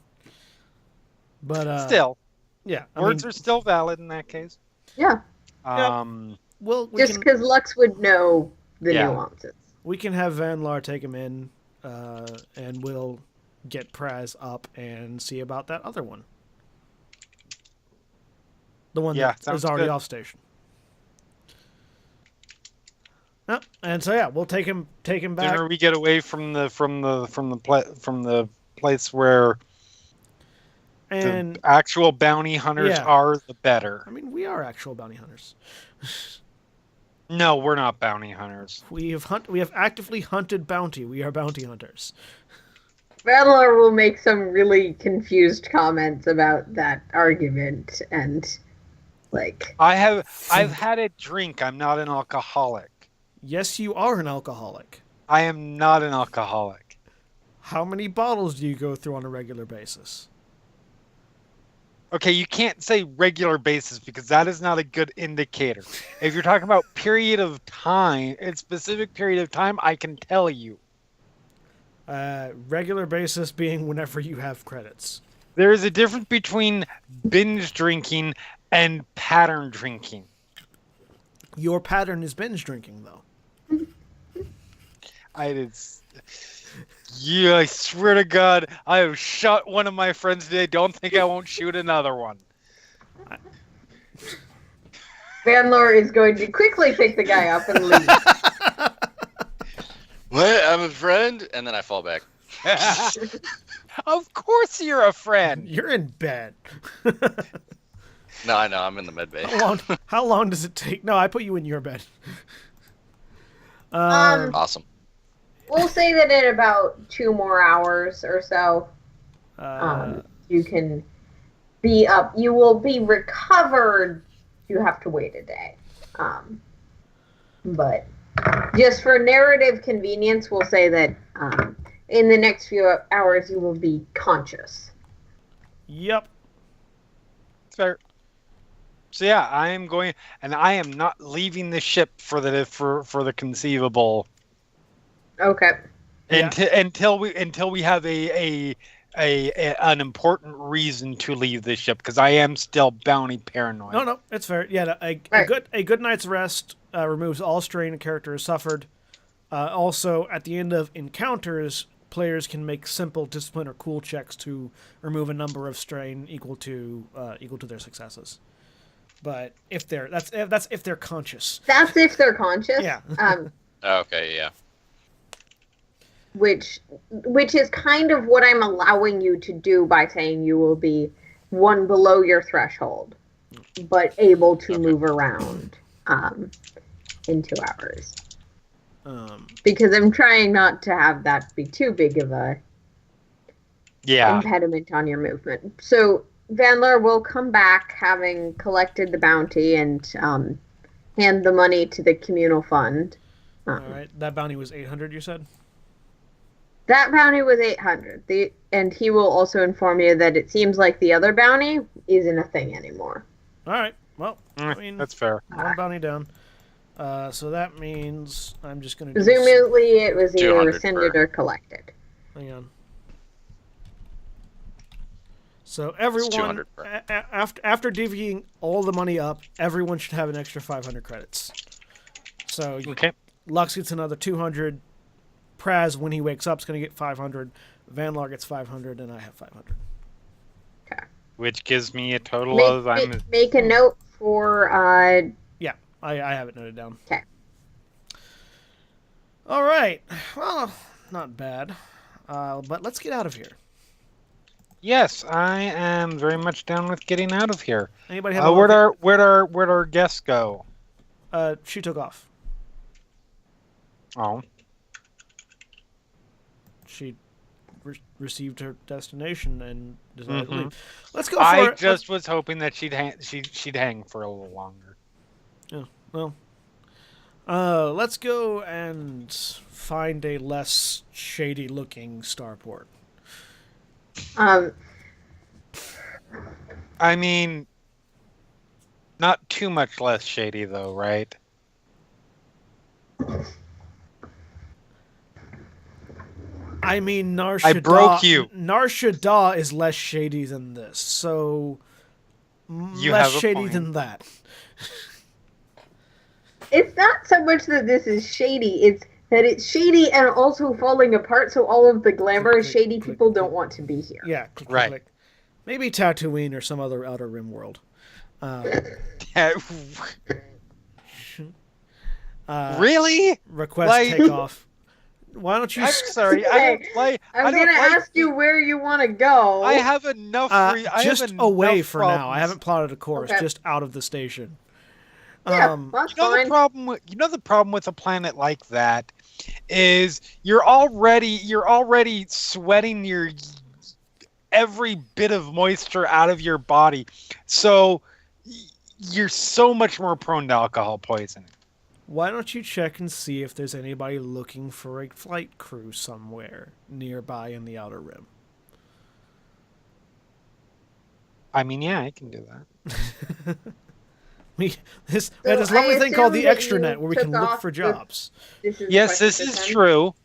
But still. Yeah, Words are still valid in that case. Yeah. Well, just because Lux would know the Yeah. nuances. we can have Vanlar take him in, and we'll get Praz up and see about that other one. The one Yeah, that sounds is already good. off station. Oh, and so yeah, we'll take him back. Sooner we get away from the place where And the actual bounty hunters Yeah. are, the better. I mean, we are actual bounty hunters. No, we're not bounty hunters. We have actively hunted bounty. We are bounty hunters. Vanlar will make some really confused comments about that argument and I've had a drink. I'm not an alcoholic. Yes, you are an alcoholic. I am not an alcoholic. How many bottles do you go through on a regular basis? Okay, you can't say regular basis because that is not a good indicator. If you're talking about period of time, a specific period of time, I can tell you. Regular basis being whenever you have credits. There is a difference between binge drinking and pattern drinking. Your pattern is binge drinking, though. I swear to God, I have shot one of my friends today. Don't think I won't shoot another one. Vanlar is going to quickly pick the guy up and leave. What? I'm a friend? And then I fall back. Of course you're a friend. You're in bed. No, I know. I'm in the med bay. How long does it take? No, I put you in your bed. Awesome. We'll say that in about 2 more hours or so, you can be up. You will be recovered. You have to wait a day. But just for narrative convenience, we'll say that in the next few hours you will be conscious. Yep. Fair. So yeah, I am going, and I am not leaving the ship for the conceivable. Okay. Until we have an important reason to leave the ship, because I am still bounty paranoid. No, it's fair. Yeah, a good night's rest removes all strain a character has suffered. Also, at the end of encounters, players can make simple discipline or cool checks to remove a number of strain equal to their successes. But if they're if they're conscious. That's if they're conscious. Yeah. Okay, yeah. Which is kind of what I'm allowing you to do by saying you will be 1 below your threshold, but able to move around in 2 hours. Because I'm trying not to have that be too big of a impediment on your movement. So Vanlar will come back having collected the bounty and hand the money to the communal fund. All right, that bounty was 800. You said. That bounty was 800. And he will also inform you that it seems like the other bounty isn't a thing anymore. All right. Well, I mean, that's fair. One bounty down. So that means I'm just going to... Presumably it was either rescinded or collected. Hang on. So everyone, after divvying all the money up, everyone should have an extra 500 credits. So Lux gets another 200. Praz, when he wakes up, is going to get 500. Vanlar gets 500, and I have 500. Okay. Which gives me a total of... Make a note for... Yeah, I have it noted down. Okay. All right. Well, not bad. But let's get out of here. Yes, I am very much down with getting out of here. Anybody have where'd our guests go? She took off. Oh. She received her destination and decided to leave. Let's go. I just was hoping that she'd hang for a little longer. Yeah. Well. Let's go and find a less shady-looking starport. I mean, not too much less shady, though, right? I mean, I broke you. Nar Shaddaa is less shady than this, so Less have a shady point. than that. It's not so much that this is shady, it's that it's shady and also falling apart, so all of the glamorous, Click, shady click, people click. don't want to be here. Yeah, click, Right. click. Maybe Tatooine or some other Outer Rim world. Really? Request Like- takeoff. Why don't you? I'm sorry. I don't like. I'm I don't gonna like ask you where you want to go. I have enough. I just have away enough for now. I problems. haven't plotted a course. Okay. Just out of the station. Yeah, that's You know fine. the problem with the problem with a planet like that is you're already sweating your every bit of moisture out of your body, so you're so much more prone to alcohol poisoning. Why don't you check and see if there's anybody looking for a flight crew somewhere nearby in the Outer Rim? I mean, yeah, I can do that. We this So this lovely I thing called the assume that extranet you where we can took look off for the- jobs. This is Yes, question this for is them. true.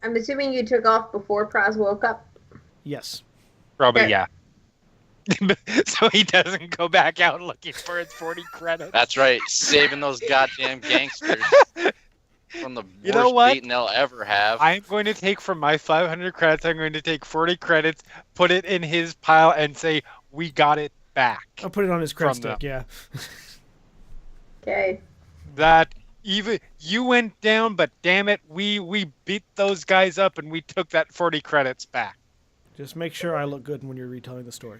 I'm assuming you took off before Praz woke up. Yes. Probably, Okay. yeah. So he doesn't go back out looking for his 40 credits. That's right, saving those goddamn gangsters from the You know worst what? beating they'll ever have. I'm going to take from my 500 credits, I'm going to take 40 credits, put it in his pile, and say, we got it back. I'll put it on his cred From them. stick, yeah. Okay. That even you went down, but damn it, we beat those guys up and we took that 40 credits back. Just make sure I look good when you're retelling the story.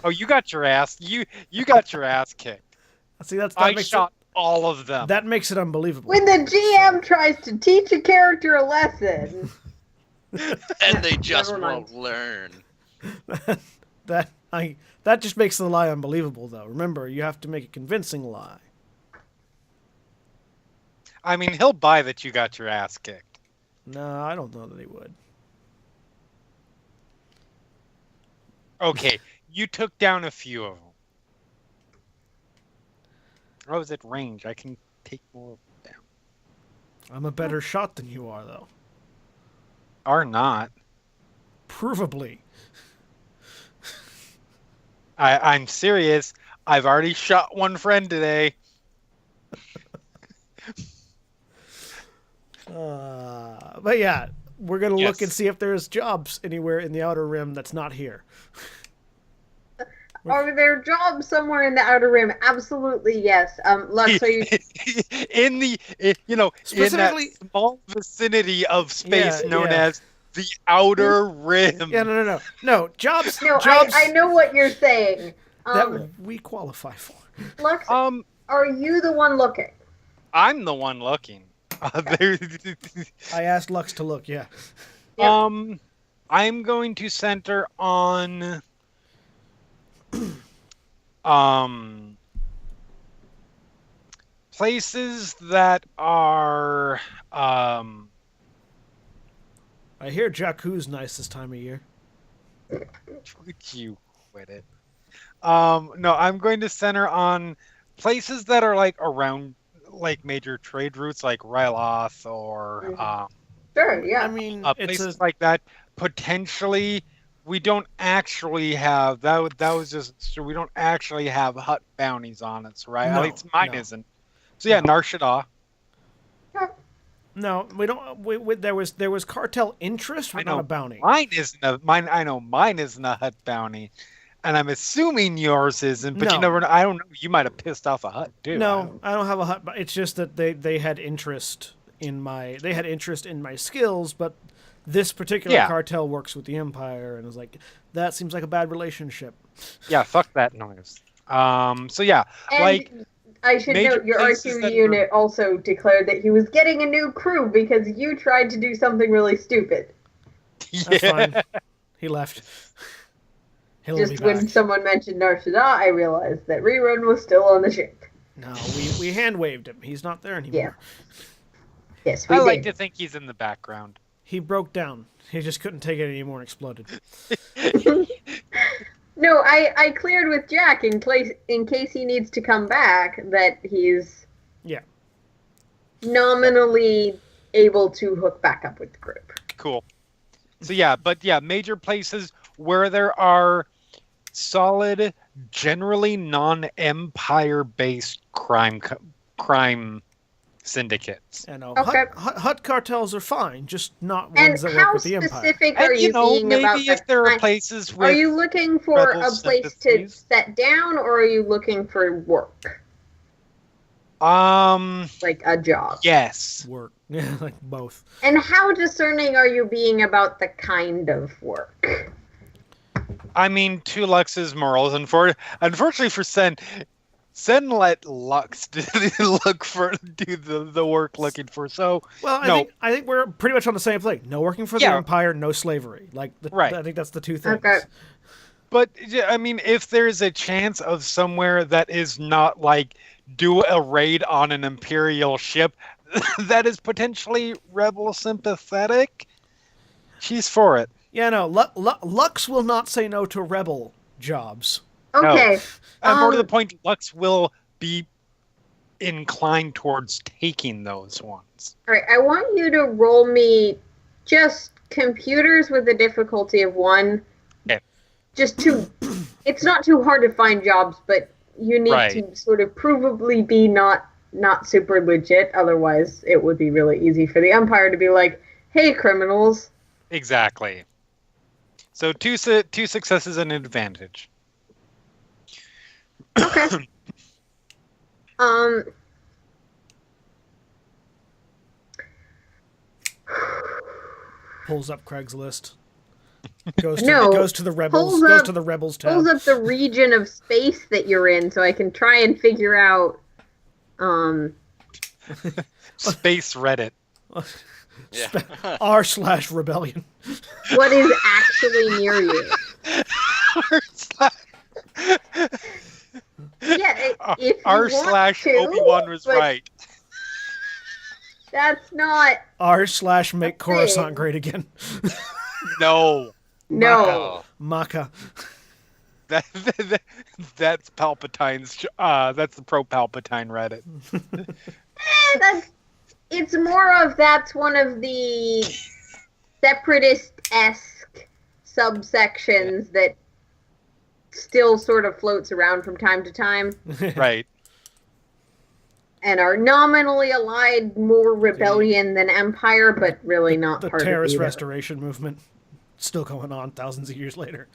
Oh, you got your ass. You got your ass kicked. See, that I makes shot all of them. that makes it unbelievable. When the GM tries to teach a character a lesson, And they just Never mind. won't learn. that just makes the lie unbelievable, though. Remember, you have to make a convincing lie. I mean, he'll buy that you got your ass kicked. No, I don't know that he would. Okay, you took down a few of them. I was at range. I can take more of them down. I'm a better shot than you are, though. Or not. Provably. I'm serious. I've already shot one friend today. But yeah, we're gonna look Yes. and see if there's jobs anywhere in the Outer Rim that's not here. are there jobs somewhere in the Outer Rim? Absolutely, yes. Lux, so you in that Specifically- small vicinity of space Yeah, known yeah. as the Outer Rim. Yeah, no. Jobs. no, jobs I know what you're saying. that we qualify for. Lux, are you the one looking? I'm the one looking. There- I asked Lux to look. Yeah. Yep. I'm going to center on places that are I hear Jakku's nice this time of year. would you quit it? No, I'm going to center on places that are like around like major trade routes like Ryloth or Sure, yeah. I mean, it's places a like that. Potentially, we don't actually have that. That was just we don't actually have hut bounties on us, right? No, At least mine no. isn't. So yeah, Nar Shaddaa. no. We don't. There was cartel interest, but not a bounty. Mine isn't a mine. I know mine isn't a hut bounty, and I'm assuming yours isn't. But No. you never know. I don't know. You might have pissed off a hut too. No, I don't have a hut. It's just that they had interest in my skills, but this particular Yeah. cartel works with the Empire, and was like, that seems like a bad relationship. Yeah, fuck that noise. So yeah, And like I should major note, your places R2 that unit also declared that he was getting a new crew because you tried to do something really stupid. That's yeah. fine. He left. He'll Just be when back. someone mentioned Nar Shaddaa, I realized that Rerun was still on the ship. No, we hand waved him. He's not there anymore. Yes, we I did. like to think he's in the background. He broke down. He just couldn't take it anymore and exploded. No, I cleared with Jack in case he needs to come back that he's Yeah. nominally able to hook back up with the group. Cool. So yeah, but yeah, major places where there are solid generally non-empire-based crime syndicates. You know, Okay. hut cartels are fine, just not And ones that work how with the Empire. specific are And you being about maybe if that there are kind? places with Are you looking for rebel a place to sympathies? set down, or are you looking for work, like a job? Yes. Work. Yeah, like both. And how discerning are you being about the kind of work? I mean, to Lux's morals, unfortunately for Sen let Lux do the work looking for. So, Well, I think we're pretty much on the same thing. No working for the Empire, no slavery. Right. I think that's the two things. Okay. But I mean, if there's a chance of somewhere that is not like do a raid on an Imperial ship that is potentially rebel sympathetic, she's for it. Yeah, no. Lux will not say no to rebel jobs. Okay. And more to the point, Lux will be inclined towards taking those ones. All right. I want you to roll me just computers with a difficulty of 1. Okay. Just to. It's not too hard to find jobs, but you need to sort of provably be not super legit. Otherwise, it would be really easy for the Empire to be like, "Hey, criminals." Exactly. So two successes and an advantage. Okay. Pulls up Craigslist. Goes to the rebels. Goes to the rebels tab. Pulls up the region of space that you're in, so I can try and figure out. Space Reddit. Yeah. r/rebellion. What is actually near you? Yeah, if you want to, Obi-Wan was but right. That's not r/make Coruscant great again. No. no. Maca. That's Palpatine's. That's the pro Palpatine Reddit. It's more of that's one of the separatist-esque subsections that still sort of floats around from time to time. Right. And are nominally allied more rebellion than empire, but really not The part of terrorist either. restoration movement. Still going on thousands of years later.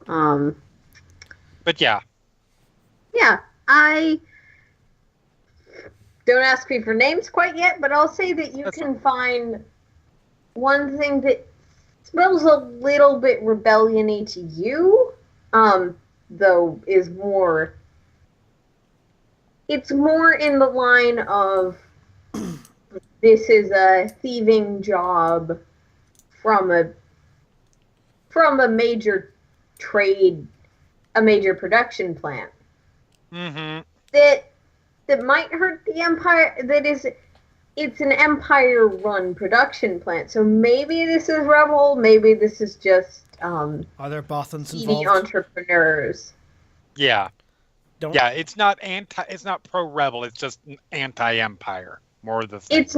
But yeah. Yeah, I don't ask me for names quite yet, but I'll say that you can find one thing that smells a little bit rebellion-y to you, though is more. It's more in the line of this is a thieving job from a major trade, a major production plant. Mm-hmm. That might hurt the Empire. It's an Empire-run production plant. So maybe this is rebel. Maybe this is just Are there Bothans seedy involved? entrepreneurs. Yeah. Don't. Yeah. It's not pro-rebel. It's just anti-empire. More of the thing. It's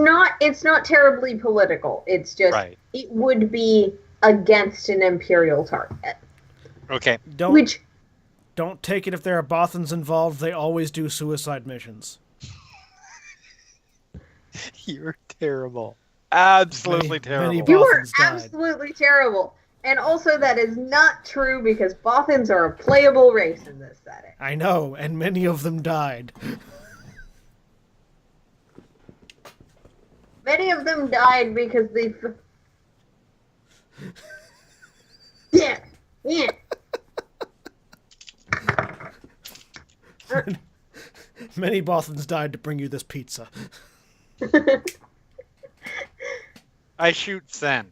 not terribly political. It's just It would be against an Imperial target. Okay. Don't take it if there are Bothans involved. They always do suicide missions. You're terrible. Absolutely terrible. many You are Bothans died. absolutely terrible. And also that is not true because Bothans are a playable race in this setting. I know, and many of them died. Many of them died because they... Yeah. Many Bothans died to bring you this pizza. I shoot Sen.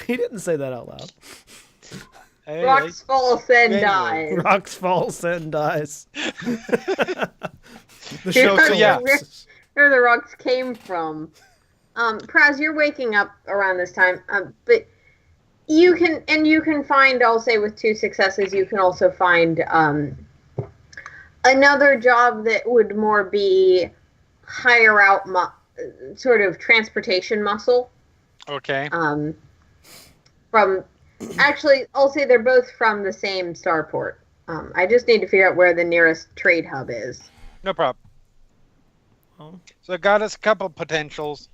He didn't say that out loud. Hey, Rocks fall, Sen dies. Rocks fall, Sen dies. The Here's show where the rocks came from. Praz, you're waking up around this time, but you can find, I'll say with 2 successes, you can also find another job that would more be hire out sort of transportation muscle. Okay. From from. Actually, I'll say they're both from the same starport. I just need to figure out where the nearest trade hub is. No problem. Oh. So it got us a couple potentials.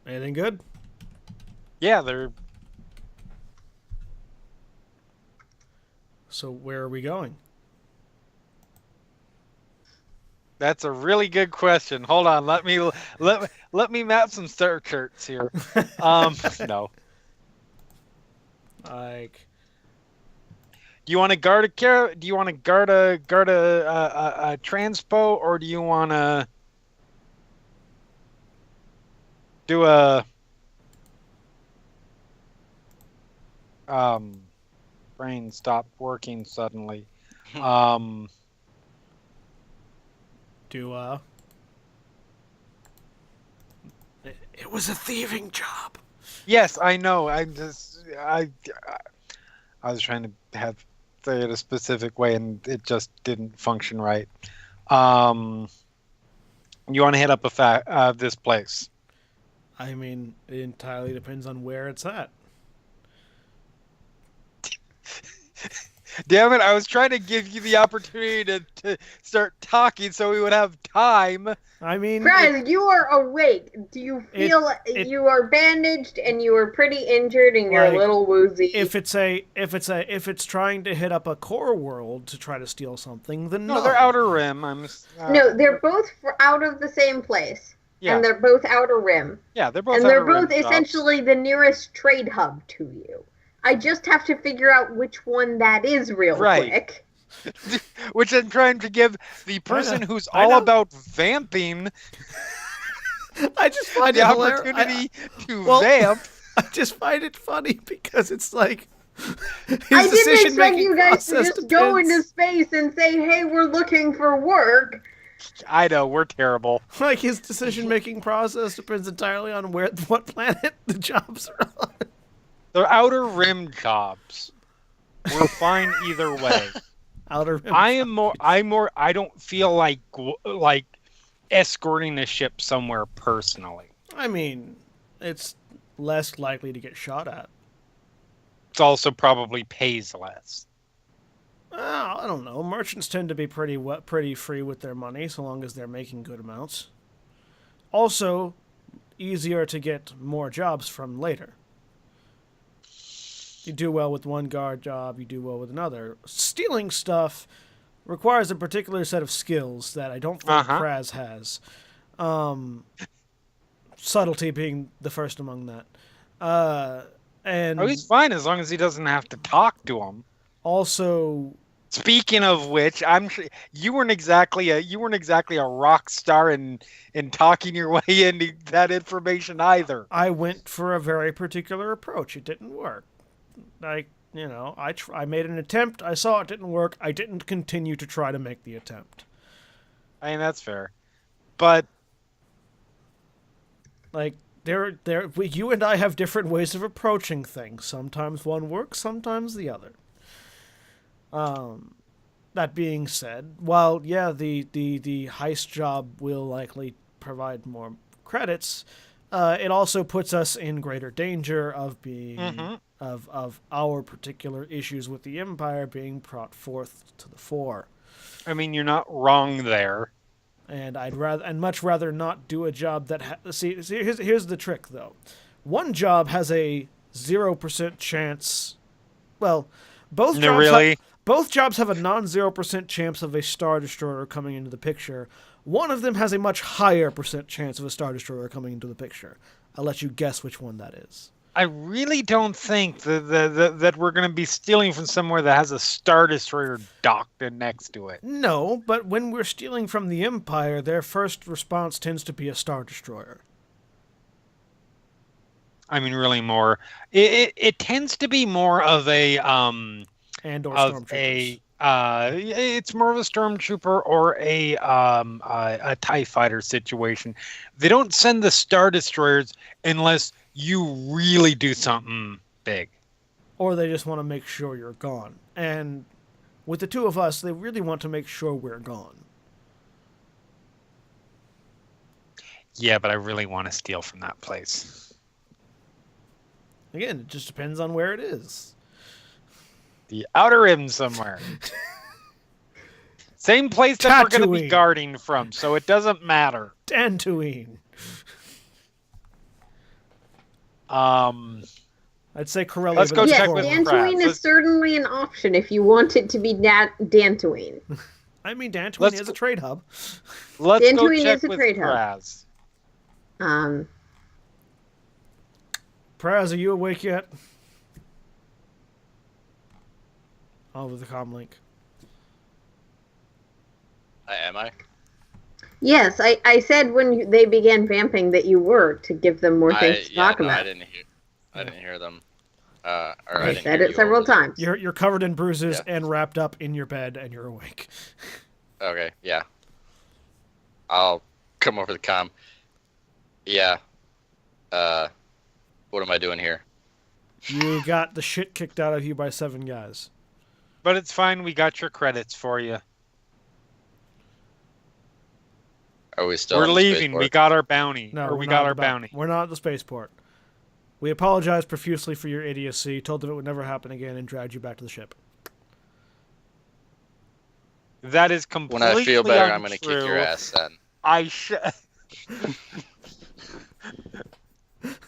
Anything good? Yeah, they're. So where are we going? That's a really good question. Hold on, let me map some star charts here. No. Like, Do you want to guard a Do you want to guard a transpo, or do you want to do a brain stopped working suddenly? It was a thieving job. Yes, I know. I was trying to say it a specific way, and it just didn't function right. You want to hit up this place? I mean, it entirely depends on where it's at. Damn it, I was trying to give you the opportunity to start talking so we would have time. I mean, Fred, you are awake. Do you feel you are bandaged and you are pretty injured and you're a little woozy? If it's trying to hit up a core world to try to steal something, then no, they're Outer Rim. No, they're both out of the same place. Yeah. And they're both Outer Rim. Yeah, they're both. And they're both essentially the nearest trade hub to you. I just have to figure out which one that is real quick. Which I'm trying to give the person who's all about vamping I just find the opportunity to vamp. I just find it funny because it's like I didn't expect you guys to just go into space and say, hey, we're looking for work. I know, we're terrible. Like, his decision-making process depends entirely on what planet the jobs are on. They're Outer Rim jobs. We're fine either way. Outer Rim. I don't feel like escorting a ship somewhere personally. I mean, it's less likely to get shot at. It also probably pays less. I don't know. Merchants tend to be pretty free with their money, so long as they're making good amounts. Also, easier to get more jobs from later. You do well with one guard job, you do well with another. Stealing stuff requires a particular set of skills that I don't think Kraz has. Subtlety being the first among that. He's fine as long as he doesn't have to talk to him. Also, speaking of which, I'm sure you weren't exactly a rock star in talking your way into that information either. I went for a very particular approach. It didn't work. I made an attempt. I saw it didn't work. I didn't continue to try to make the attempt. I mean, that's fair, but like you and I have different ways of approaching things. Sometimes one works, sometimes the other. That being said, while the heist job will likely provide more credits, it also puts us in greater danger of being of our particular issues with the Empire being brought forth to the fore. I mean, you're not wrong there. And I'd much rather not do a job that here's the trick though. One job has a 0% chance. Well, both jobs have a non-0% chance of a Star Destroyer coming into the picture. One of them has a much higher % chance of a Star Destroyer coming into the picture. I'll let you guess which one that is. I really don't think that we're going to be stealing from somewhere that has a Star Destroyer docked in next to it. No, but when we're stealing from the Empire, their first response tends to be a Star Destroyer. I mean, really more. It tends to be more of a stormtroopers. It's more of a stormtrooper or a TIE fighter situation. They don't send the Star Destroyers unless you really do something big. Or they just want to make sure you're gone. And with the two of us, they really want to make sure we're gone. Yeah, but I really want to steal from that place. Again, it just depends on where it is. The Outer Rim somewhere. Same place that we're going to be Tatooine. guarding from, so it doesn't matter. Dantooine. I'd say Corellia. Let's but go that's Yes, check with horrible. Brad. Dantooine is certainly an option if you want it to be Dantooine. I mean, Dantooine Let's is go- a trade hub. Let's go Dantooine check is a with trade hub. Praz. Praz, are you awake yet? With the comm link. Am I? Yes, I said when they began vamping that you were, to give them more things to talk about. I didn't hear them. Or I didn't said hear it you several over the- times. You're covered in bruises Yeah. and wrapped up in your bed, and you're awake. Okay, yeah. I'll come over the comm. Yeah. What am I doing here? You got the shit kicked out of you by 7 guys. But it's fine. We got your credits for you. Are we still? We're on the leaving. spaceport? We got our bounty. No, or we're we not got at our the bounty. We're not at the spaceport. We apologized profusely for your idiocy, told them it would never happen again, and dragged you back to the ship. That is When completely I feel better, I'm gonna untrue. kick your ass then.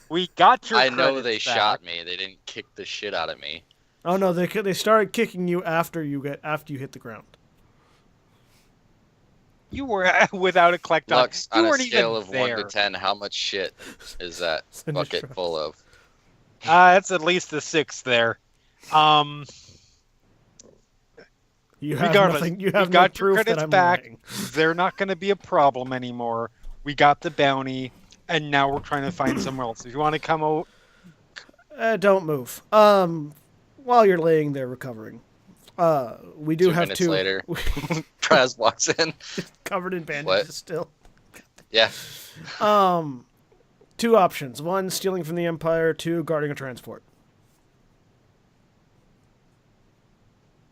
We got your I know credits they back. shot me. They didn't kick the shit out of me. Oh no, they started kicking you after you hit the ground. You were without a collect Lux, You on a weren't scale even of there. 1 to 10, how much shit is that Send your bucket truck. full of? That's at least a 6 there. You have Regardless, nothing. You we have no got your proof that credits I'm back. lying. They're not going to be a problem anymore. We got the bounty, and now we're trying to find somewhere else. If you want to come out, Don't move. While you're laying there recovering, we do 2 have minutes two later, Praz walks in. covered in bandages What? still. Yeah. 2 options: 1, stealing from the Empire; 2, guarding a transport.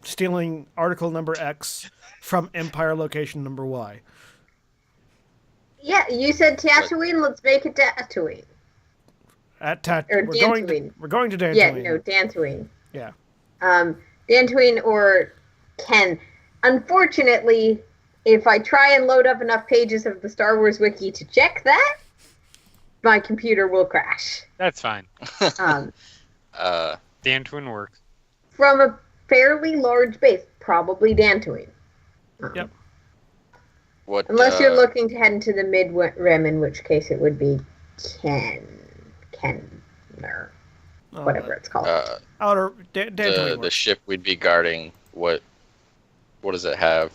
Stealing article number X from Empire location number Y. Yeah, you said Tatooine. Let's make it Tatooine. At Or Dantooine. we're going to Dantooine. Yeah, no, Dantooine. Yeah. Dantooine or Ken. Unfortunately, if I try and load up enough pages of the Star Wars wiki to check that, my computer will crash. that's fine. Dantooine works. From a fairly large base, probably Dantooine. Yep. What? Unless you're looking to head into the mid-rim, in which case it would be Kenner, whatever it's called. Outer Dantooine. The works. ship we'd be guarding. What does it have?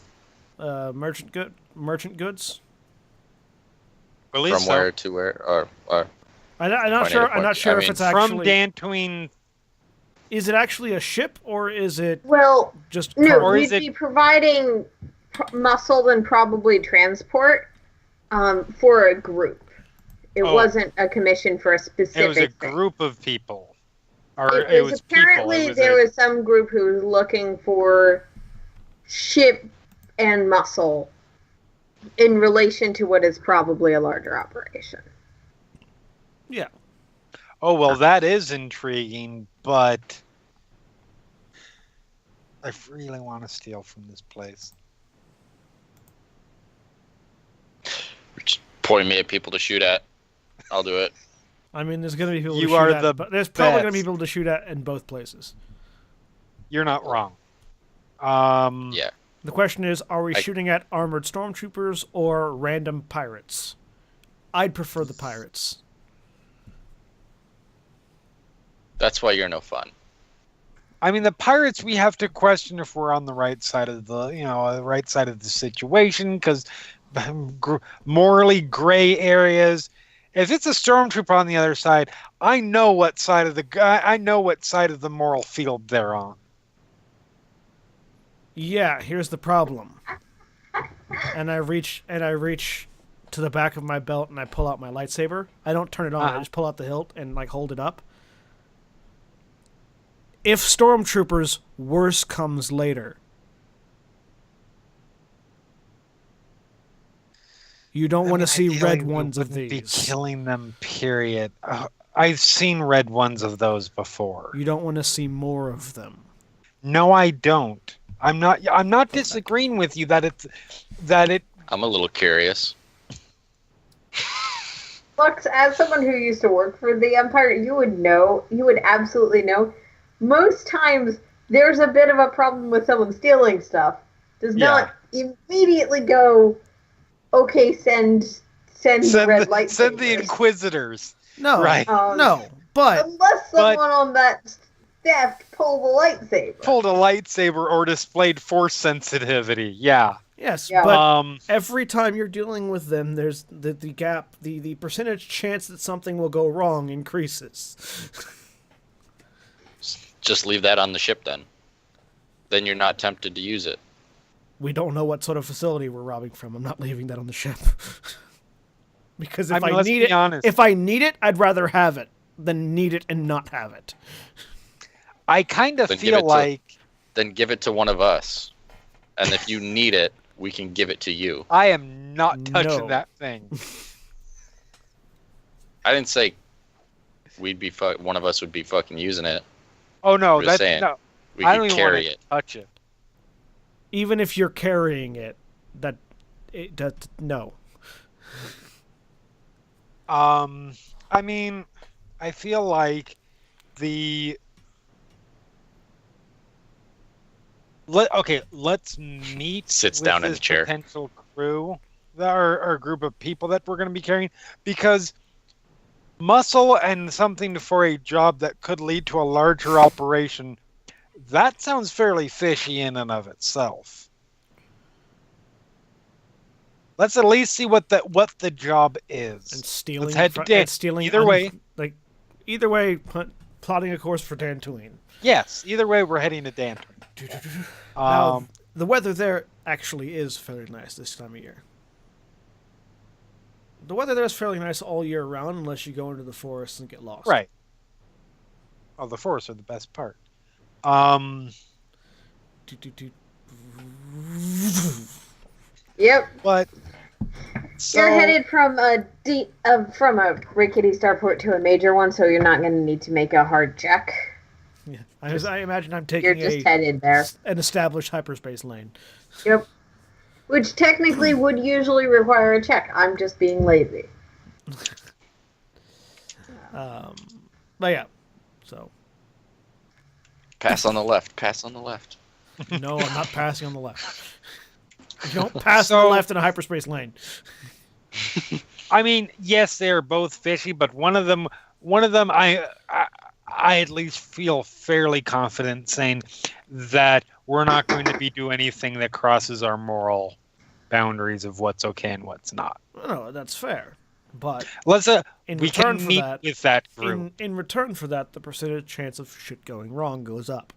Merchant goods. Believe From so. where to where? Or I'm not Point sure. A to I'm not point B. sure I if mean, it's From actually. Dantooine. Is it actually a ship or is it Well, just? no, cargo? Or we'd is it- be providing muscle and probably transport for a group. It Oh. wasn't a commission for a specific It was a thing. group of people. Or It was apparently people. there was some group who was looking for ship and muscle in relation to what is probably a larger operation. Yeah. Oh, well, that is intriguing, but I really want to steal from this place. just point me at people to shoot at. I'll do it. I mean, there's going to be people You to shoot are at, the but there's probably going to be best. people to shoot at in both places. You're not wrong. Yeah. The question is, are we I- shooting at armored stormtroopers or random pirates? I'd prefer the pirates. That's why you're no fun. I mean, the pirates, we have to question if we're on the right side of the right side of the situation, because morally gray areas. If it's a stormtrooper on the other side, I know what side of the moral field they're on. Yeah, here's the problem. And I reach to the back of my belt and I pull out my lightsaber. I don't turn it on. I just pull out the hilt and hold it up. If stormtroopers, worse comes later. You don't want to see red ones of Be these. killing them. Period. I've seen red ones of those before. You don't want to see more of them. No, I don't. I'm not disagreeing with you that it. I'm a little curious. Lux, as someone who used to work for the Empire, you would absolutely know. Most times, there's a bit of a problem with someone stealing stuff. Does not immediately go, okay, send red lightsabers. Send the Inquisitors. No, right? No, but unless someone on that staff pulled a lightsaber or displayed force sensitivity. Yeah. Yes, yeah. But every time you're dealing with them, there's the gap, the percentage chance that something will go wrong increases. Just leave that on the ship then. Then you're not tempted to use it. We don't know what sort of facility we're robbing from. I'm not leaving that on the ship. Because if if I need it, I'd rather have it than need it and not have it. I kind of feel like... Then give it to one of us. And if you need it, we can give it to you. I am not touching that thing. I didn't say one of us would be fucking using it. Oh no, that's no. We could carry it. Touch it. Even if you're carrying it, no. I mean, I feel like let's meet. Sits down in the chair. Potential crew, or group of people that we're going to be carrying, because muscle and something for a job that could lead to a larger operation. That sounds fairly fishy in and of itself. Let's at least see what the job is. And stealing. Let's head to Dan. Stealing. Either way, plotting a course for Dantooine. Yes. Either way, we're heading to Dantooine. Now, the weather there actually is fairly nice this time of year. The weather there is fairly nice all year round, unless you go into the forest and get lost. Right. Oh, the forests are the best part. Yep. But you're headed from a rickety starport to a major one, so you're not going to need to make a hard check. Yeah, I imagine I'm taking. You're just headed there. An established hyperspace lane. Yep. Which technically would usually require a check. I'm just being lazy. But yeah, so. Pass on the left. Pass on the left. No, I'm not passing on the left. You don't pass on the left in a hyperspace lane. I mean, yes, they are both fishy, but one of them, I at least feel fairly confident saying that we're not going to be doing anything that crosses our moral boundaries of what's okay and what's not. No, that's fair. But let's in we return can for meet that, with that group. In return for that, the percentage chance of shit going wrong goes up.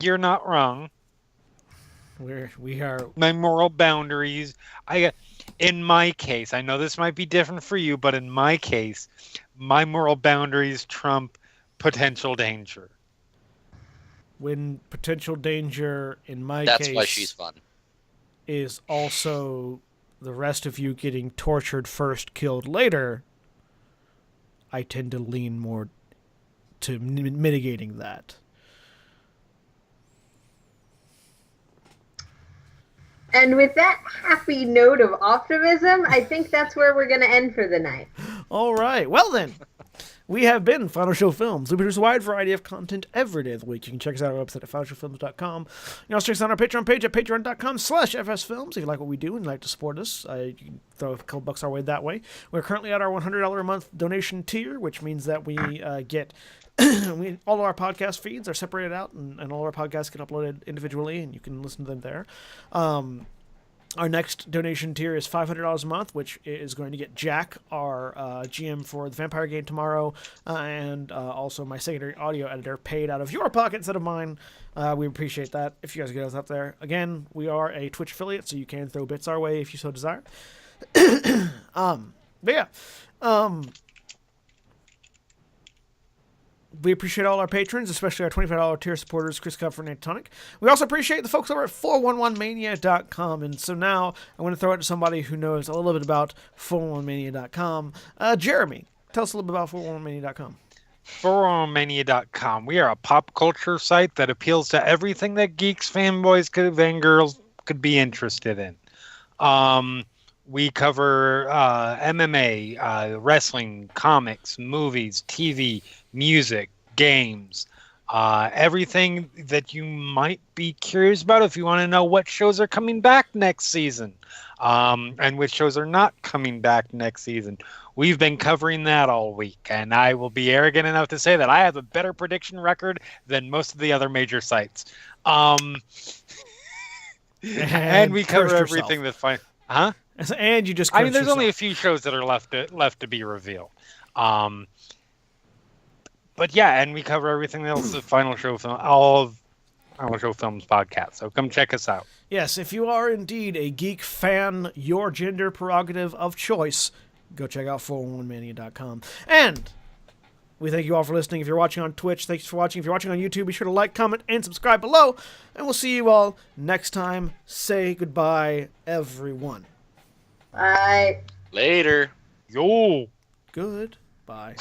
You're not wrong. We are my moral boundaries. In my case, I know this might be different for you, but in my case, my moral boundaries trump potential danger. When potential danger, in my case, that's why she's fun. Is also the rest of you getting tortured first, killed later, I tend to lean more to mitigating that. And with that happy note of optimism, I think that's where we're going to end for the night. All right. Well, then, we have been Final Show Films. We produce a wide variety of content every day of the week. You can check us out on our website at finalshowfilms.com. You can also check us out on our Patreon page at patreon.com/fsfilms. If you like what we do and you'd like to support us, you can throw a couple bucks our way that way. We're currently at our $100 a month donation tier, which means that we get... all of our podcast feeds are separated out, and all our podcasts get uploaded individually, and you can listen to them there. Our next donation tier is $500 a month, which is going to get Jack, our GM for the Vampire game tomorrow, and also my secondary audio editor, paid out of your pocket instead of mine. We appreciate that if you guys get us up there. Again, we are a Twitch affiliate, so you can throw bits our way if you so desire. But yeah. We appreciate all our patrons, especially our $25 tier supporters, Chris Comfort and Antitonic. We also appreciate the folks over at 411mania.com. And so now I want to throw it to somebody who knows a little bit about 411mania.com. Jeremy, tell us a little bit about 411mania.com. 411mania.com. We are a pop culture site that appeals to everything that geeks, fanboys, fangirls could be interested in. We cover MMA, wrestling, comics, movies, TV, music, games, everything that you might be curious about if you want to know what shows are coming back next season, and which shows are not coming back next season. We've been covering that all week, and I will be arrogant enough to say that I have a better prediction record than most of the other major sites. And we cover everything that's fine. Huh? And you just I mean, there's yourself. only a few shows that are left to be revealed. But yeah, and we cover everything else at Final Show Film, all of Final Show Films podcast. So come check us out. Yes, if you are indeed a geek fan, your gender prerogative of choice, go check out 411mania.com. And we thank you all for listening. If you're watching on Twitch, thanks for watching. If you're watching on YouTube, be sure to like, comment, and subscribe below. And we'll see you all next time. Say goodbye, everyone. Bye. Later. Yo. Goodbye.